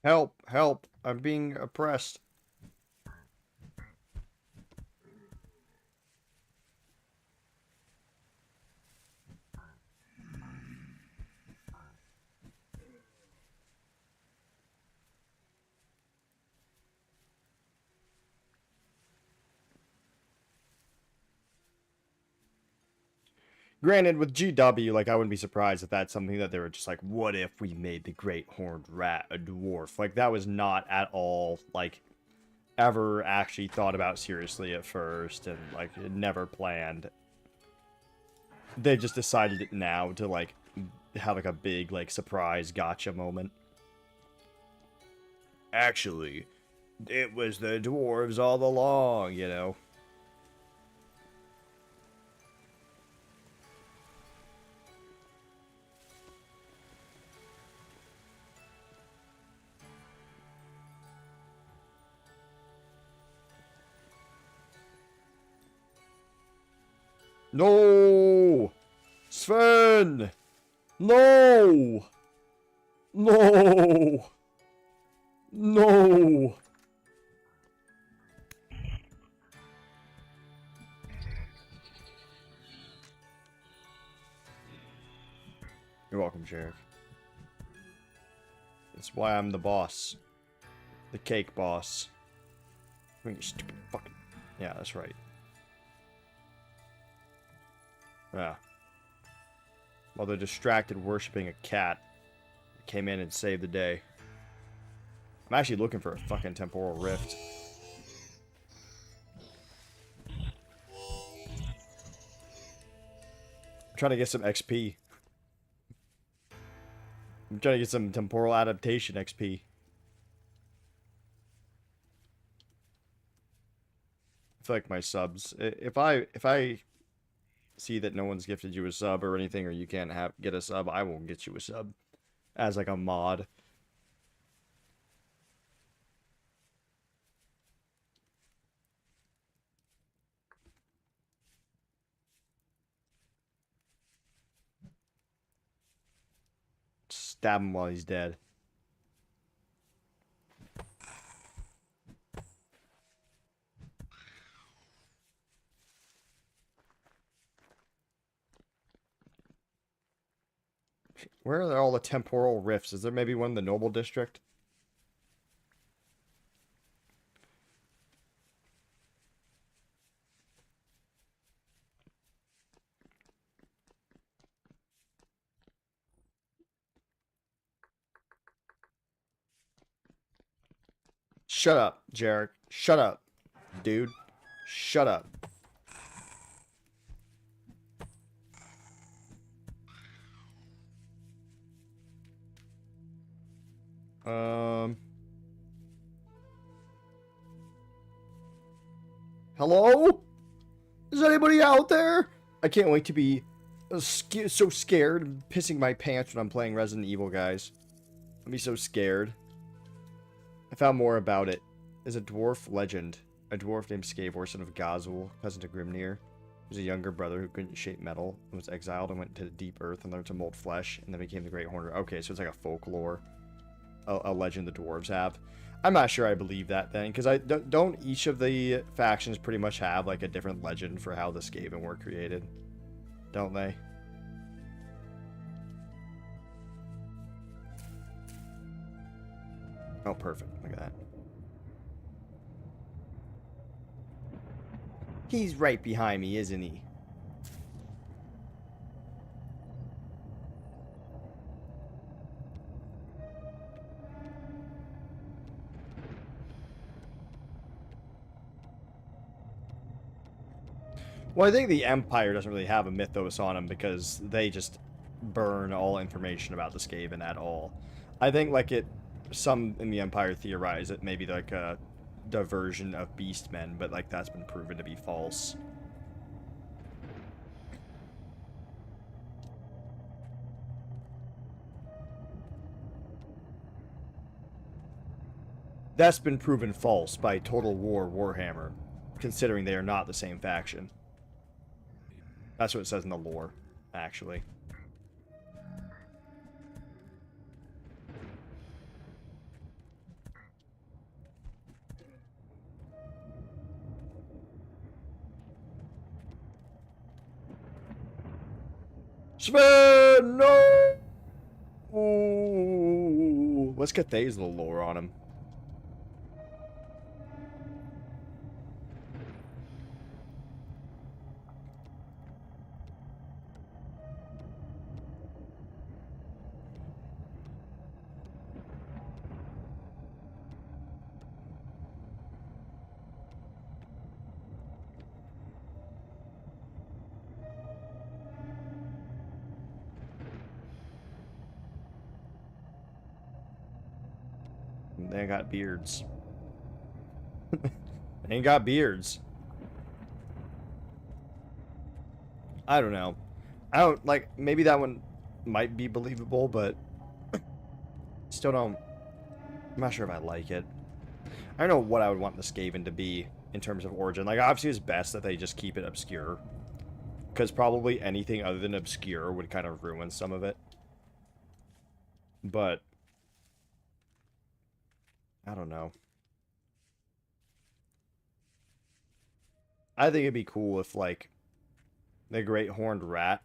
Help! Help! I'm being oppressed. Granted, with GW, like, I wouldn't be surprised if that's something that they were just like, what if we made the Great Horned Rat a dwarf? Like, that was not at all, like, ever actually thought about seriously at first, and, like, it never planned. They just decided it now to, like, have, like, a big, like, surprise gotcha moment. Actually, it was the dwarves all along, you know? No! Sven! No! No! No! You're welcome, Sheriff. That's why I'm the boss. The cake boss. I mean, you stupid fucking... Yeah, that's right. Yeah. while they're distracted worshipping a cat that came in and saved the day. I'm actually looking for a fucking temporal rift. I'm trying to get some XP. I'm trying to get some temporal adaptation XP. I feel like my subs. If I see that no one's gifted you a sub or anything, or you can't get a sub, I won't get you a sub as like a mod. Stab him while he's dead. Where are all the temporal rifts? Is there maybe one in the Noble District? Shut up, Jarek. Shut up, dude. Shut up. Hello? Is anybody out there? I can't wait to be so scared and pissing my pants when I'm playing Resident Evil, guys. I'll be so scared. I found more about it. There's a dwarf legend. A dwarf named Scavor, son of Gazul, cousin to Grimnir. He was a younger brother who couldn't shape metal and was exiled and went to the deep earth and learned to mold flesh and then became the Great Horner. Okay, so it's like a folklore. A legend the dwarves have. I'm not sure I believe that then, because don't each of the factions pretty much have like a different legend for how the Skaven were created, don't they? Oh, perfect. Look at that. He's right behind me, isn't he? Well, I think the Empire doesn't really have a mythos on them because they just burn all information about the Skaven at all. I think like some in the Empire theorize it maybe like a diversion of Beastmen, but like that's been proven to be false. That's been proven false by Total War Warhammer, considering they are not the same faction. That's what it says in the lore, actually. Sven, no! Ooh. Let's get Thay's little lore on him. They ain't got beards. They ain't got beards. I don't know. I don't, like, maybe that one might be believable, but still don't, I'm not sure if I like it. I don't know what I would want the Skaven to be in terms of origin. Like, obviously it's best that they just keep it obscure, because probably anything other than obscure would kind of ruin some of it. But I don't know. I think it'd be cool if, like, the Great Horned Rat.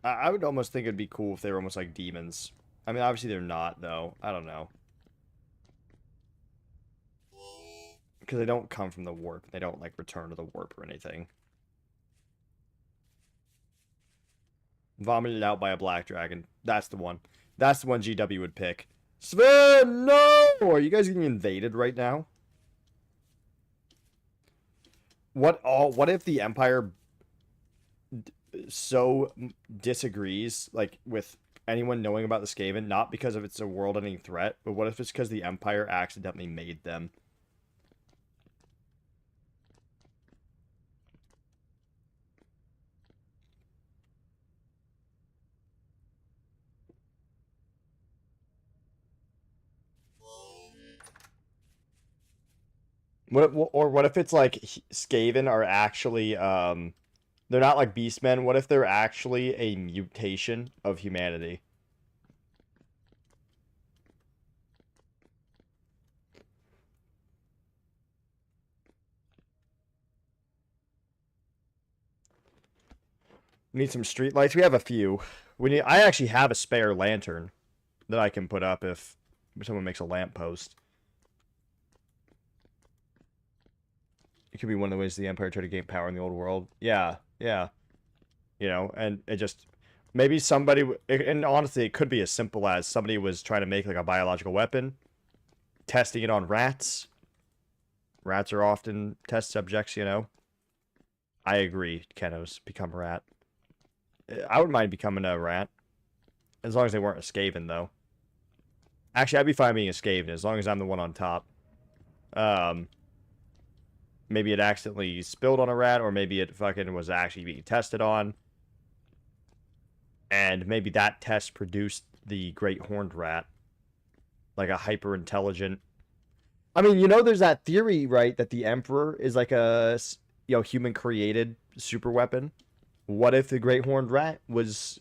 I would almost think it'd be cool if they were almost like demons. I mean, obviously they're not, though. I don't know. Because they don't come from the warp. They don't, like, return to the warp or anything. Vomited out by a black dragon. That's the one. That's the one GW would pick. Sven, no! Are you guys getting invaded right now? What if the Empire so disagrees, like, with anyone knowing about the Skaven, not because of it's a world-ending threat, but what if it's because the Empire accidentally made them? What if it's like Skaven are actually they're not like beastmen. What if they're actually a mutation of humanity? We need some street lights. We have a few. I actually have a spare lantern that I can put up if someone makes a lamppost. It could be one of the ways the Empire tried to gain power in the old world. Yeah, yeah. You know, and it just maybe somebody, and honestly, it could be as simple as somebody was trying to make like a biological weapon, testing it on rats. Rats are often test subjects, you know. I agree, Kenos, become a rat. I wouldn't mind becoming a rat. As long as they weren't a Skaven, though. Actually, I'd be fine being a Skaven, as long as I'm the one on top. Maybe it accidentally spilled on a rat, or maybe it fucking was actually being tested on. And maybe that test produced the Great Horned Rat. Like a hyper-intelligent... I mean, you know, there's that theory, right, that the Emperor is like a, you know, human-created super weapon. What if the Great Horned Rat was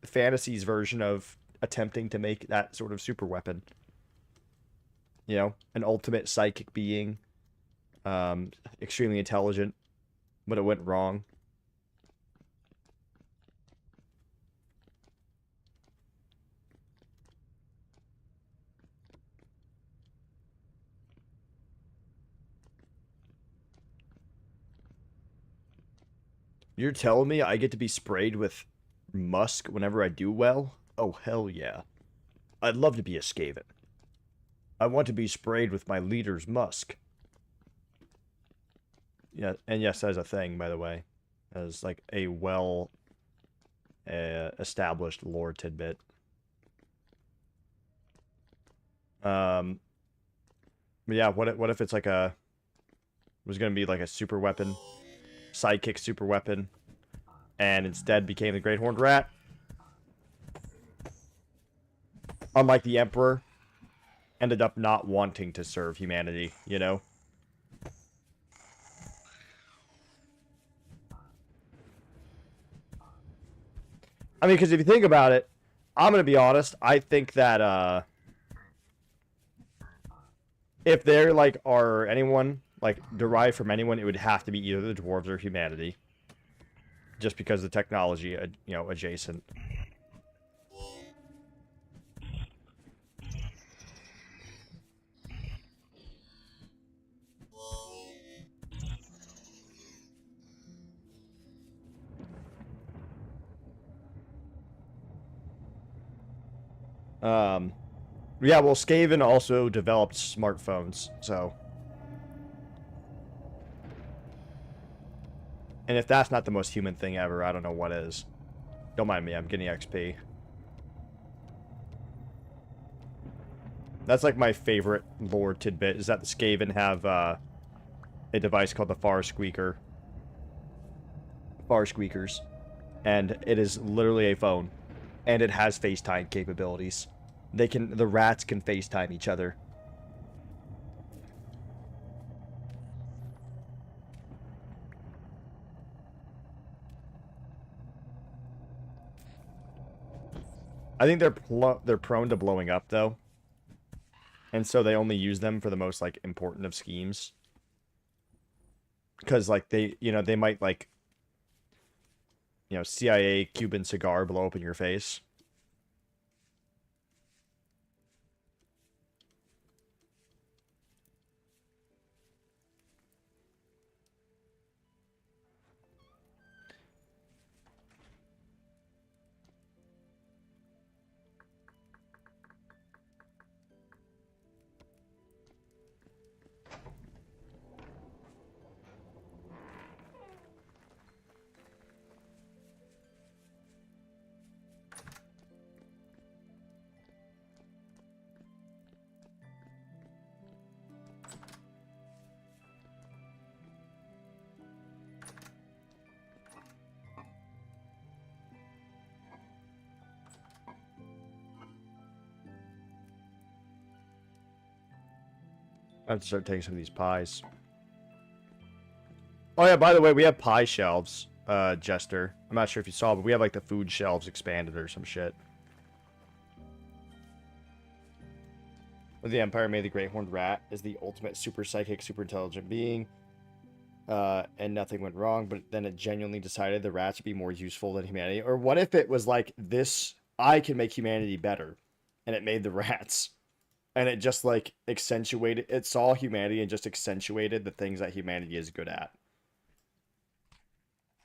fantasy's version of attempting to make that sort of super weapon? You know, an ultimate psychic being, extremely intelligent, but it went wrong. You're telling me I get to be sprayed with musk whenever I do well? Oh, hell yeah. I'd love to be a Skaven. I want to be sprayed with my leader's musk. Yeah, and yes, that is a thing, by the way. As like a well established lore tidbit. But yeah, what if it's like a was gonna be like a super weapon, sidekick super weapon, and instead became the Great Horned Rat? Unlike the Emperor, ended up not wanting to serve humanity, you know? I mean, because if you think about it, I'm gonna be honest, I think that, if there, like, are anyone, like, derived from anyone, it would have to be either the dwarves or humanity. Just because the technology, you know, adjacent. Yeah, well, Skaven also developed smartphones, so... And if that's not the most human thing ever, I don't know what is. Don't mind me, I'm getting XP. That's like my favorite lore tidbit, is that the Skaven have, a device called the Far Squeaker. Far Squeakers. And it is literally a phone. And it has FaceTime capabilities. The rats can FaceTime each other. I think they're prone to blowing up, though. And so they only use them for the most, like, important of schemes. Because, like, they might, like, CIA Cuban cigar blow up in your face. I have to start taking some of these pies. Oh yeah, by the way, we have pie shelves, Jester. I'm not sure if you saw, but we have like the food shelves expanded or some shit. The Empire made the Great Horned Rat as the ultimate super psychic, super intelligent being. And nothing went wrong, but then it genuinely decided the rats would be more useful than humanity. Or what if it was like, this, I can make humanity better, and it made the rats. And it just like accentuated, it saw humanity and just accentuated the things that humanity is good at.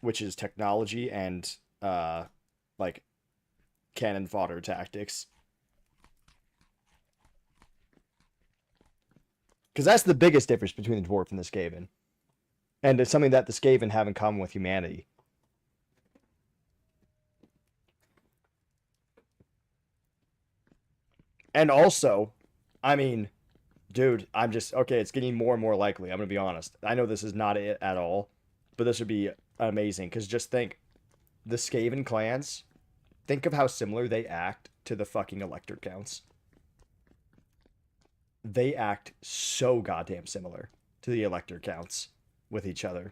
Which is technology and, like, cannon fodder tactics. Because that's the biggest difference between the dwarf and the Skaven. And it's something that the Skaven have in common with humanity. And also, I mean, dude, I'm just, okay, it's getting more and more likely. I'm going to be honest. I know this is not it at all, but this would be amazing. Because just think, the Skaven clans, think of how similar they act to the fucking Elector counts. They act so goddamn similar to the Elector counts with each other.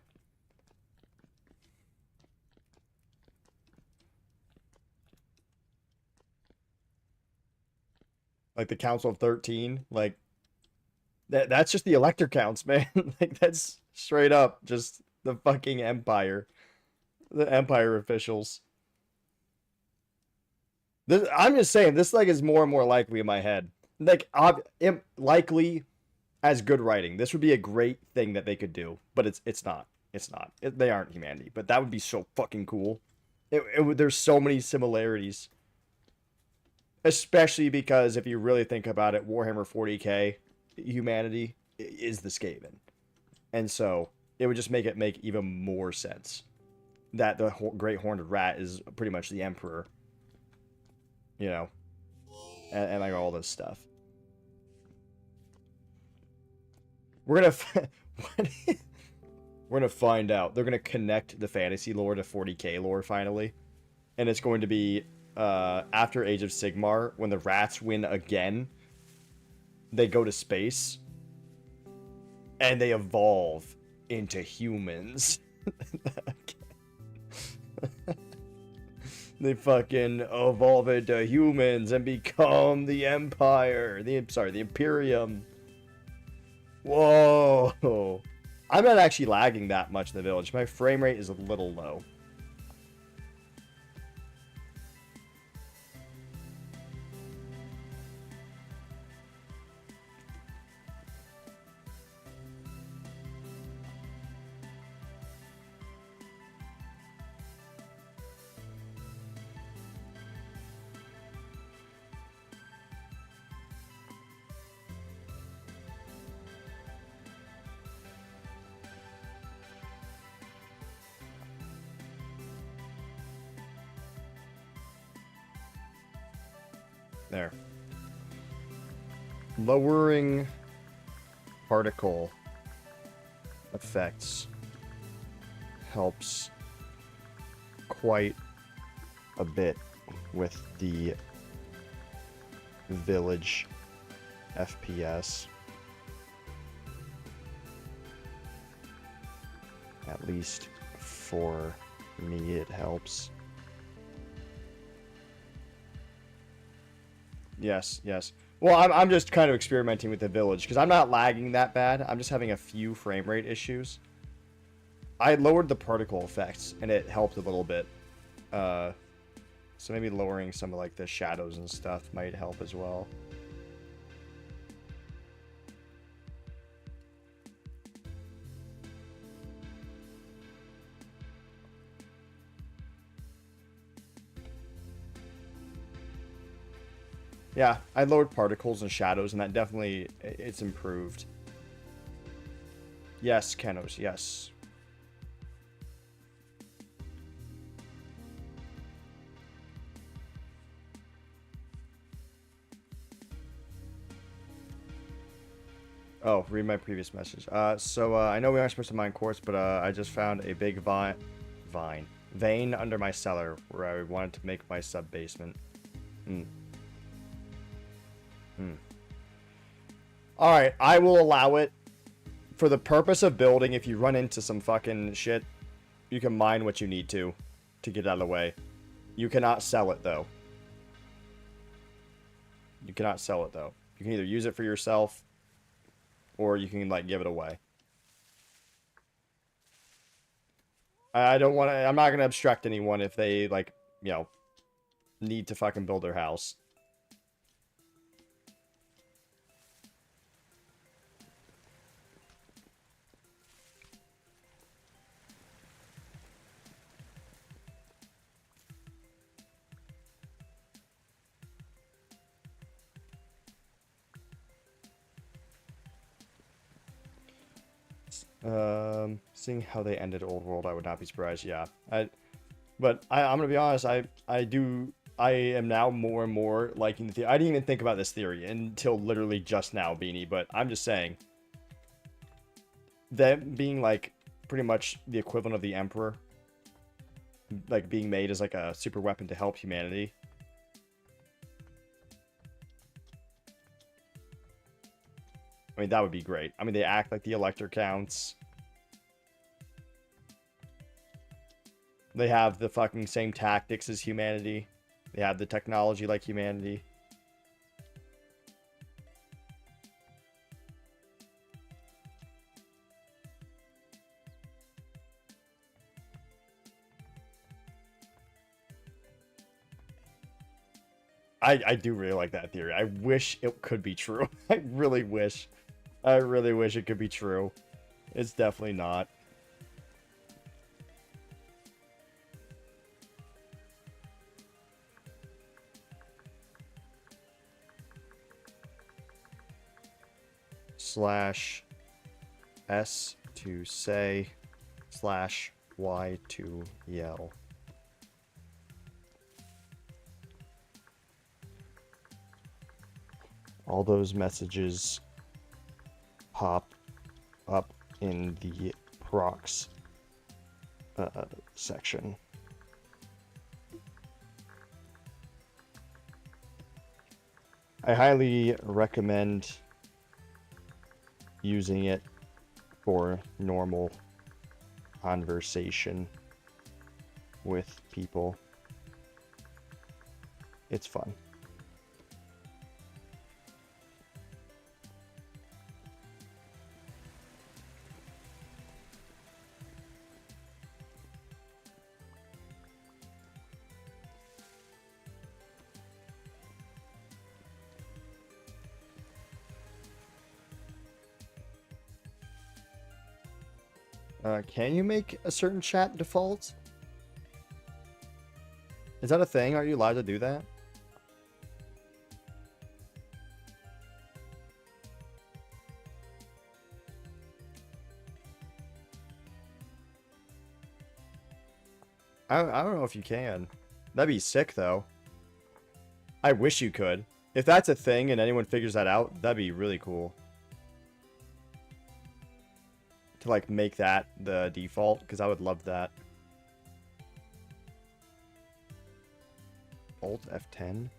Like the Council of 13, like that's just the Elector counts, man. Like that's straight up just the fucking Empire. The Empire officials. This, I'm just saying, this like is more and more likely in my head. Like, likely as good writing. This would be a great thing that they could do, but it's not. It's not. They aren't humanity, but that would be so fucking cool. There's so many similarities. Especially because if you really think about it, Warhammer 40k, humanity is the Skaven. And so it would just make it make even more sense that the Great Horned Rat is pretty much the Emperor. You know? And like all this stuff. We're gonna find out. They're gonna connect the fantasy lore to 40k lore finally. And it's going to be after Age of Sigmar, when the rats win again, they go to space and they evolve into humans. They fucking evolve into humans and become the Empire. The Imperium. Whoa. I'm not actually lagging that much in the village. My frame rate is a little low. There. Lowering particle effects helps quite a bit with the village FPS. At least for me, it helps. Yes, yes. Well, I'm just kind of experimenting with the village, because I'm not lagging that bad. I'm just having a few frame rate issues. I lowered the particle effects, and it helped a little bit. So maybe lowering some of, like, the shadows and stuff might help as well. Yeah, I lowered particles and shadows, and that definitely, it's improved. Yes, Kenos, yes. Oh, read my previous message. I know we aren't supposed to mine quartz, but I just found a big vein under my cellar where I wanted to make my sub-basement. Alright, I will allow it. For the purpose of building, if you run into some fucking shit, you can mine what you need to get it out of the way. You cannot sell it, though. You cannot sell it, though. You can either use it for yourself, or you can, like, give it away. I don't want to... I'm not going to obstruct anyone if they, like, you know, need to fucking build their house. Seeing how they ended Old World, I would not be surprised. Yeah, I'm gonna be honest. I am now more and more liking the theory. I didn't even think about this theory until literally just now, Beanie. But I'm just saying, them being like pretty much the equivalent of the Emperor, like being made as like a super weapon to help humanity. I mean, that would be great. I mean, they act like the Elector Counts. They have the fucking same tactics as humanity. They have the technology like humanity. I do really like that theory. I wish it could be true. I really wish. I really wish it could be true. It's definitely not. Slash S to say slash Y to yell. All those messages pop up in the procs section. I highly recommend using it for normal conversation with people. It's fun. Can you make a certain chat default? Is that a thing? Are you allowed to do that? I don't know if you can. That'd be sick, though. I wish you could. If that's a thing and anyone figures that out, that'd be really cool. To, like, make that the default, because I would love that. Alt F10?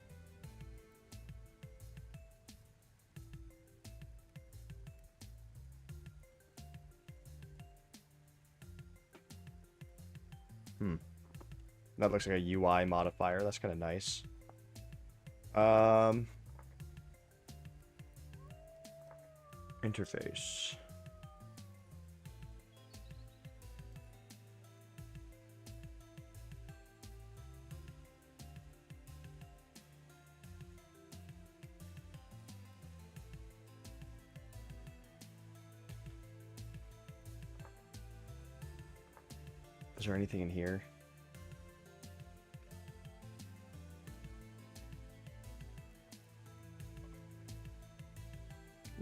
That looks like a UI modifier. That's kind of nice. Interface. Is there anything in here?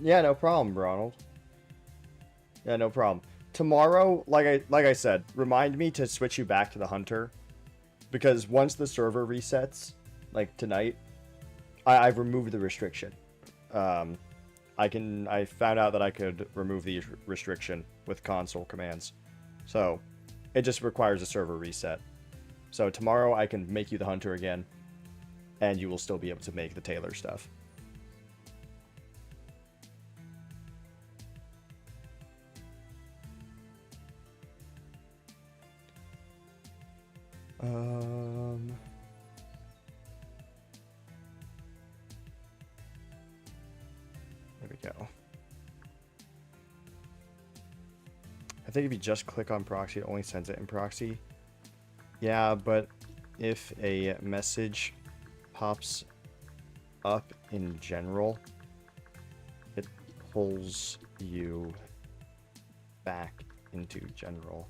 Yeah, no problem, Ronald. Yeah, no problem. Tomorrow, like I said, remind me to switch you back to the Hunter, because once the server resets, like tonight, I've removed the restriction. I found out that I could remove the restriction with console commands, so it just requires a server reset. So tomorrow I can make you the Hunter again, and you will still be able to make the Taylor stuff. think if you just click on proxy, it only sends it in proxy. Yeah, but if a message pops up in general, it pulls you back into general.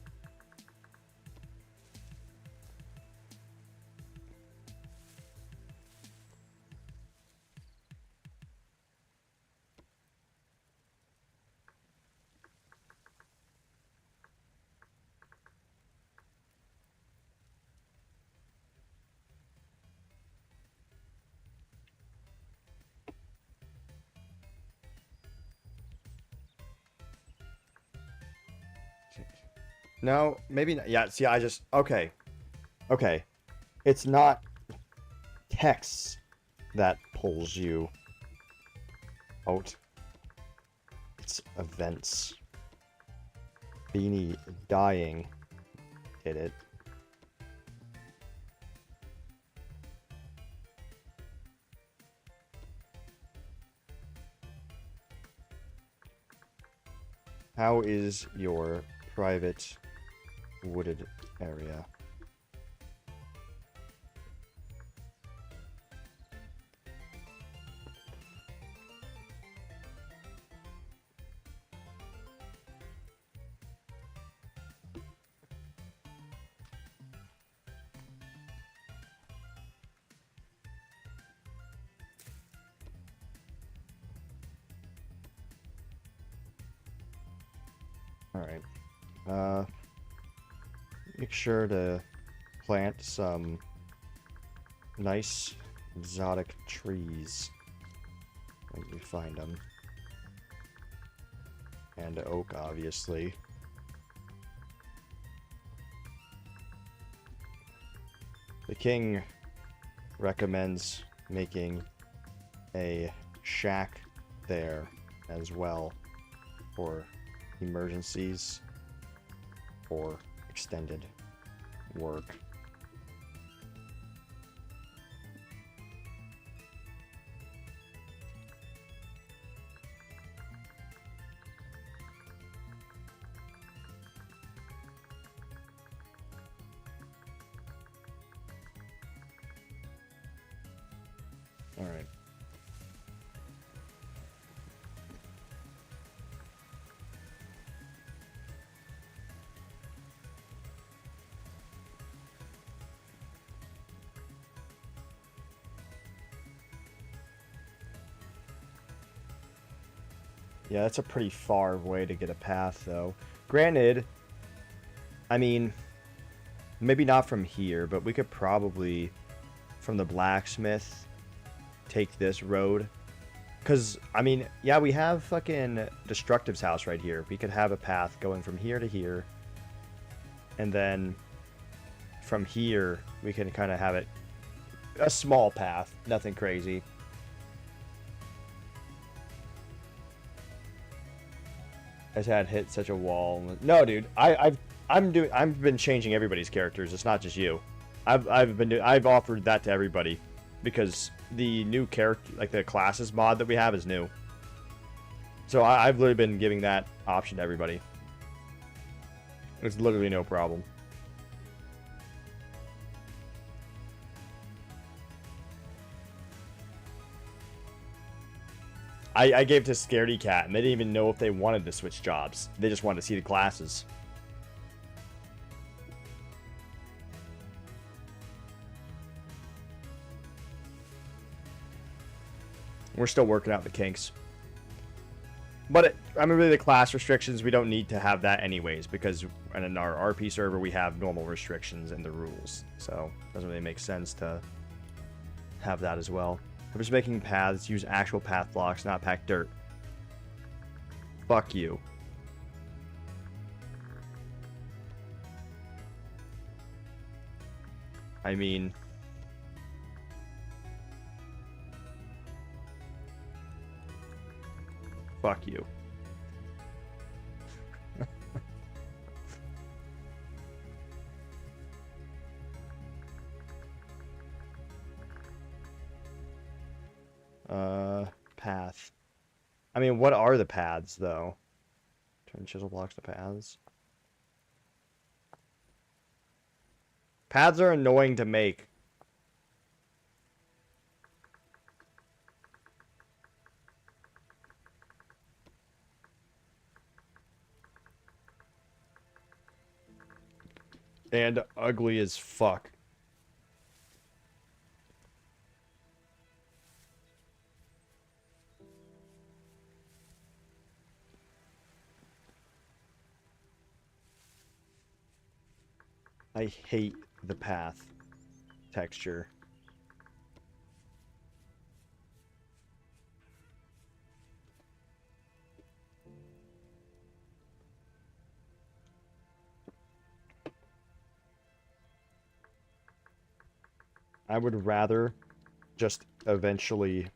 No, maybe not. Yeah, see, I just... Okay. Okay. It's not text that pulls you out. It's events. Beanie dying did it. How is your private wooded area? Alright. Make sure to plant some nice exotic trees when you find them. And oak, obviously. The king recommends making a shack there as well for emergencies or extended work. All right. Yeah, that's a pretty far way to get a path, though. Granted, I mean, maybe not from here, but we could probably, from the blacksmith, take this road. Because, I mean, yeah, we have fucking Destructive's house right here. We could have a path going from here to here. And then from here, we can kind of have it a small path. Nothing crazy. I just had hit such a wall. No, dude, I've been changing everybody's characters. It's not just you. I've offered that to everybody because the new character, like the classes mod that we have, is new. So I've literally been giving that option to everybody. It's literally no problem. I gave it to Scaredy Cat, and they didn't even know if they wanted to switch jobs. They just wanted to see the classes. We're still working out the kinks. But, I mean, really, the class restrictions, we don't need to have that anyways, because in our RP server, we have normal restrictions in the rules. So, it doesn't really make sense to have that as well. If we're just making paths, use actual path blocks, not pack dirt. Fuck you. I mean... Fuck you. Path. I mean, what are the paths, though? Turn chisel blocks to paths. Paths are annoying to make. And ugly as fuck. I hate the path texture. I would rather just eventually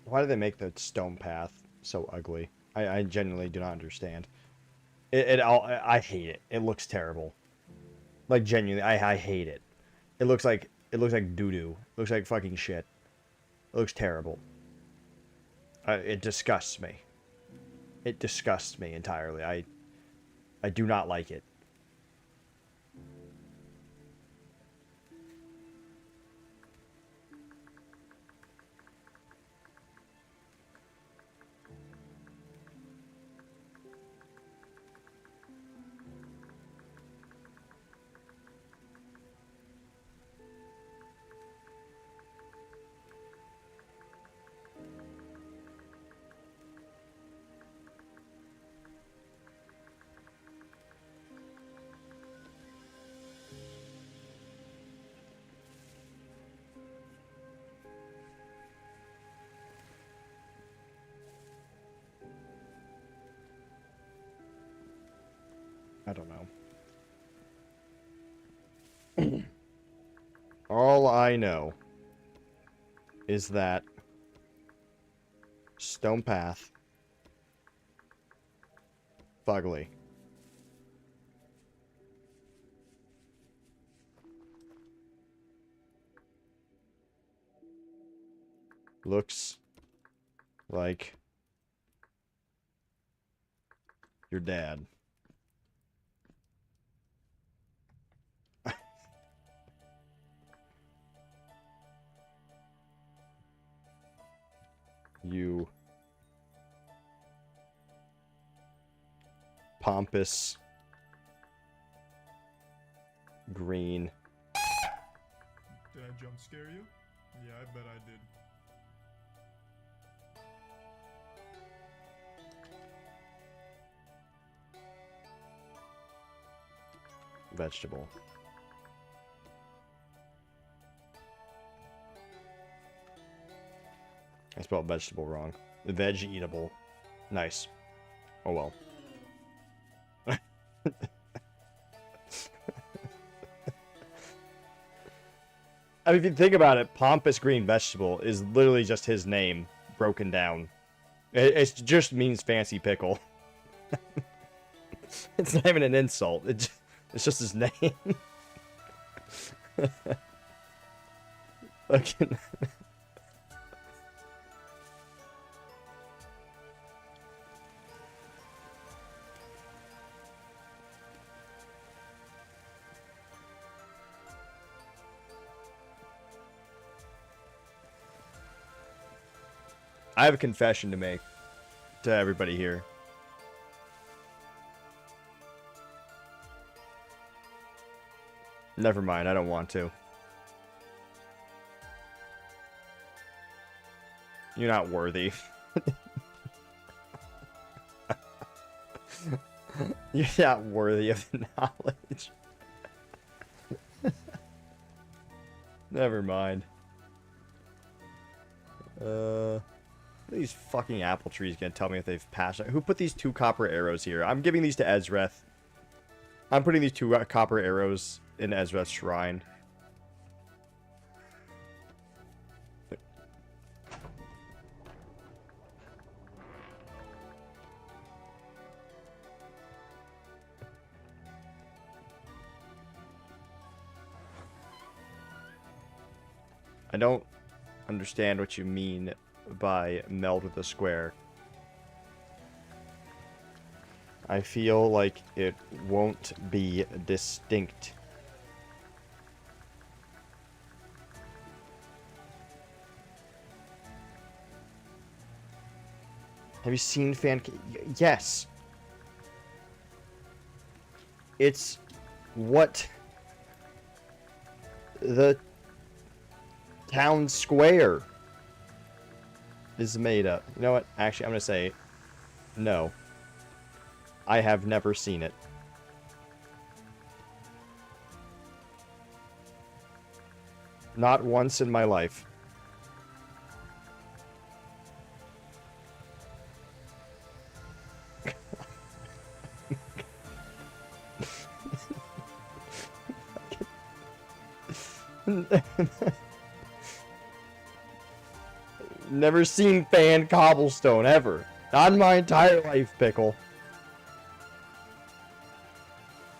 Why do they make the stone path so ugly? I genuinely do not understand. I hate it. It looks terrible. Like genuinely, I hate it. It looks like doo-doo. It looks like fucking shit. It looks terrible. It disgusts me. It disgusts me entirely. I do not like it. I don't know. All I know is that stone path, fugly. Looks like your dad. You pompous green. Did I jump scare you? Yeah, I bet I did. Vegetable. I spelled vegetable wrong. Veg eatable. Nice. Oh well. I mean, if you think about it, pompous green vegetable is literally just his name broken down. It just means fancy pickle. It's not even an insult. It's just his name. Fucking. I have a confession to make to everybody here. Never mind, I don't want to. You're not worthy. You're not worthy of the knowledge. Never mind. These fucking apple trees gonna tell me if they've passed. Who put these 2 copper arrows here? I'm giving these to Ezreth. I'm putting these 2 copper arrows in Ezra's shrine. I don't understand what you mean by meld with a square. I feel like it won't be distinct. Have you seen Yes. It's what the town square is made of. You know what? Actually, I'm going to say no. I have never seen it. Not once in my life. Never seen fan cobblestone, ever. Not in my entire life, Pickle.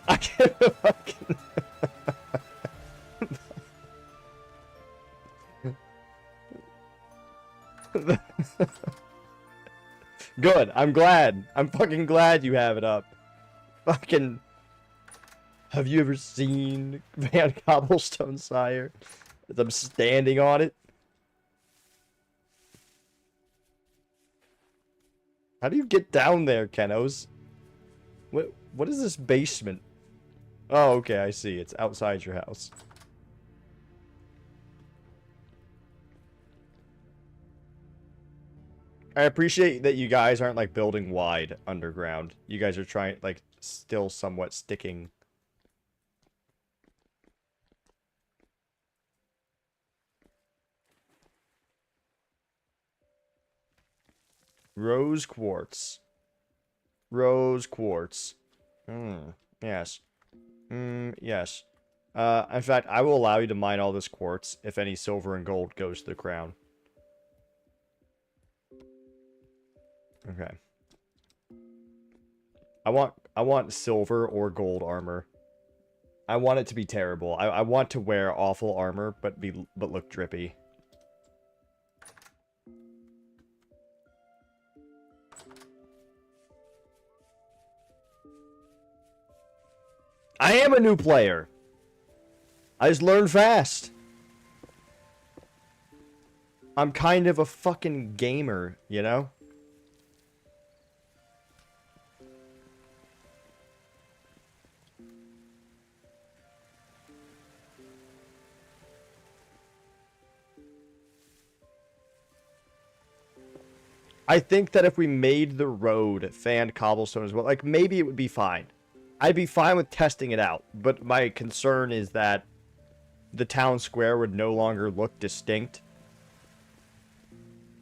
I can't fucking... Good, I'm glad. I'm fucking glad you have it up. Fucking... Have you ever seen Van Cobblestone, sire? As I'm standing on it. How do you get down there, Kenos? What is this basement? Oh, okay, I see. It's outside your house. I appreciate that you guys aren't, like, building wide underground. You guys are trying, like, still somewhat sticking. Rose quartz. Rose quartz. Yes. Yes. In fact, I will allow you to mine all this quartz if any silver and gold goes to the crown. Okay. I want silver or gold armor. I want it to be terrible. I want to wear awful armor, but look drippy. I am a new player. I just learn fast. I'm kind of a fucking gamer, you know? I think that if we made the road fan cobblestone as well, like, maybe it would be fine. I'd be fine with testing it out, but my concern is that the town square would no longer look distinct.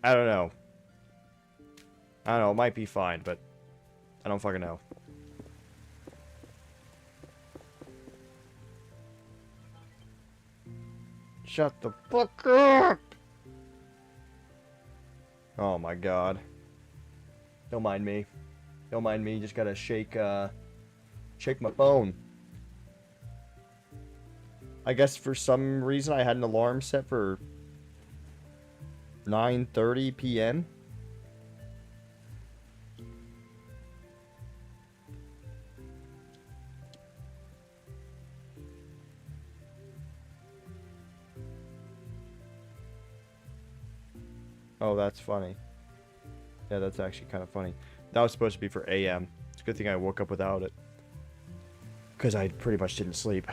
I don't know. I don't know, it might be fine, but I don't fucking know. Shut the fuck up! Oh my god. Don't mind me. Don't mind me, just gotta shake my phone. I guess for some reason I had an alarm set for 9:30 p.m. Oh, that's funny. Yeah, that's actually kind of funny. That was supposed to be for AM. It's a good thing I woke up without it. Because I pretty much didn't sleep.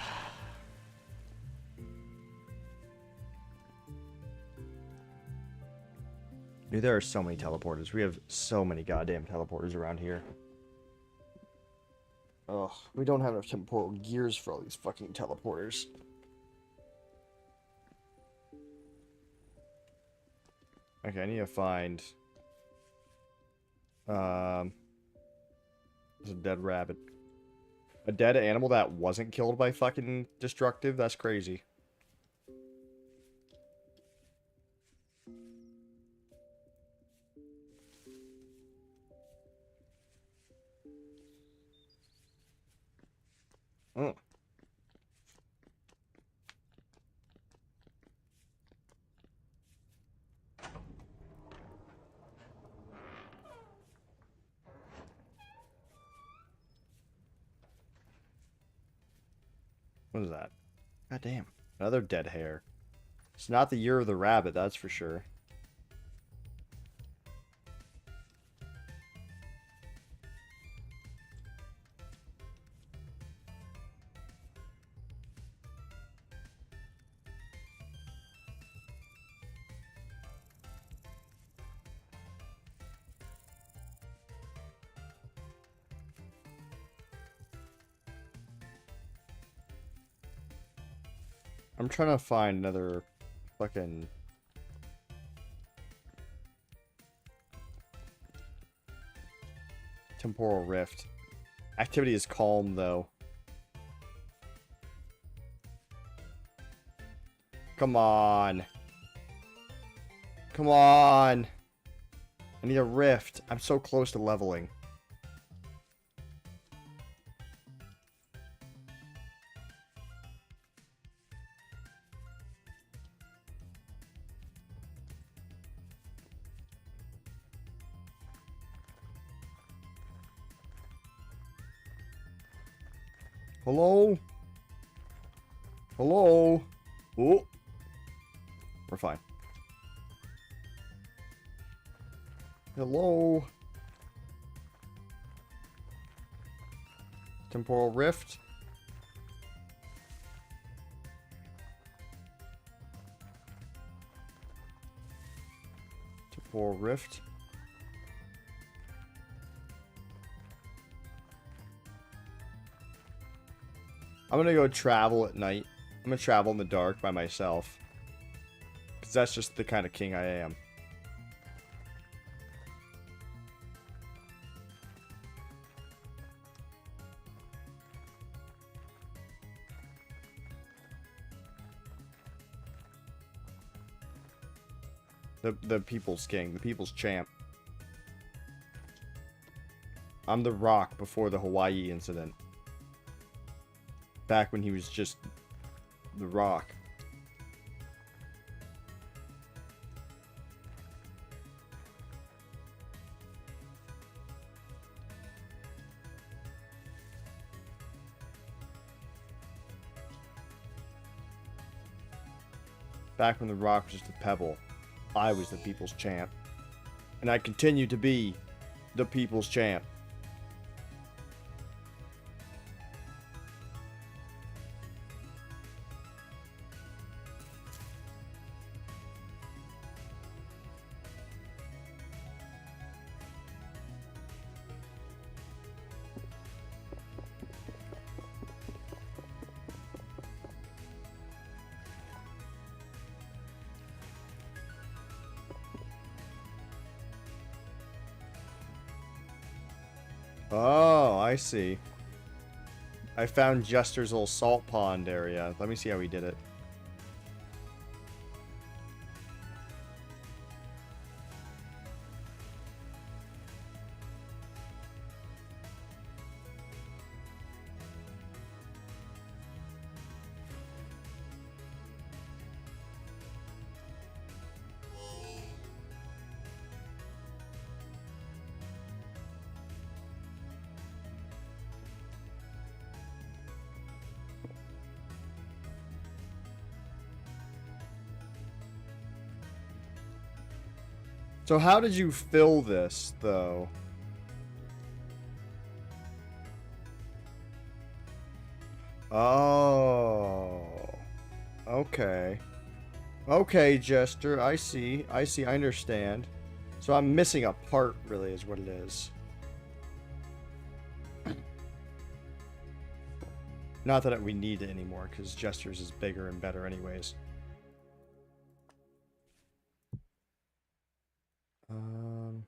Dude, there are so many teleporters. We have so many goddamn teleporters around here. Ugh, we don't have enough temporal gears for all these fucking teleporters. Okay, I need to find... there's a dead rabbit. A dead animal that wasn't killed by fucking destructive? That's crazy. Mm. What is that? God damn. Another dead hare. It's not the year of the rabbit, that's for sure. I'm trying to find another fucking... temporal rift. Activity is calm, though. Come on. Come on. I need a rift. I'm so close to leveling. Hello? Hello? Oh. We're fine. Hello? Temporal rift? Temporal rift? I'm gonna go travel at night. I'm gonna travel in the dark by myself. Because that's just the kind of king I am. The people's king. The people's champ. I'm the Rock before the Hawaii incident. Back when he was just the Rock. Back when the Rock was just a pebble, I was the people's champ. And I continue to be the people's champ. Oh, I see. I found Jester's old salt pond area. Let me see how he did it. So how did you fill this, though? Oh. Okay. Okay, Jester. I see. I see. I understand. So I'm missing a part, really, is what it is. Not that we need it anymore, because Jester's is bigger and better anyways. Um...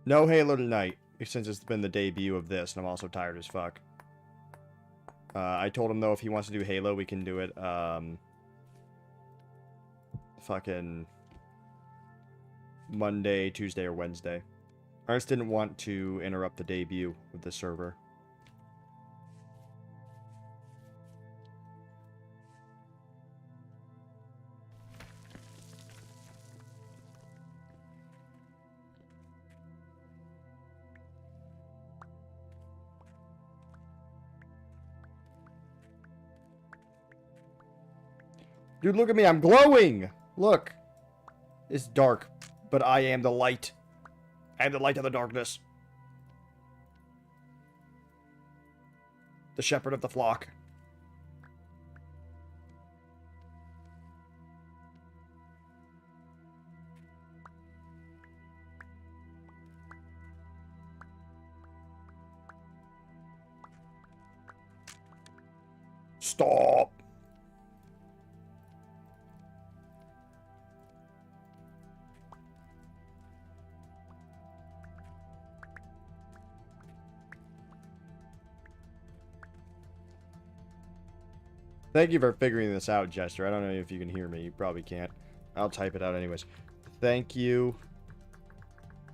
No Halo tonight, since it's been the debut of this, and I'm also tired as fuck. I told him, though, if he wants to do Halo, we can do it, fucking Monday, Tuesday, or Wednesday. I just didn't want to interrupt the debut of the server. Dude, look at me. I'm glowing. Look. It's dark, but I am the light. I am the light of the darkness. The shepherd of the flock. Stop. Thank you for figuring this out, Jester. I don't know if you can hear me. You probably can't. I'll type it out anyways. Thank you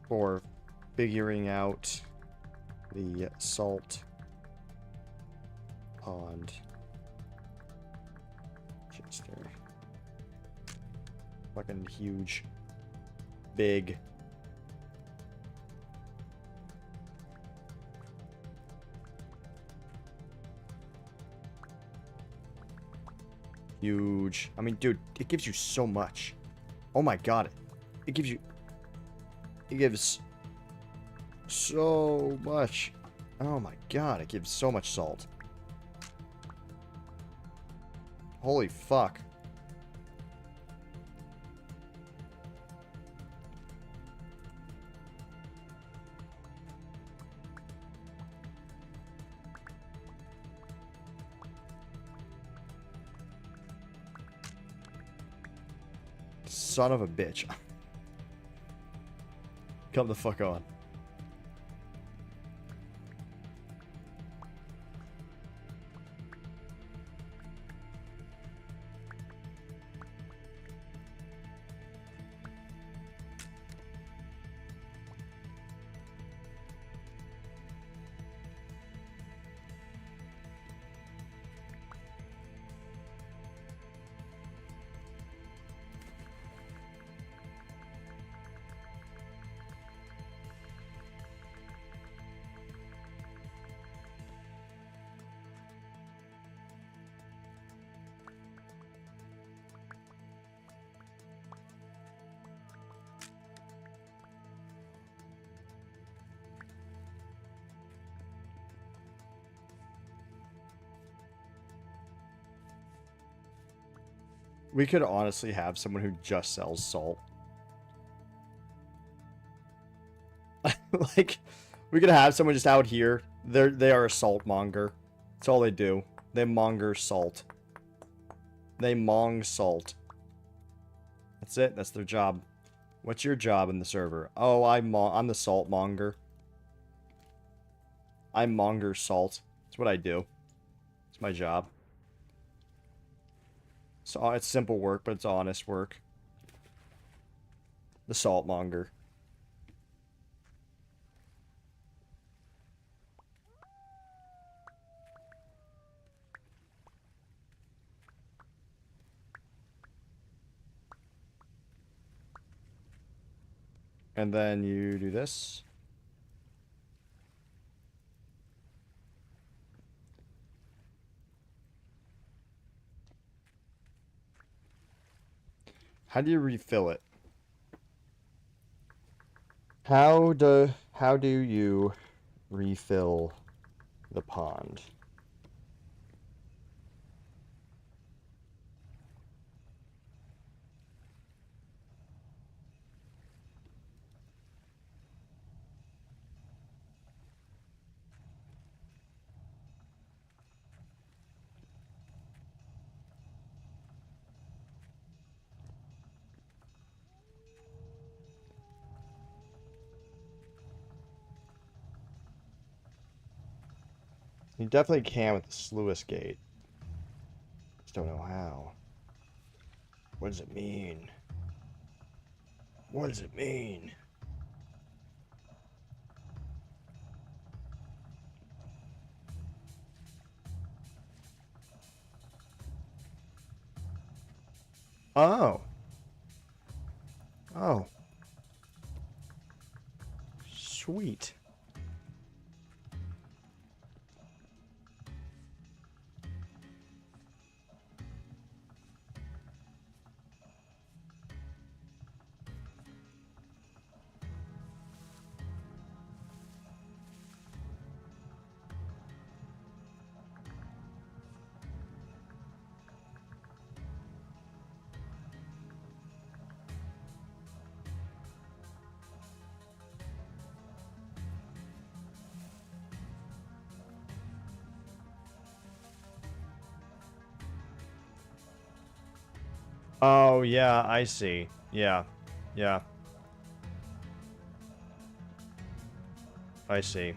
for figuring out the salt pond. Jester. Fucking huge. Big. Huge. I mean, dude, it gives you so much. Oh my god. It gives you... It gives so much. Oh my god, it gives so much salt. Holy fuck. Son of a bitch. Come the fuck on. We could honestly have someone who just sells salt. Like, we could have someone just out here. They are a salt monger. That's all they do. They monger salt. They mong salt. That's it. That's their job. What's your job in the server? Oh, I'm the salt monger. I monger salt. That's what I do. It's my job. So it's simple work, but it's honest work. The salt monger. And then you do this. How do you refill it? How do you refill the pond? You definitely can with the sluice gate. Just don't know how. What does it mean? What does it mean? Oh. Oh. Sweet. Oh, yeah, I see. Yeah. Yeah. I see.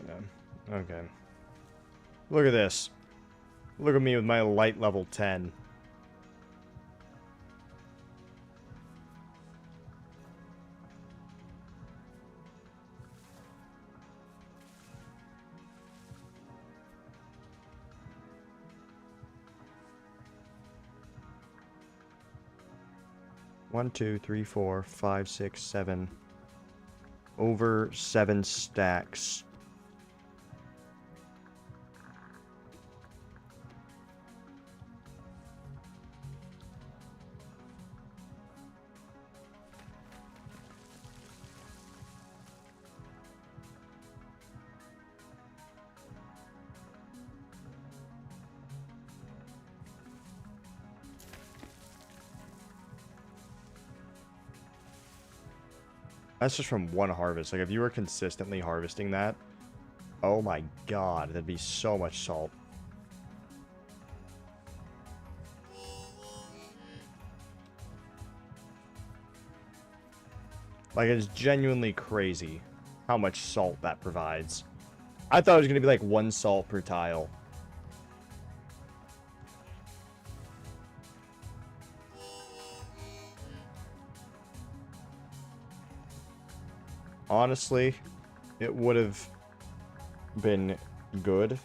Yeah. Okay. Look at this. Look at me with my light level 10. One, two, three, four, five, six, seven. Over 7 stacks. That's just from one harvest. Like, if you were consistently harvesting that, oh my god, that'd be so much salt. Like, it's genuinely crazy how much salt that provides. I thought it was going to be like 1 salt per tile. Honestly, it would have been good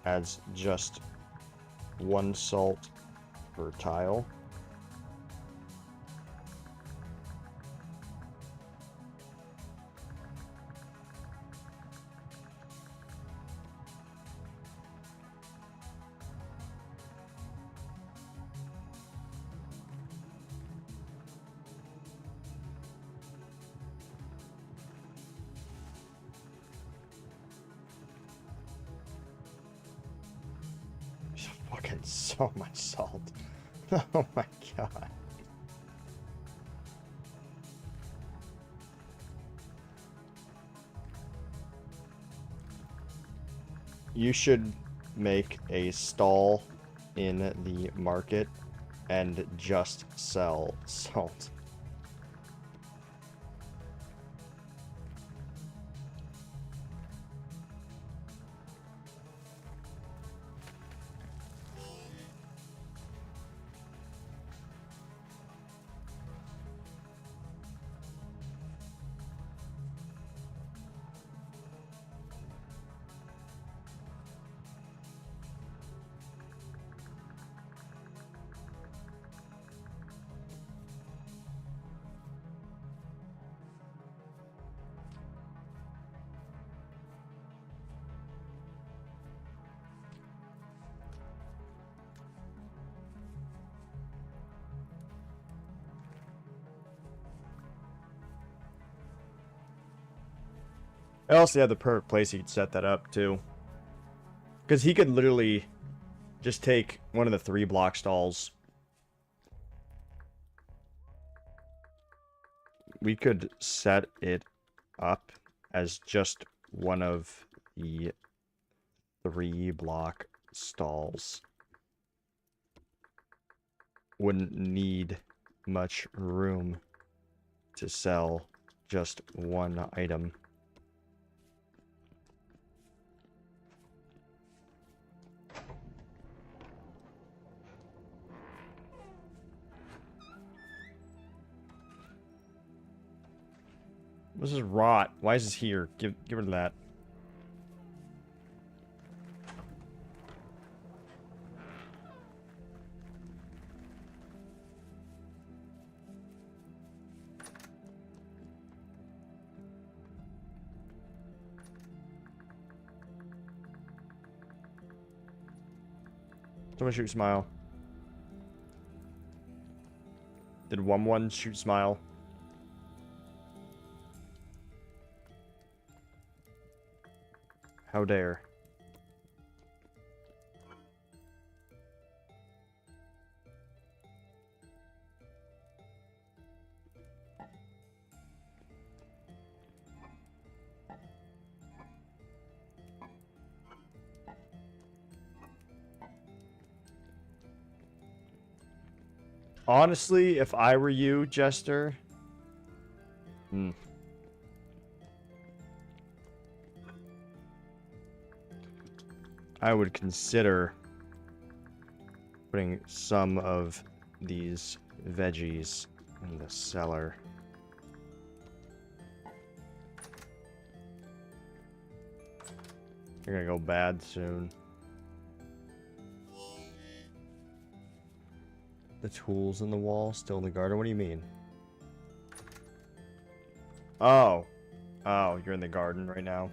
as just 1 salt per tile. Fucking so much salt. Oh my god. You should make a stall in the market and just sell salt. I also have the perfect place he could set that up, too. Because he could literally just take one of the 3 block stalls. We could set it up as just one of the 3 block stalls. wouldn't need much room to sell just one item. This is rot. Why is this here? Give rid of that. Someone shoot Smile. Did 1-1 shoot Smile? How dare. Honestly, if I were you, Jester... I would consider putting some of these veggies in the cellar. They're gonna go bad soon. The tools in the wall still in the garden? What do you mean? Oh. Oh, you're in the garden right now.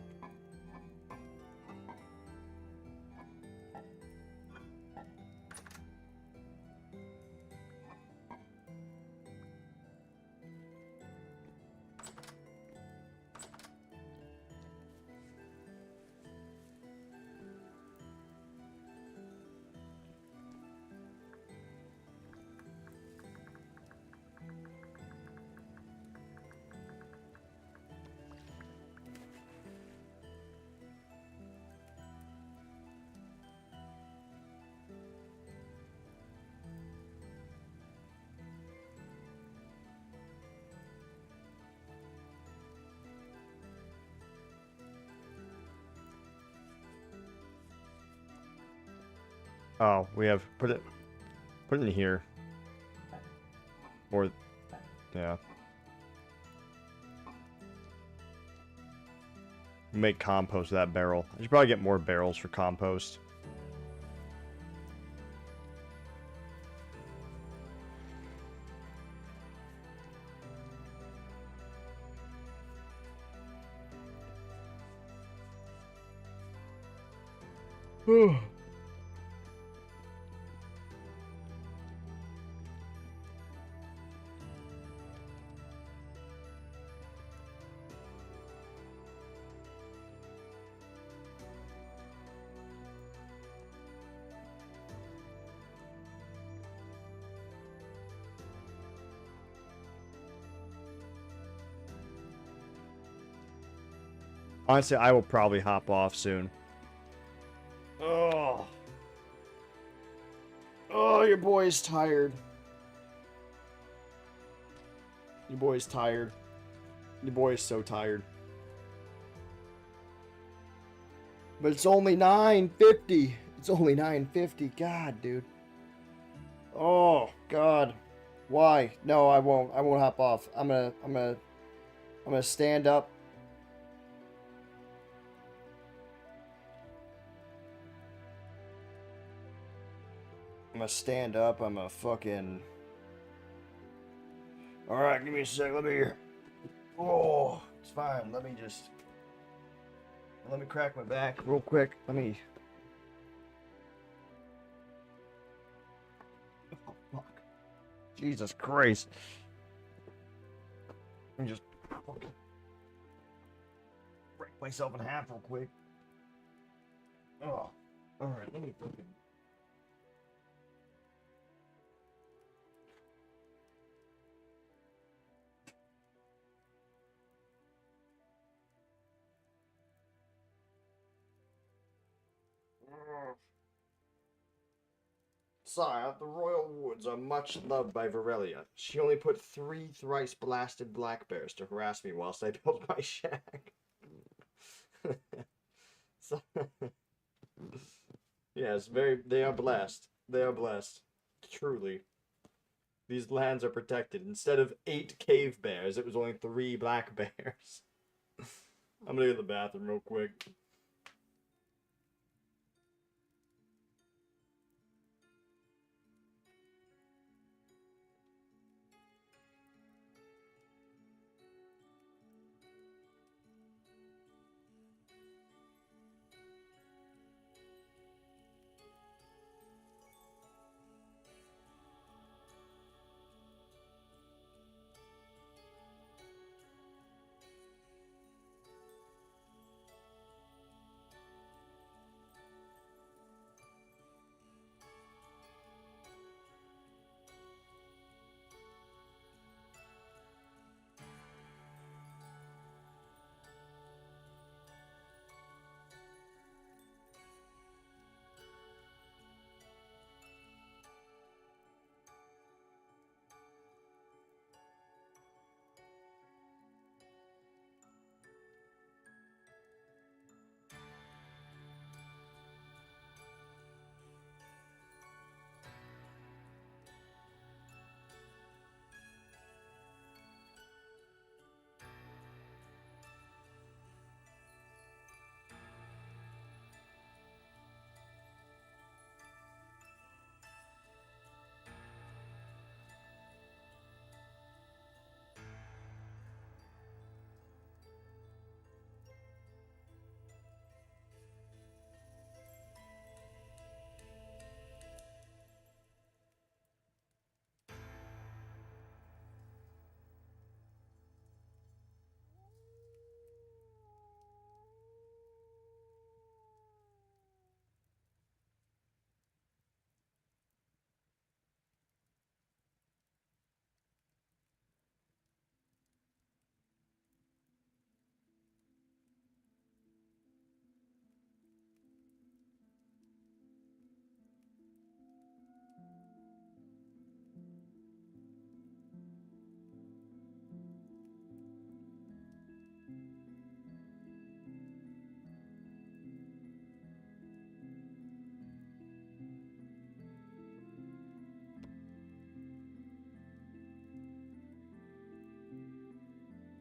Oh, we have put it in here. Or yeah. Make compost of that barrel. I should probably get more barrels for compost. Honestly, I will probably hop off soon. Oh. Oh, your boy's tired. Your boy's tired. Your boy is so tired. But it's only 9:50. It's only 9:50. God, dude. Oh, God. Why? No, I won't. I won't hop off. I'm gonna stand up. I'm gonna stand up. I'm gonna fucking... Alright, give me a sec. Let me... Oh, it's fine. Let me just... Let me crack my back real quick. Let me... Oh, fuck. Jesus Christ. Let me just fucking... break myself in half real quick. Oh. Alright, let me fucking... Sire, the royal woods are much loved by Varelia. She only put 3 thrice blasted black bears to harass me whilst I built my shack. So, yes, they are blessed. They are blessed. Truly. These lands are protected. Instead of 8 cave bears, it was only 3 black bears. I'm gonna go to the bathroom real quick.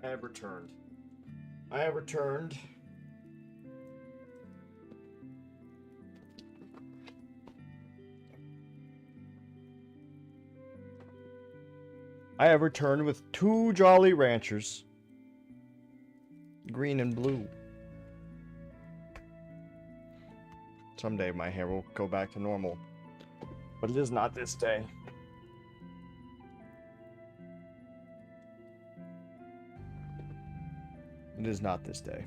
I have returned. I have returned. I have returned with 2 Jolly Ranchers. Green and blue. Someday my hair will go back to normal. But it is not this day. It is not this day.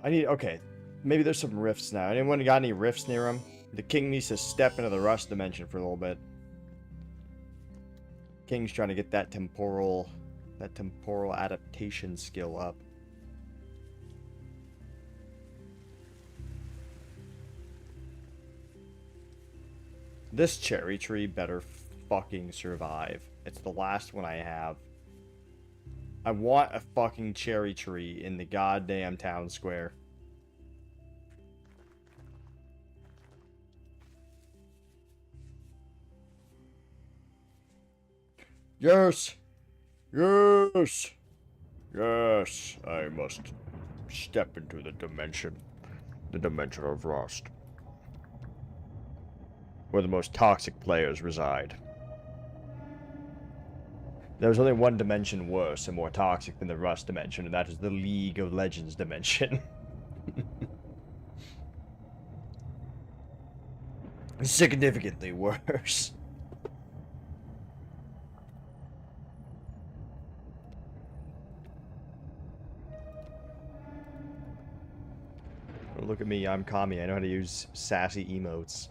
I need... Okay. Maybe there's some rifts now. Anyone got any rifts near him? The king needs to step into the rust dimension for a little bit. King's trying to get that temporal adaptation skill up. This cherry tree better fucking survive. It's the last one I have. I want a fucking cherry tree in the goddamn town square. Yes! Yes! Yes, I must step into the dimension of rust, where the most toxic players reside. There's only one dimension worse and more toxic than the Rust dimension, and that is the League of Legends dimension. Significantly worse. Look at me, I'm Kami. I know how to use sassy emotes.